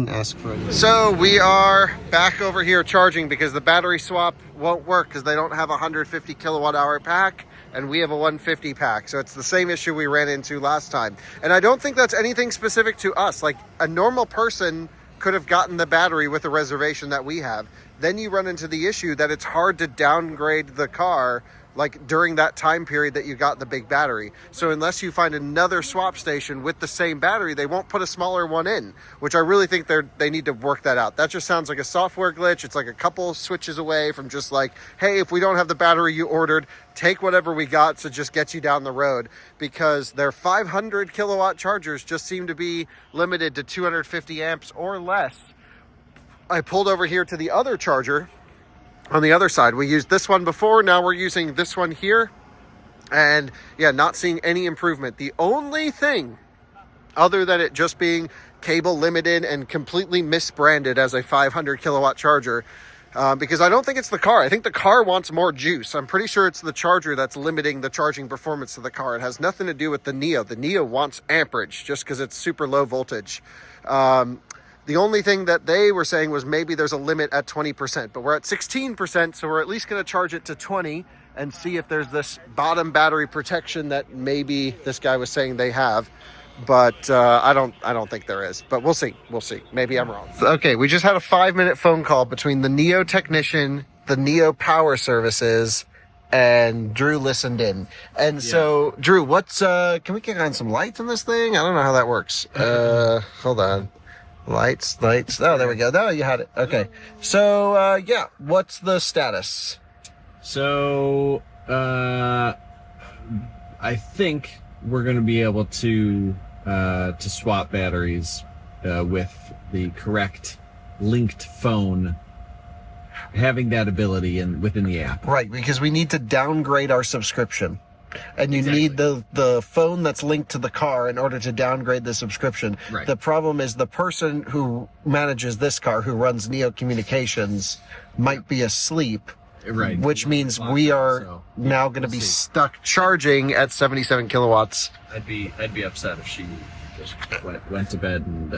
ask for it. So we are back over here charging because the battery swap won't work because they don't have a 150 kilowatt hour pack and we have a 150 pack. So it's the same issue we ran into last time. And I don't think that's anything specific to us. Like a normal person could have gotten the battery with the reservation that we have. Then you run into the issue that it's hard to downgrade the car like during that time period that you got the big battery. So unless you find another swap station with the same battery, they won't put a smaller one in, which I really think they need to work that out. That just sounds like a software glitch. It's like a couple switches away from just like, hey, if we don't have the battery you ordered, take whatever we got to just get you down the road, because their 500 kilowatt chargers just seem to be limited to 250 amps or less. I pulled over here to the other charger on the other side. We used this one before, now we're using this one here. And yeah, not seeing any improvement. The only thing, other than it just being cable limited and completely misbranded as a 500 kilowatt charger, because I don't think it's the car. I think the car wants more juice. I'm pretty sure it's the charger that's limiting the charging performance of the car. It has nothing to do with the NIO. The NIO wants amperage just because it's super low voltage. The only thing that they were saying was maybe there's a limit at 20%, but we're at 16%, so we're at least going to charge it to 20 and see if there's this bottom battery protection that maybe this guy was saying they have. But I don't think there is. But we'll see. We'll see. Maybe I'm wrong. Okay, we just had a 5-minute phone call between the NIO technician, the NIO Power Services, and Drew listened in. And so, Drew, what's can we get on some lights on this thing? I don't know how that works. Hold on. Lights. Oh, there we go. Oh, you had it. Okay. So, yeah, what's the status? So, I think we're going to be able to swap batteries with the correct linked phone having that ability within the app. Right, because we need to downgrade our subscription. And you need the phone that's linked to the car in order to downgrade the subscription. Right. The problem is the person who manages this car, who runs NIO Communications, might be asleep. Right. Which means we are now going to be stuck charging at 77 kilowatts. I'd be upset if she just went to bed and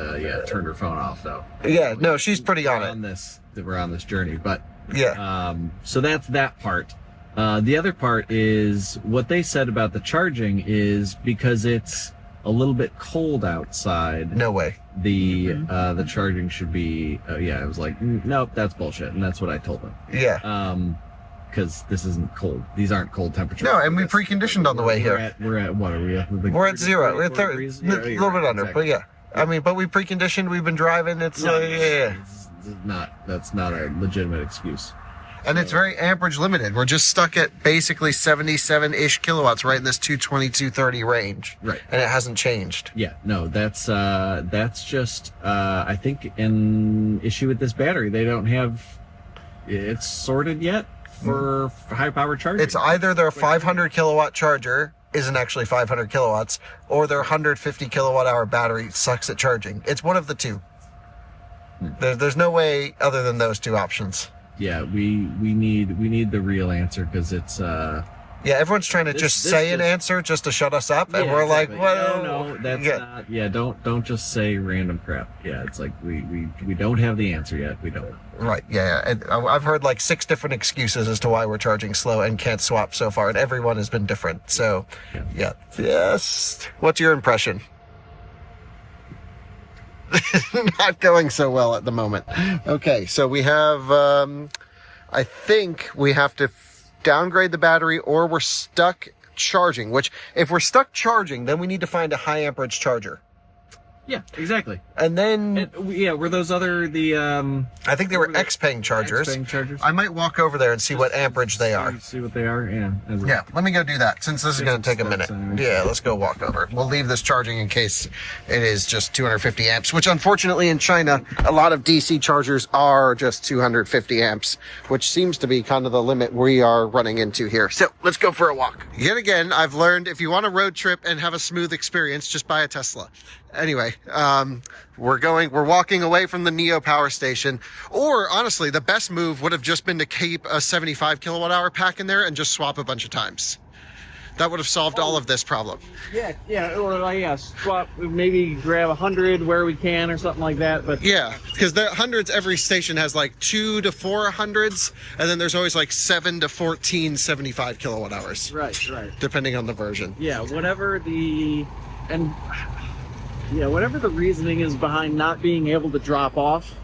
turned her phone off though. Yeah, no, she's pretty on it. We're on this journey, but yeah. So that's that part. The other part is what they said about the charging is because it's a little bit cold outside. No way. The charging should be. I was like, nope, that's bullshit, and that's what I told them. Yeah. Because this isn't cold. These aren't cold temperatures. No, and we preconditioned on the way here. We're at what are we at? We're at 0. We're at a little bit under, exactly. but yeah. I mean, but we preconditioned. We've been driving. It's That's not a legitimate excuse. And it's very amperage limited. We're just stuck at basically 77-ish kilowatts, right in this 220, 230 range. Right. And it hasn't changed. Yeah, no, that's just, I think, an issue with this battery. They don't have it sorted yet for high power charging. It's either their 500 kilowatt charger isn't actually 500 kilowatts, or their 150 kilowatt hour battery sucks at charging. It's one of the two. There's no way other than those two options. Yeah, we need the real answer because it's yeah, everyone's trying to just say an answer just to shut us up, and we're exactly. like, well, no, that's not. Yeah, don't just say random crap. Yeah, it's like we don't have the answer yet. We don't. Right. Yeah, and I've heard like 6 different excuses as to why we're charging slow and can't swap so far, and everyone has been different. So, yeah. Yes. What's your impression? Not going so well at the moment. Okay, so we have, I think we have to downgrade the battery, or we're stuck charging, which if we're stuck charging, then we need to find a high amperage charger. Yeah, exactly. And then... were those other, I think they were Xpeng chargers. Xpeng chargers. I might walk over there and see what amperage they are. See what they are, yeah. Yeah, let me go do that, since this is going to take a minute. Yeah, let's go walk over. We'll leave this charging in case it is just 250 amps, which unfortunately in China, a lot of DC chargers are just 250 amps, which seems to be kind of the limit we are running into here. So let's go for a walk. Yet again, I've learned if you want a road trip and have a smooth experience, just buy a Tesla. Anyway, we're walking away from the NIO power station, or honestly, the best move would have just been to keep a 75 kilowatt hour pack in there and just swap a bunch of times. That would have solved all of this problem. Yeah, swap, maybe grab 100 where we can or something like that. But yeah, because the hundreds, every station has like 2 to 4 hundreds, and then there's always like 7 to 14 75 kilowatt hours. Right. Depending on the version. Yeah, whatever the reasoning is behind not being able to drop off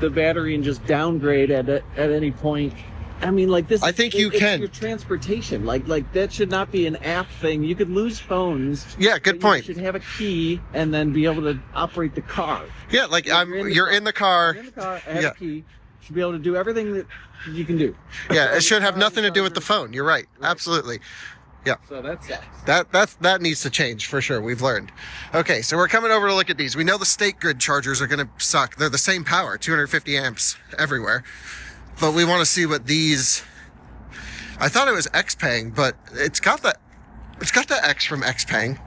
the battery and just downgrade at any point. I mean, like this. I think you can. Your transportation, like that should not be an app thing. You could lose phones. Yeah, good point. You should have a key and then be able to operate the car. Yeah, like you're in the car. You're in the car. I have a key. Should be able to do everything that you can do. Yeah, it should have nothing to do with the phone. You're right. Absolutely. Yeah. So that needs to change for sure. We've learned. Okay, so we're coming over to look at these. We know the state grid chargers are going to suck. They're the same power, 250 amps everywhere. But we want to see what these... I thought it was Xpeng, but it's got the X from Xpeng.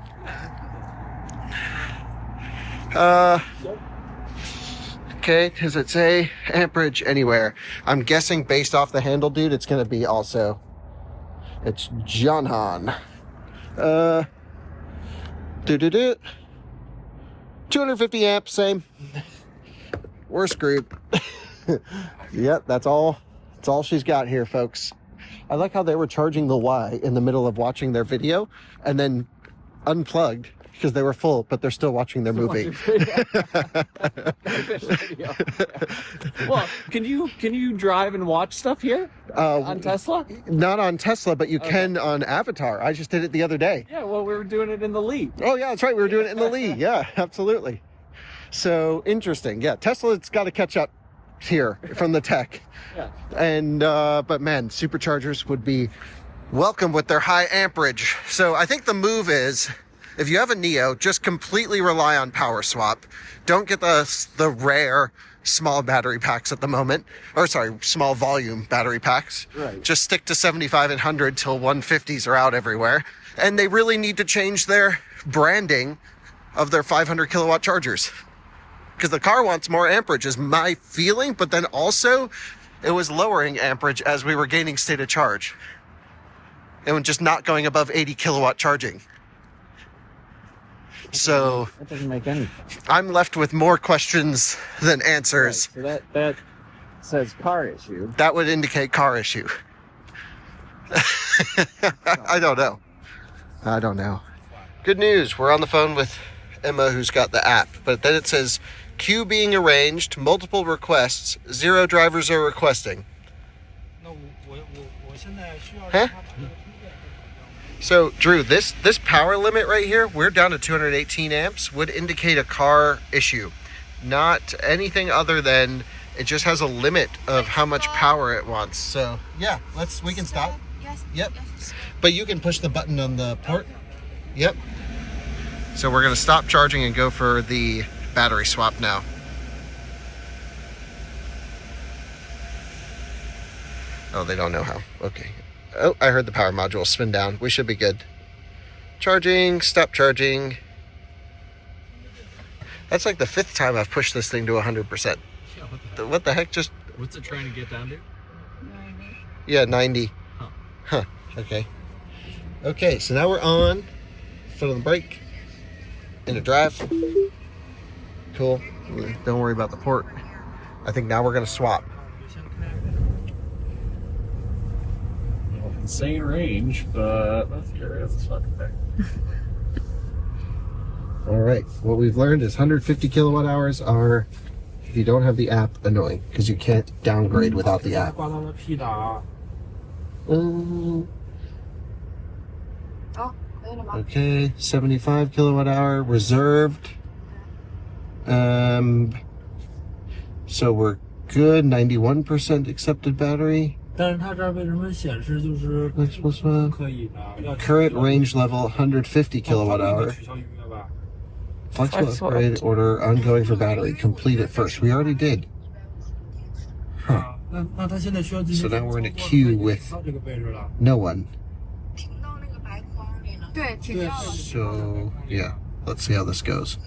Okay, does it say amperage anywhere? I'm guessing based off the handle, dude, it's going to be also... It's Janhan. 250 amps, same. We're screwed. Yep, that's all she's got here, folks. I like how they were charging the Y in the middle of watching their video and then unplugged because they were full, but they're still watching their movie. Well, can you drive and watch stuff here on Tesla? Not on Tesla, but you can on Avatar. I just did it the other day. Yeah, well, we were doing it in the Li. Oh, yeah, that's right. We were doing it in the Li. Yeah, absolutely. So interesting. Yeah, Tesla's got to catch up here from the tech. Yeah. And but man, superchargers would be welcome with their high amperage. So I think the move is, if you have a NIO, just completely rely on power swap. Don't get the rare small battery packs at the moment, or sorry, small volume battery packs. Right. Just stick to 75 and 100 till 150s are out everywhere. And they really need to change their branding of their 500 kilowatt chargers, because the car wants more amperage is my feeling, but then also it was lowering amperage as we were gaining state of charge. It was just not going above 80 kilowatt charging. So that doesn't make any sense. I'm left with more questions than answers. Right, so that says car issue. That would indicate car issue. I don't know. Good news. We're on the phone with Emma, who's got the app, but then it says queue being arranged, multiple requests, 0 drivers are requesting. Huh? So Drew, this power limit right here, we're down to 218 amps, would indicate a car issue, not anything other than it just has a limit of how much power it wants. So yeah, we can stop. Yes. Yep. But you can push the button on the port. Yep. So we're going to stop charging and go for the battery swap now. Oh, they don't know how. Okay. Oh, I heard the power module spin down. We should be good. Charging, stop charging. That's like the 5th time I've pushed this thing to 100%. Yeah, what the heck? Just... What's it trying to get down to? 90. Yeah, 90. Huh. Okay. Okay, so now we're on. Foot on the brake. Into drive. Cool. Don't worry about the port. I think now we're going to swap. Insane range, but that's curious. It's fucking big. All right. What we've learned is 150 kilowatt hours are, if you don't have the app, annoying because you can't downgrade without the app. Okay, 75 kilowatt hour reserved. So we're good. 91% accepted battery. Current range level 150 kilowatt hour. Flexible upgrade order ongoing for battery. Complete it first. We already did. Huh. So now we're in a queue with no one. So yeah, let's see how this goes.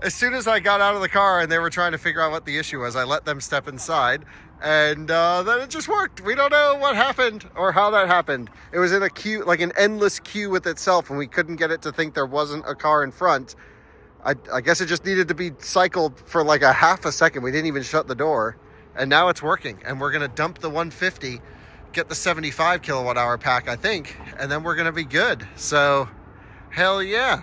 As soon as I got out of the car and they were trying to figure out what the issue was, I let them step inside, and then it just worked. We don't know what happened or how that happened. It was in a queue, like an endless queue with itself, and we couldn't get it to think there wasn't a car in front. I guess it just needed to be cycled for like a half a second. We didn't even shut the door, and now it's working. And we're gonna dump the 150, get the 75 kilowatt hour pack, I think, and then we're gonna be good. So, hell yeah.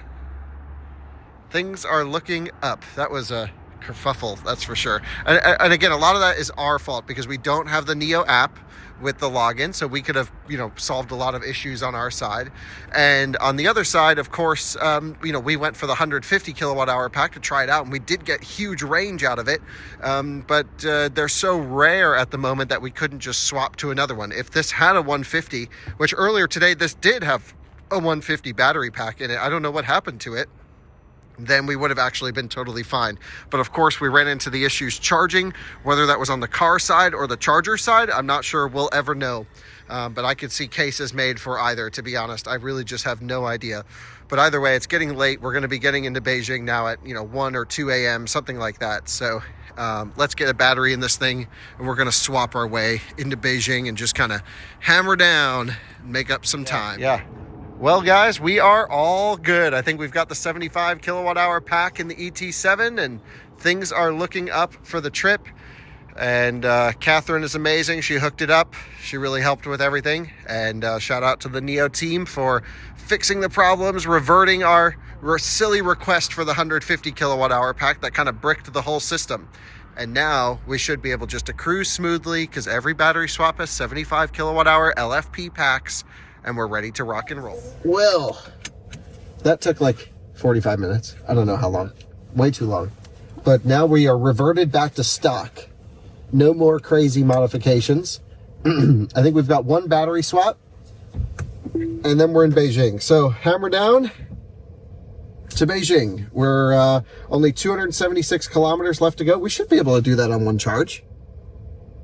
Things are looking up. That was a kerfuffle, that's for sure. And again, a lot of that is our fault because we don't have the NIO app with the login, so we could have, solved a lot of issues on our side. And on the other side, of course, we went for the 150 kilowatt hour pack to try it out, and we did get huge range out of it. But they're so rare at the moment that we couldn't just swap to another one. If this had a 150, which earlier today, this did have a 150 battery pack in it, I don't know what happened to it. then we would have actually been totally fine. But of course, we ran into the issues charging, whether that was on the car side or the charger side. I'm not sure we'll ever know. But I could see cases made for either, to be honest. I really just have no idea. But either way, it's getting late. We're going to be getting into Beijing now at 1 or 2 a.m., something like that. So let's get a battery in this thing, and we're going to swap our way into Beijing and just kind of hammer down and make up some time. Yeah. Well, guys, we are all good. I think we've got the 75 kilowatt hour pack in the ET7, and things are looking up for the trip. And Catherine is amazing. She hooked it up. She really helped with everything. And shout out to the NIO team for fixing the problems, reverting our silly request for the 150 kilowatt hour pack that kind of bricked the whole system. And now we should be able just to cruise smoothly because every battery swap has 75 kilowatt hour LFP packs, and we're ready to rock and roll. Well, that took like 45 minutes. I don't know how long. Way too long. But now we are reverted back to stock. No more crazy modifications. I think we've got one battery swap, and then we're in Beijing. So hammer down to Beijing. We're only 276 kilometers left to go. We should be able to do that on one charge.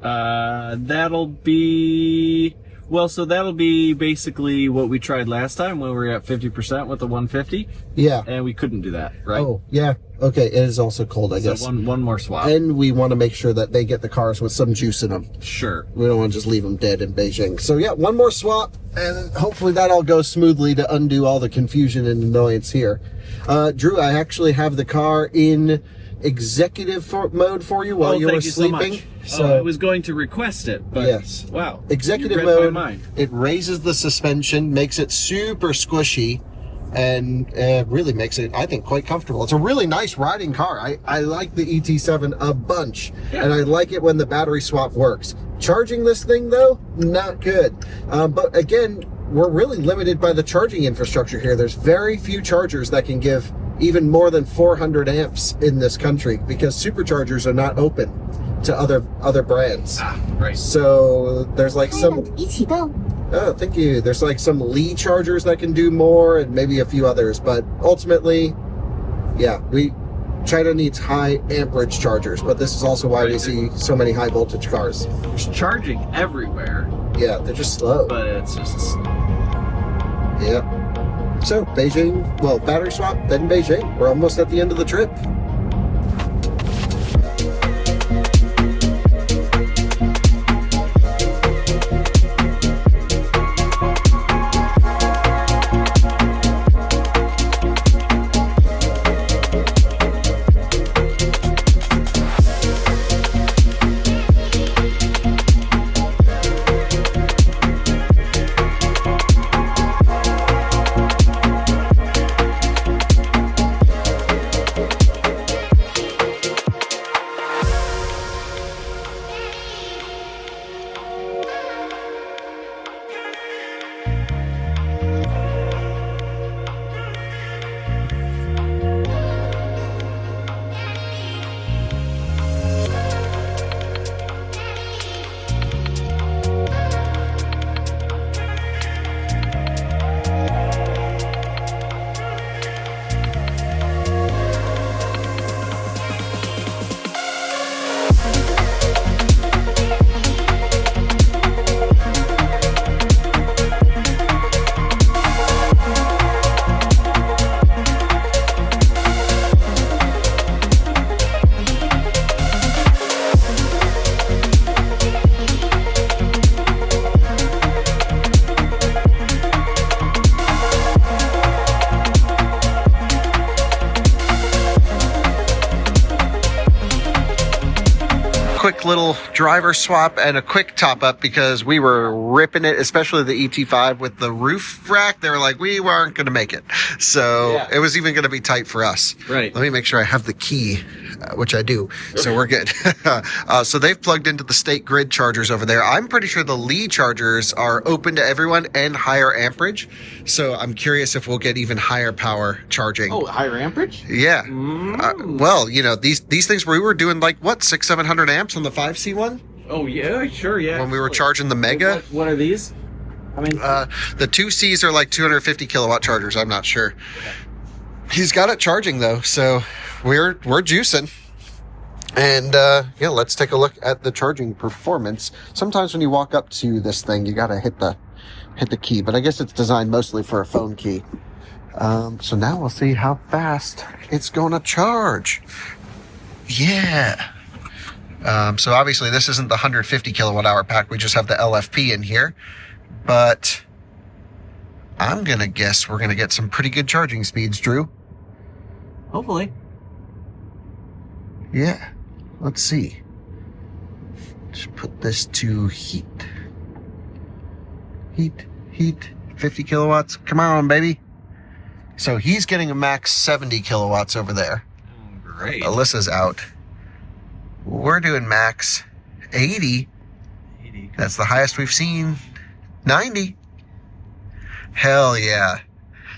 That'll be... Well, so that'll be basically what we tried last time when we were at 50% with the 150. Yeah. And we couldn't do that, right? Oh, yeah. Okay, it is also cold, I guess. One more swap. And we want to make sure that they get the cars with some juice in them. Sure. We don't want to just leave them dead in Beijing. So yeah, one more swap, and hopefully that all goes smoothly to undo all the confusion and annoyance here. Drew, I actually have the car in executive mode for you while you were sleeping. So I was going to request it, but yes. Wow. Executive you read mode, my mind. It raises the suspension, makes it super squishy, and really makes it, I think, quite comfortable. It's a really nice riding car. I like the ET7 a bunch, and I like it when the battery swap works. Charging this thing, though, not good. But again, we're really limited by the charging infrastructure here. There's very few chargers that can give even more than 400 amps in this country because superchargers are not open to other brands. Right. So there's like some... Oh, thank you. There's like some Li chargers that can do more and maybe a few others. But ultimately, yeah, China needs high amperage chargers. But this is also why we see so many high voltage cars. There's charging everywhere. Yeah, they're just slow. But it's just... Yeah. So Beijing, well, battery swap, then Beijing. We're almost at the end of the trip. Quick little driver swap and a quick top up because we were ripping it, especially the ET5 with the roof rack. They were like, we weren't going to make it. So it was even going to be tight for us. Right. Let me make sure I have the key, which I do. So we're good. So they've plugged into the state grid chargers over there. I'm pretty sure the Li chargers are open to everyone and higher amperage. So I'm curious if we'll get even higher power charging. Oh, higher amperage? Yeah. Well, you know, these things we were doing like what, 600-700 amps on the 5C one? Oh yeah, sure, yeah. When we were charging the Mega. What are these? I mean, the 2Cs are like 250 kilowatt chargers. I'm not sure. he's got it charging though, so we're juicing. And yeah, let's take a look at the charging performance. Sometimes when you walk up to this thing, you gotta hit the key, but I guess it's designed mostly for a phone key. So now we'll see how fast it's gonna charge. Yeah. So obviously this isn't the 150 kilowatt hour pack. We just have the LFP in here, but I'm gonna guess we're gonna get some pretty good charging speeds, Drew. Hopefully. Yeah. Let's see. Just put this to heat. Heat. 50 kilowatts. Come on, baby. So he's getting a max 70 kilowatts over there. Great. Alyssa's out. We're doing max 80. That's the highest we've seen. 90. Hell yeah.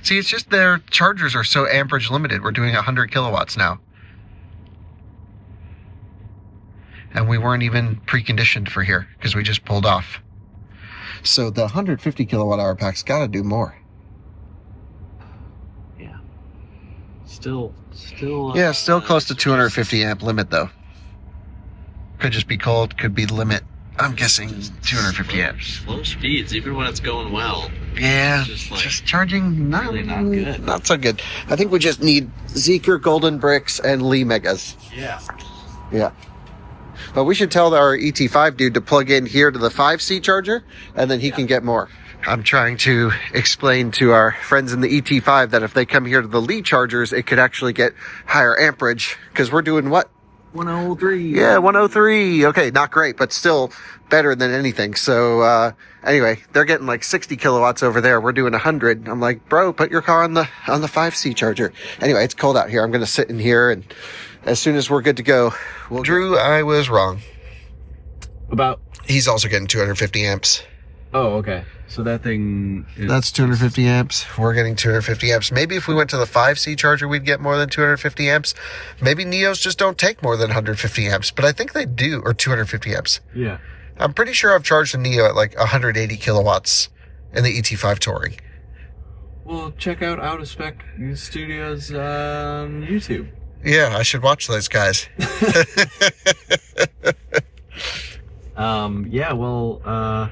See, it's just their chargers are so amperage limited. We're doing 100 kilowatts now. And we weren't even preconditioned for here because we just pulled off. So the 150 kilowatt hour pack's got to do more. Yeah. Still. Yeah, still close to 250 amp limit though. Could just be cold, could be the limit. I'm guessing 250 amps. Low speeds, even when it's going well. Yeah, Just charging really not good. Not so good. I think we just need Zeekr Golden Bricks and Lee Megas. Yeah. But we should tell our ET5 dude to plug in here to the 5C charger, and then he can get more. I'm trying to explain to our friends in the ET5 that if they come here to the Lee chargers, it could actually get higher amperage, because we're doing what? 103. Yeah, 103. Okay, not great, but still better than anything. So anyway, they're getting like 60 kilowatts over there. We're doing 100. I'm like, bro, put your car on the 5C charger. Anyway, it's cold out here. I'm going to sit in here, and as soon as we're good to go, Drew, I was wrong. About? He's also getting 250 amps. Oh, okay. So that thing is... That's 250 amps. We're getting 250 amps. Maybe if we went to the 5C charger, we'd get more than 250 amps. Maybe NIOs just don't take more than 150 amps, but I think they do, or 250 amps. Yeah. I'm pretty sure I've charged a NIO at like 180 kilowatts in the ET5 Touring. Well, check out Out of Spec Studios on YouTube. Yeah, I should watch those guys. Yeah, well,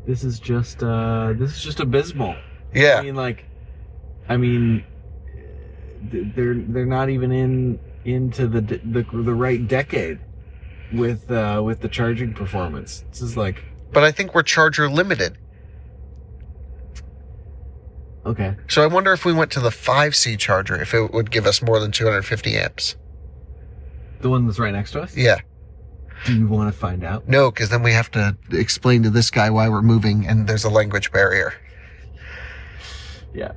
this is just abysmal. Yeah. I mean, they're not even into the right decade with the charging performance. This is like. But I think we're charger limited. Okay. So I wonder if we went to the 5C charger, if it would give us more than 250 amps. The one that's right next to us? Yeah. Do you want to find out? No, because then we have to explain to this guy why we're moving, and there's a language barrier. Yeah.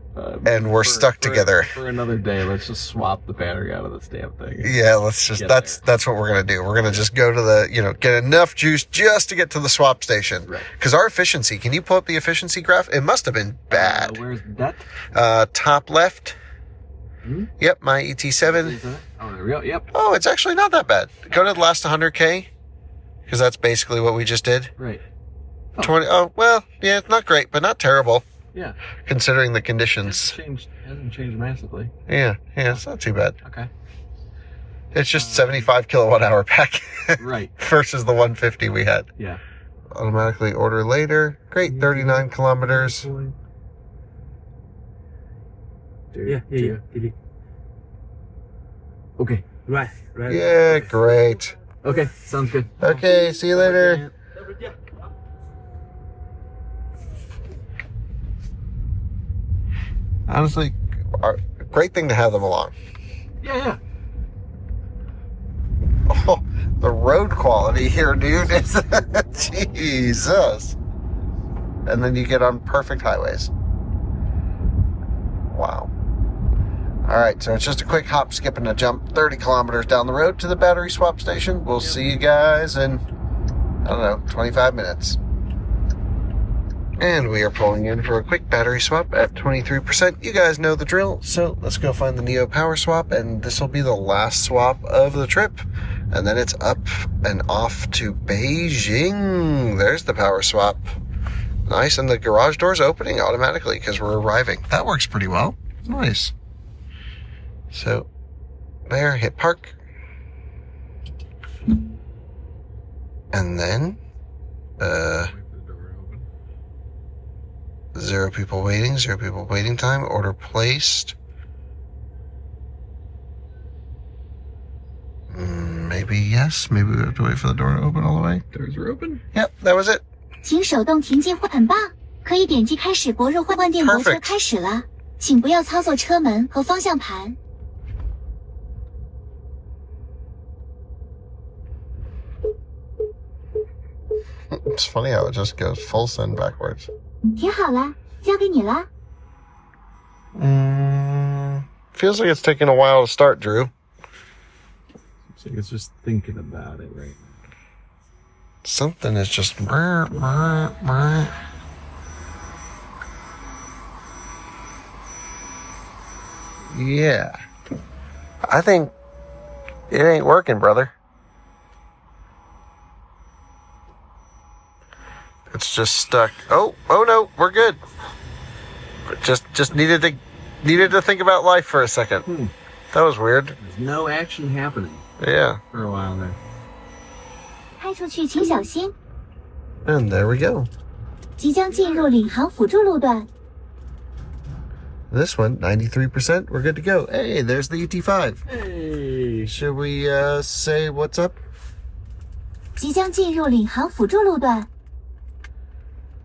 And we're stuck together. For another day, let's just swap the battery out of this damn thing. Yeah, that's what we're going to do. We're going to just go to the, get enough juice just to get to the swap station. Right. Because our efficiency, can you pull up the efficiency graph? It must have been bad. Where's that? Top left. Hmm? Yep, my ET7. Oh, there we go. Yep. Oh, it's actually not that bad. Go to the last 100K, because that's basically what we just did. Right. 20. Oh, well, yeah, it's not great, but not terrible. Yeah. Considering the conditions. It hasn't changed massively. Yeah, it's not too bad. Okay. It's just 75 kilowatt hour pack. Right. Versus the 150 we had. Yeah. Automatically order later. Great, 39 kilometers. Yeah. Okay. Right. Yeah, great. Okay, sounds good. Okay, see you later. Honestly, great thing to have them along. Yeah. Oh, the road quality here, dude, is Jesus. And then you get on perfect highways. Wow. All right, so it's just a quick hop, skip, and a jump, 30 kilometers down the road to the battery swap station. We'll see you guys in, 25 minutes. And we are pulling in for a quick battery swap at 23%. You guys know the drill, so let's go find the NIO power swap, and this will be the last swap of the trip. And then it's up and off to Beijing. There's the power swap. Nice, and the garage door's opening automatically because we're arriving. That works pretty well. Nice. So, there, hit park. And then, 0 people waiting, 0 people waiting time, order placed. Maybe yes, maybe we have to wait for the door to open all the way. Doors are open. Yep, that was it. 请手动停进很棒，可以点击开始泊入换电泊车 Perfect. 开始了，请不要操作车门和方向盘。 It's funny how it just goes full send backwards. 停好了，交给你了。 Feels like it's taking a while to start, Drew. So it's just thinking about it right now. Something is just... Yeah. I think it ain't working, brother. It's just stuck. Oh no, we're good. Just needed to think about life for a second. That was weird. There's no action happening. Yeah. For a while there. 开出去请小心， And there we go. 即将进入领航辅助路段。 This one, 93%. We're good to go. Hey, there's the ET5. Hey. Should we say what's up? 即将进入领航辅助路段。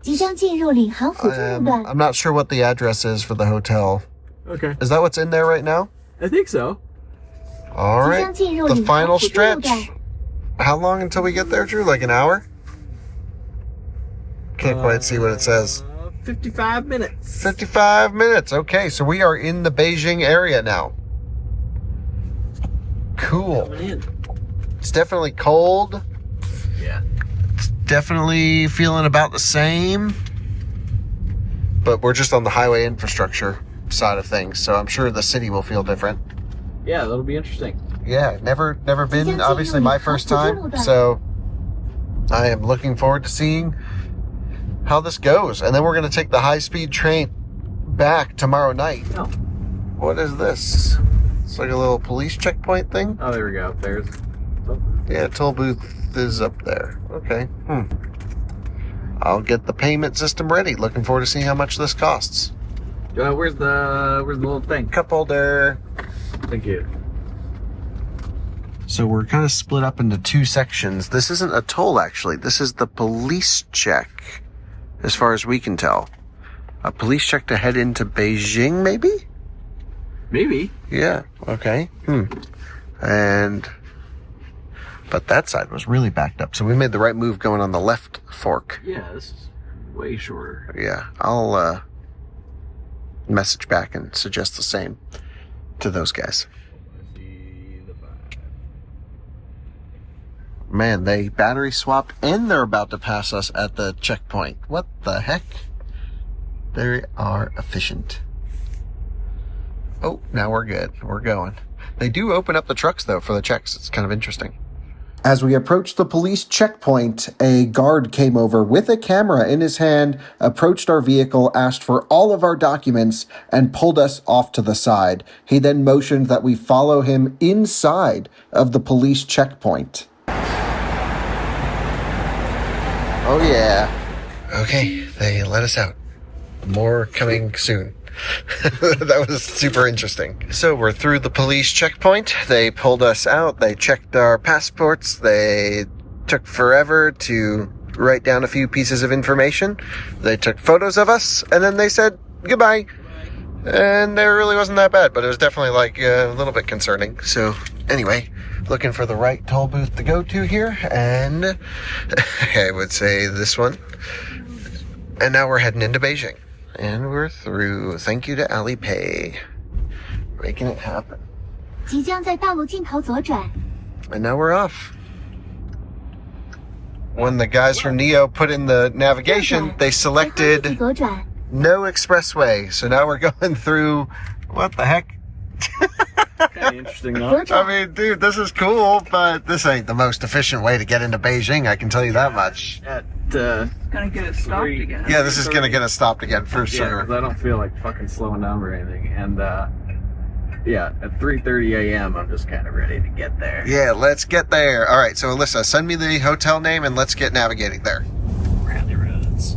即将进入领航辅助路段。 I'm not sure what the address is for the hotel. Okay. Is that what's in there right now? I think so. All right. The final stretch. How long until we get there, Drew? Like an hour? Can't quite see what it says. 55 minutes. 55 minutes. Okay, so we are in the Beijing area now. Cool. It's definitely cold. Yeah. It's definitely feeling about the same. But we're just on the highway infrastructure side of things, so I'm sure the city will feel different. Yeah, that'll be interesting. Yeah, never been. Obviously, my first time. So I am looking forward to seeing how this goes. And then we're going to take the high-speed train back tomorrow night. Oh. What is this? It's like a little police checkpoint thing. Oh, there we go. There's... Yeah, toll booth is up there. Okay. I'll get the payment system ready. Looking forward to seeing how much this costs. Where's the little thing? Cup holder. Thank you. So we're kind of split up into 2 sections. This isn't a toll, actually. This is the police check, as far as we can tell. A police check to head into Beijing, maybe? Maybe. Yeah, okay. But that side was really backed up, so we made the right move going on the left fork. Yeah, this is way shorter. Yeah, I'll message back and suggest the same to those guys. Man, they battery swapped and they're about to pass us at the checkpoint. What the heck? They are efficient. Oh, now we're good. We're going. They do open up the trucks, though, for the checks. It's kind of interesting. As we approached the police checkpoint, a guard came over with a camera in his hand, approached our vehicle, asked for all of our documents, and pulled us off to the side. He then motioned that we follow him inside of the police checkpoint. Oh, yeah. Okay, they let us out. More coming soon. That was super interesting. So we're through the police checkpoint. They pulled us out. They checked our passports. They took forever to write down a few pieces of information. They took photos of us, and then they said goodbye. And it really wasn't that bad, but it was definitely like a little bit concerning. So anyway, looking for the right toll booth to go to here, and I would say this one. And now we're heading into Beijing. And we're through. Thank you to Alipay. Making it happen. 即将在道路尽头左转。 And now we're off. When the guys from NIO put in the navigation, they selected no expressway. So now we're going through, what the heck? Kind of interesting, though. I mean, dude, this is cool, but this ain't the most efficient way to get into Beijing, I can tell you that much. Gonna get it stopped again. Yeah, this is gonna get us stopped again, for sure. Yeah, 'cause I don't feel like fucking slowing down or anything. And Yeah, at 3:30 a.m. I'm just kind of ready to get there. Yeah, let's get there. All right, so Alyssa, send me the hotel name and let's get navigating there. Rally roads.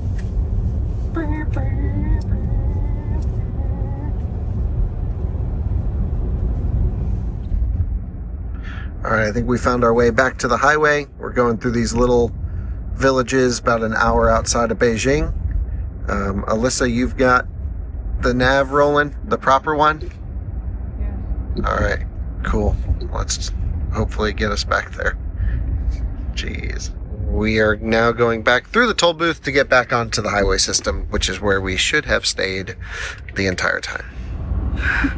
All right, I think we found our way back to the highway. We're going through these little villages about an hour outside of Beijing. Alyssa, you've got the nav rolling, the proper one? Yeah. All right, cool. Let's hopefully get us back there. Jeez. We are now going back through the toll booth to get back onto the highway system, which is where we should have stayed the entire time.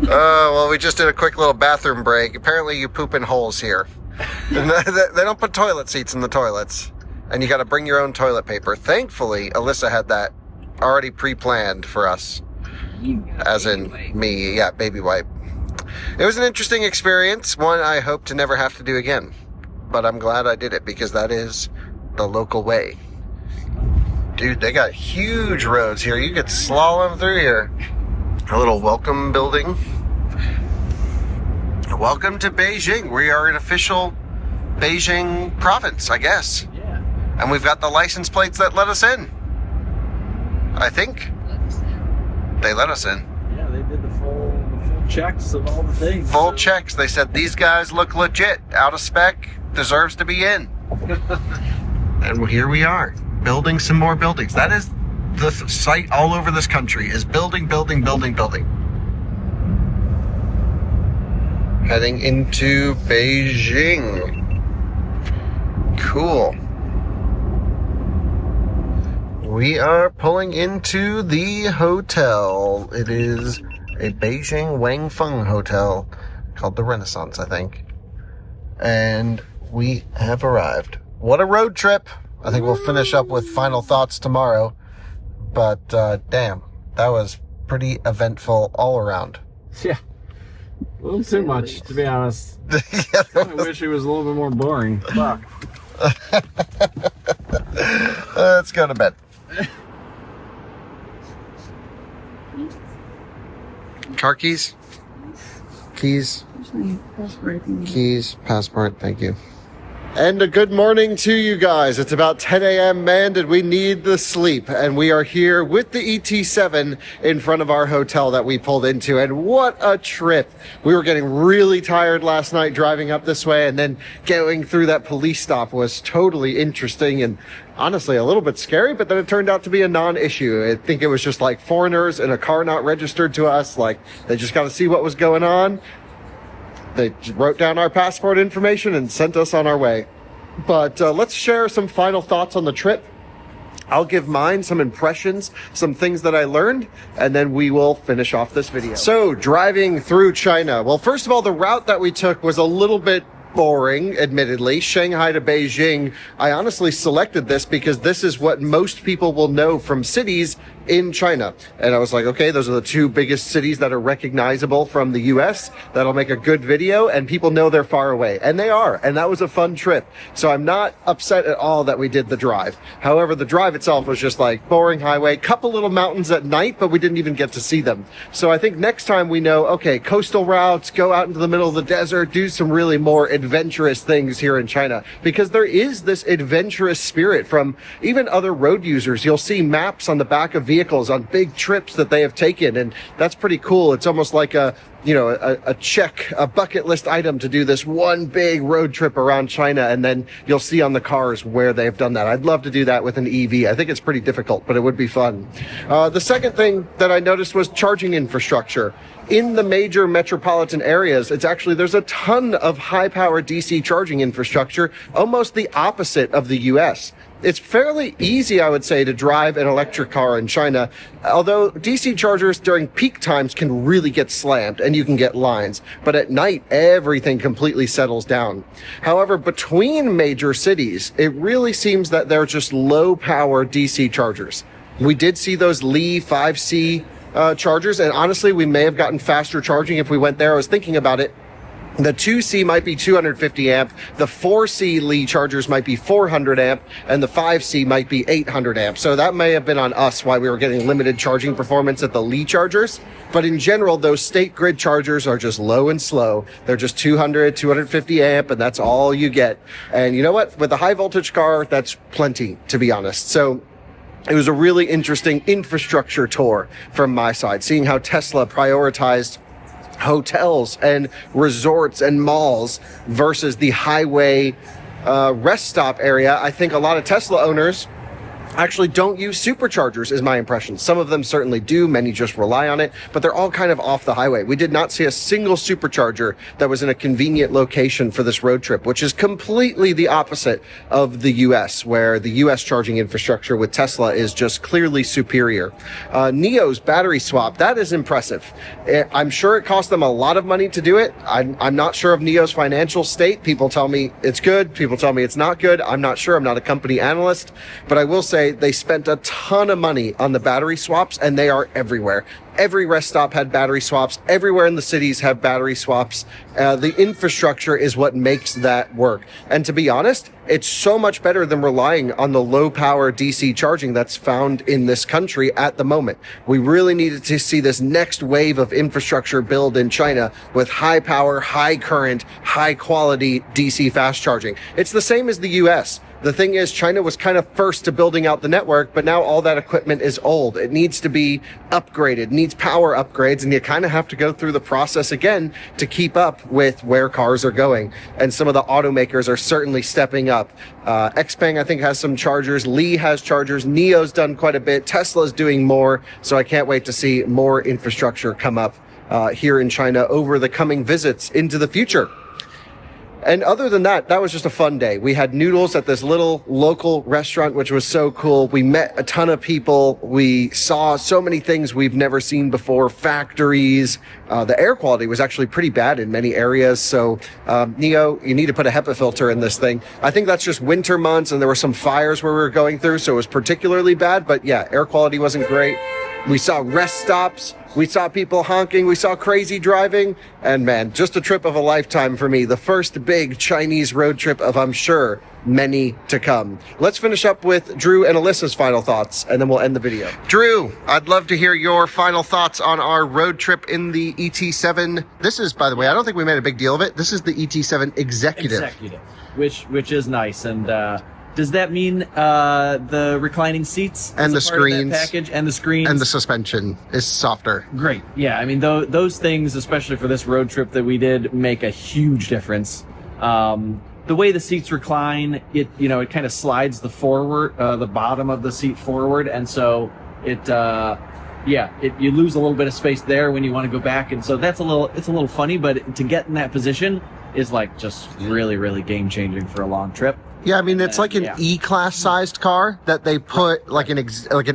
Oh, well, we just did a quick little bathroom break. Apparently you poop in holes here. They don't put toilet seats in the toilets. And you got to bring your own toilet paper. Thankfully, Alyssa had that already pre-planned for us. As in me, yeah, baby wipe. It was an interesting experience, one I hope to never have to do again. But I'm glad I did it because that is the local way. Dude, they got huge roads here. You could slalom through here. A little welcome building. Welcome to Beijing. We are an official Beijing province, I guess. Yeah. And we've got the license plates that let us in. I think. They let us in. Yeah, they did the full checks of all the things. Full checks. They said, these guys look legit. Out of spec. Deserves to be in. And here we are. Building some more buildings. That is the site all over this country is building. Heading into Beijing. Cool. We are pulling into the hotel. It is a Beijing Wangfeng hotel called the Renaissance, I think. And we have arrived. What a road trip. I think we'll finish up with final thoughts tomorrow. But damn, that was pretty eventful all around. Yeah. A little too much, to be honest. Yeah, I wish it was a little bit more boring. Fuck. Let's go to bed. Car keys? Keys? Keys, passport, thank you. And a good morning to you guys. It's about 10 a.m., man, and we need the sleep. And we are here with the ET7 in front of our hotel that we pulled into. And what a trip. We were getting really tired last night driving up this way, and then going through that police stop was totally interesting and honestly a little bit scary, but then it turned out to be a non-issue. I think it was just like foreigners in a car not registered to us. Like, they just got to see what was going on. They wrote down our passport information and sent us on our way. But let's share some final thoughts on the trip. I'll give mine, some impressions, some things that I learned, and then we will finish off this video. So, driving through China. Well, first of all, the route that we took was a little bit boring, admittedly. Shanghai to Beijing. I honestly selected this because this is what most people will know from cities in China. And I was like, okay, those are the two biggest cities that are recognizable from the US. That'll make a good video, and people know they're far away. And they are. And that was a fun trip. So I'm not upset at all that we did the drive. However, the drive itself was just like boring highway, couple little mountains at night, but we didn't even get to see them. So I think next time we know, okay, coastal routes, go out into the middle of the desert, do some really more adventurous things here in China, because there is this adventurous spirit from even other road users. You'll see maps on the back of vehicles on big trips that they have taken, and that's pretty cool. It's almost like a check, a bucket list item to do this one big road trip around China, and then you'll see on the cars where they've done that. I'd love to do that with an EV. I think it's pretty difficult, but it would be fun. The second thing that I noticed was charging infrastructure. In the major metropolitan areas, there's a ton of high-power DC charging infrastructure, almost the opposite of the US. It's fairly easy, I would say, to drive an electric car in China, although DC chargers during peak times can really get slammed and you can get lines. But at night, everything completely settles down. However, between major cities, it really seems that they're just low-power DC chargers. We did see those Li 5C chargers, and honestly, we may have gotten faster charging if we went there. I was thinking about it. The 2C might be 250 amp, the 4C Li chargers might be 400 amp, and the 5C might be 800 amp. So that may have been on us why we were getting limited charging performance at the Li chargers. But in general, those state grid chargers are just low and slow. They're just 200, 250 amp, and that's all you get. And you know what? With a high voltage car, that's plenty, to be honest. So it was a really interesting infrastructure tour from my side, seeing how Tesla prioritized hotels and resorts and malls versus the highway rest stop area. I think a lot of Tesla owners actually don't use superchargers, is my impression. Some of them certainly do, many just rely on it, but they're all kind of off the highway. We did not see a single supercharger that was in a convenient location for this road trip, which is completely the opposite of the US, where the US charging infrastructure with Tesla is just clearly superior. NIO's battery swap, that is impressive. I'm sure it cost them a lot of money to do it. I'm not sure of NIO's financial state. People tell me it's good, people tell me it's not good. I'm not sure, I'm not a company analyst, but I will say they spent a ton of money on the battery swaps, and they are everywhere. Every rest stop had battery swaps. Everywhere in the cities have battery swaps. The infrastructure is what makes that work. And to be honest, it's so much better than relying on the low power DC charging that's found in this country at the moment. We really needed to see this next wave of infrastructure build in China with high power, high current, high quality DC fast charging. It's the same as the US. The thing is, China was kind of first to building out the network, but now all that equipment is old. It needs to be upgraded, needs power upgrades, and you kind of have to go through the process again to keep up with where cars are going. And some of the automakers are certainly stepping up. XPeng, I think, has some chargers. Li has chargers. NIO's done quite a bit. Tesla's doing more. So I can't wait to see more infrastructure come up here in China over the coming visits into the future. And other than that, that was just a fun day. We had noodles at this little local restaurant, which was so cool. We met a ton of people. We saw so many things we've never seen before, factories. The air quality was actually pretty bad in many areas. So, NIO, you need to put a HEPA filter in this thing. I think that's just winter months, and there were some fires where we were going through, so it was particularly bad. But yeah, air quality wasn't great. We saw rest stops. We saw people honking. We saw crazy driving. And man, just a trip of a lifetime for me. The first big Chinese road trip of, I'm sure, many to come. Let's finish up with Drew and Alyssa's final thoughts, and then we'll end the video. Drew, I'd love to hear your final thoughts on our road trip in the ET7. This is, by the way, I don't think we made a big deal of it. This is the ET7 Executive. Which is nice. And does that mean the reclining seats and the screens package and the screens and the suspension is softer? Great. Yeah, I mean those things, especially for this road trip that we did, make a huge difference. The way the seats recline, it kind of slides the bottom of the seat forward, and so you lose a little bit of space there when you want to go back, and so it's a little funny, but to get in that position is like just really, really game changing for a long trip. Yeah, I mean, it's like an E-Class sized car that they put like an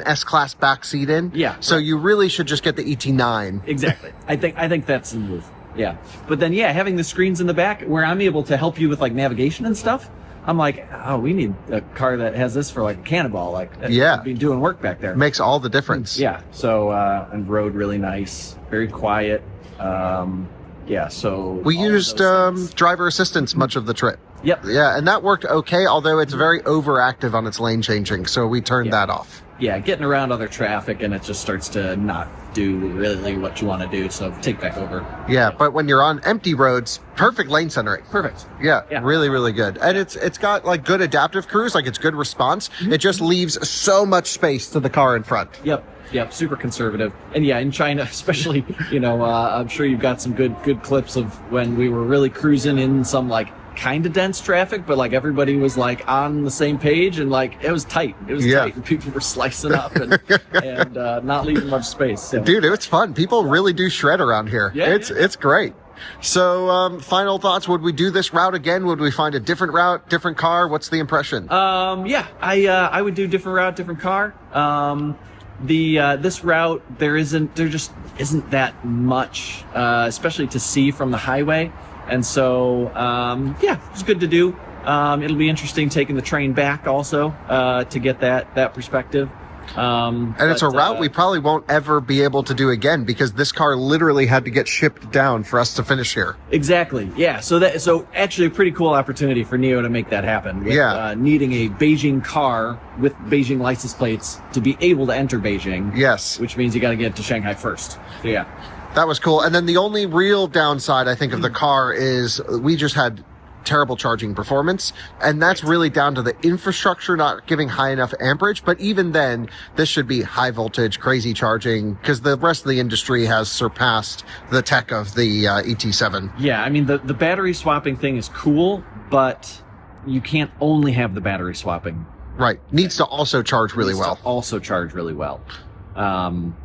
S-Class back seat in. Yeah. So you really should just get the ET9. Exactly. I think that's the move. Yeah. But then, having the screens in the back where I'm able to help you with like navigation and stuff, I'm like, oh, we need a car that has this for like a cannonball. Like, be doing work back there. Makes all the difference. Yeah. So, and road really nice, very quiet. So we used driver assistance much of the trip. Yep. Yeah, and that worked okay, although it's very overactive on its lane changing, so we turned that off. Yeah, getting around other traffic, and it just starts to not do really what you want to do, so take back over. Yeah, but when you're on empty roads, perfect lane centering. Perfect. Yeah, really, really good. And it's got like good adaptive cruise, like it's good response. Mm-hmm. It just leaves so much space to the car in front. Yep, super conservative. And in China, especially, I'm sure you've got some good clips of when we were really cruising in some like kind of dense traffic, but like everybody was like on the same page, and like it was tight. Tight, and people were slicing up and not leaving much space. So. Dude, it's fun. People really do shred around here. It's great. So, final thoughts. Would we do this route again? Would we find a different route, different car? What's the impression? I would do different route, different car. This route, there just isn't that much, especially to see from the highway. And so, it's good to do. It'll be interesting taking the train back also, to get that perspective. And it's a route we probably won't ever be able to do again because this car literally had to get shipped down for us to finish here. Exactly. Yeah. So actually a pretty cool opportunity for NIO to make that happen. With, needing a Beijing car with Beijing license plates to be able to enter Beijing. Yes. Which means you got to get to Shanghai first. So yeah. That was cool. And then the only real downside, I think, of the car is we just had terrible charging performance, and that's really down to the infrastructure not giving high enough amperage. But even then, this should be high voltage, crazy charging, because the rest of the industry has surpassed the tech of the ET7. Yeah, I mean, the battery swapping thing is cool, but you can't only have the battery swapping. Right. Needs to also charge really well.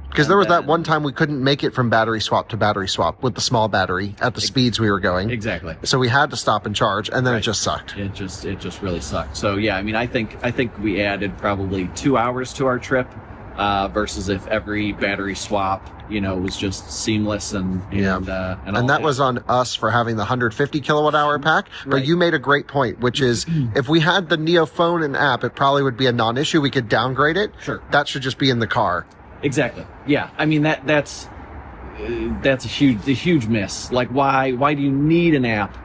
Because there was that one time we couldn't make it from battery swap to battery swap with the small battery at the speeds we were going. Exactly. So we had to stop and charge, and then it just sucked. It just really sucked. So yeah, I mean, I think we added probably 2 hours to our trip, versus if every battery swap, was just seamless and that was on us for having the 150 kilowatt hour pack. But you made a great point, which is if we had the NIO phone and app, it probably would be a non-issue. We could downgrade it. Sure. That should just be in the car. Exactly. Yeah. I mean, that's a huge miss. Like, why do you need an app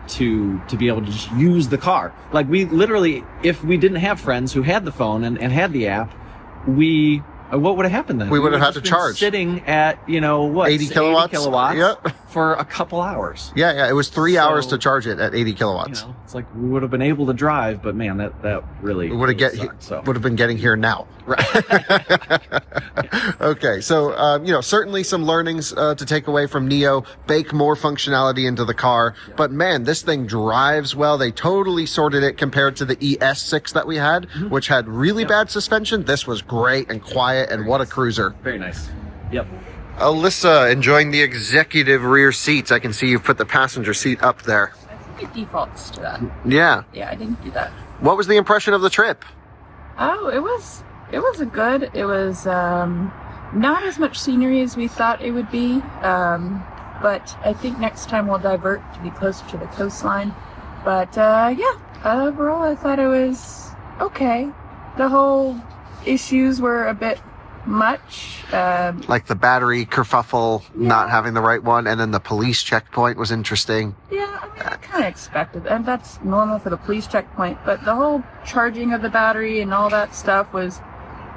to be able to just use the car? Like, we literally, if we didn't have friends who had the phone and had the app, what would have happened then? We would have had to charge. Sitting at 80 kilowatts for a couple hours. Yeah. It was 3 hours to charge it at 80 kilowatts. It's like we would have been able to drive, but man, that really would have been getting here now. Right. Okay. So certainly some learnings to take away from NIO. Bake more functionality into the car, but man, this thing drives well. They totally sorted it compared to the ES6 that we had, which had really bad suspension. This was great and quiet. And what a cruiser. Very nice. Yep. Alyssa, enjoying the executive rear seats. I can see you've put the passenger seat up there. I think it defaults to that. Yeah. Yeah, I didn't do that. What was the impression of the trip? Oh, it was good. It was not as much scenery as we thought it would be. But I think next time we'll divert to be closer to the coastline. But overall I thought it was okay. The whole issues were a bit much. Like the battery kerfuffle, not having the right one, and then the police checkpoint was interesting. Yeah, I mean, I kind of expected, and that's normal for the police checkpoint, but the whole charging of the battery and all that stuff was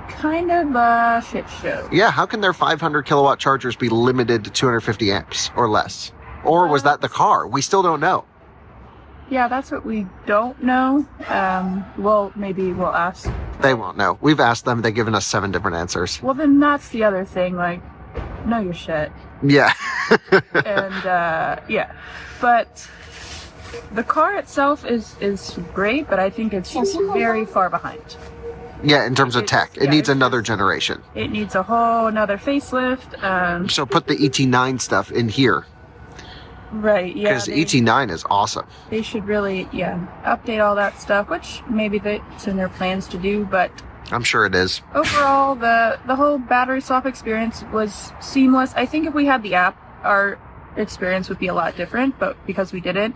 kind of a shit show. Yeah, how can their 500 kilowatt chargers be limited to 250 amps or less? Or was that the car? We still don't know. Yeah, that's what we don't know. Well, maybe we'll ask. They won't know. We've asked them. They've given us 7 different answers. Well, then that's the other thing. Like, know your shit. Yeah. And, But the car itself is great, but I think it's just very far behind. Yeah, in terms of tech. It needs another generation. It needs a whole another facelift. So put the ET9 stuff in here. Right, yeah. Because ET9 is awesome. They should really, update all that stuff, which maybe it's in their plans to do, but I'm sure it is. Overall, the whole battery swap experience was seamless. I think if we had the app, our experience would be a lot different, but because we didn't,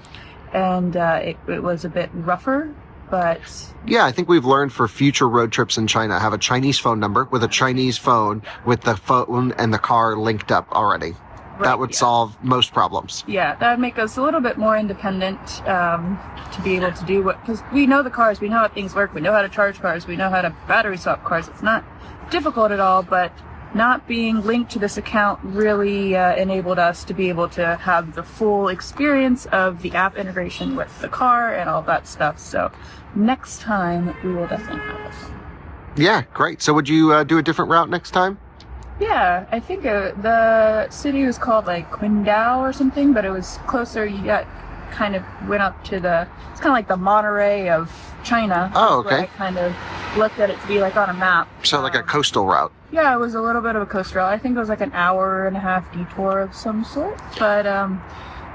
and it was a bit rougher, but... Yeah, I think we've learned for future road trips in China, have a Chinese phone number with a Chinese phone with the phone and the car linked up already. Right, that would solve most problems. Yeah, that would make us a little bit more independent to be able to do because we know the cars, we know how things work, we know how to charge cars, we know how to battery swap cars. It's not difficult at all, but not being linked to this account really enabled us to be able to have the full experience of the app integration with the car and all that stuff. So next time we will definitely have it. Yeah, great. So would you do a different route next time? Yeah, I think the city was called like Qingdao or something, but it was closer. You went up to it's kind of like the Monterey of China. Oh, okay. I kind of looked at it to be like on a map. So like a coastal route. Yeah, it was a little bit of a coastal route. I think it was like an hour and a half detour of some sort, but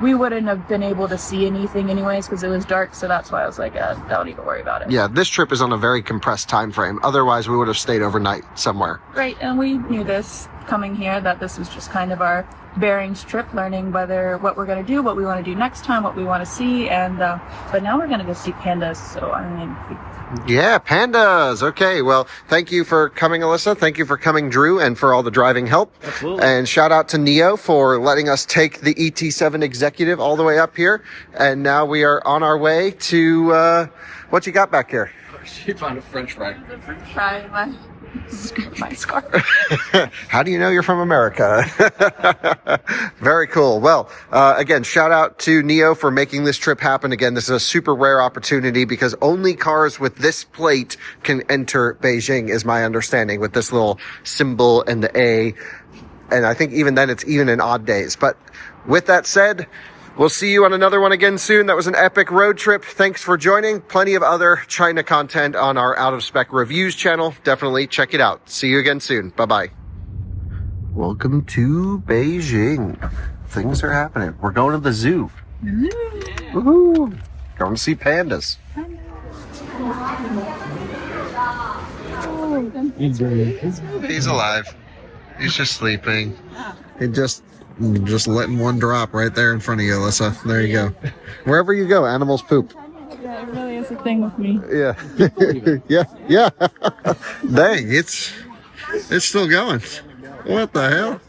we wouldn't have been able to see anything anyways because it was dark, so that's why I was like, don't even worry about it. Yeah, this trip is on a very compressed time frame. Otherwise, we would have stayed overnight somewhere. Right, and we knew this coming here, that this was just kind of our bearings trip, learning what we're going to do, what we want to do next time, what we want to see, and but now we're going to go see pandas, so I mean, Yeah, pandas. Okay, well, thank you for coming, Alyssa. Thank you for coming, Drew, and for all the driving help. Absolutely. And shout out to NIO for letting us take the ET7 Executive all the way up here. And now we are on our way to, what you got back here? She found a French fry. Try my scarf. How do you know you're from America? Very cool. Well, again, shout out to NIO for making this trip happen. Again, this is a super rare opportunity because only cars with this plate can enter Beijing, is my understanding, with this little symbol and the A. And I think even then it's even in odd days. But with that said, we'll see you on another one again soon. That was an epic road trip. Thanks for joining. Plenty of other China content on our Out of Spec Reviews channel. Definitely check it out. See you again soon. Bye-bye. Welcome to Beijing. Things are happening. We're going to the zoo. Woohoo! Going to see pandas. He's alive. He's just sleeping. He just letting one drop right there in front of you, Alyssa. There you go. Wherever you go, animals poop. Yeah, it really is a thing with me. Yeah. yeah. Dang, it's still going. What the hell?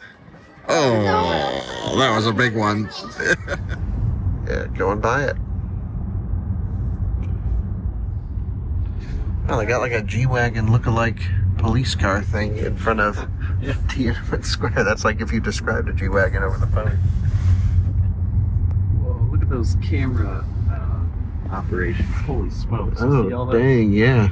Oh, that was a big one. Yeah, going by it. Oh, they got like a G-Wagon look-alike police car thing in front of Tiananmen Square. That's like if you described a G-Wagon over the phone. Whoa, look at those camera operations. Holy smokes. See all Oh, that? dang, yeah.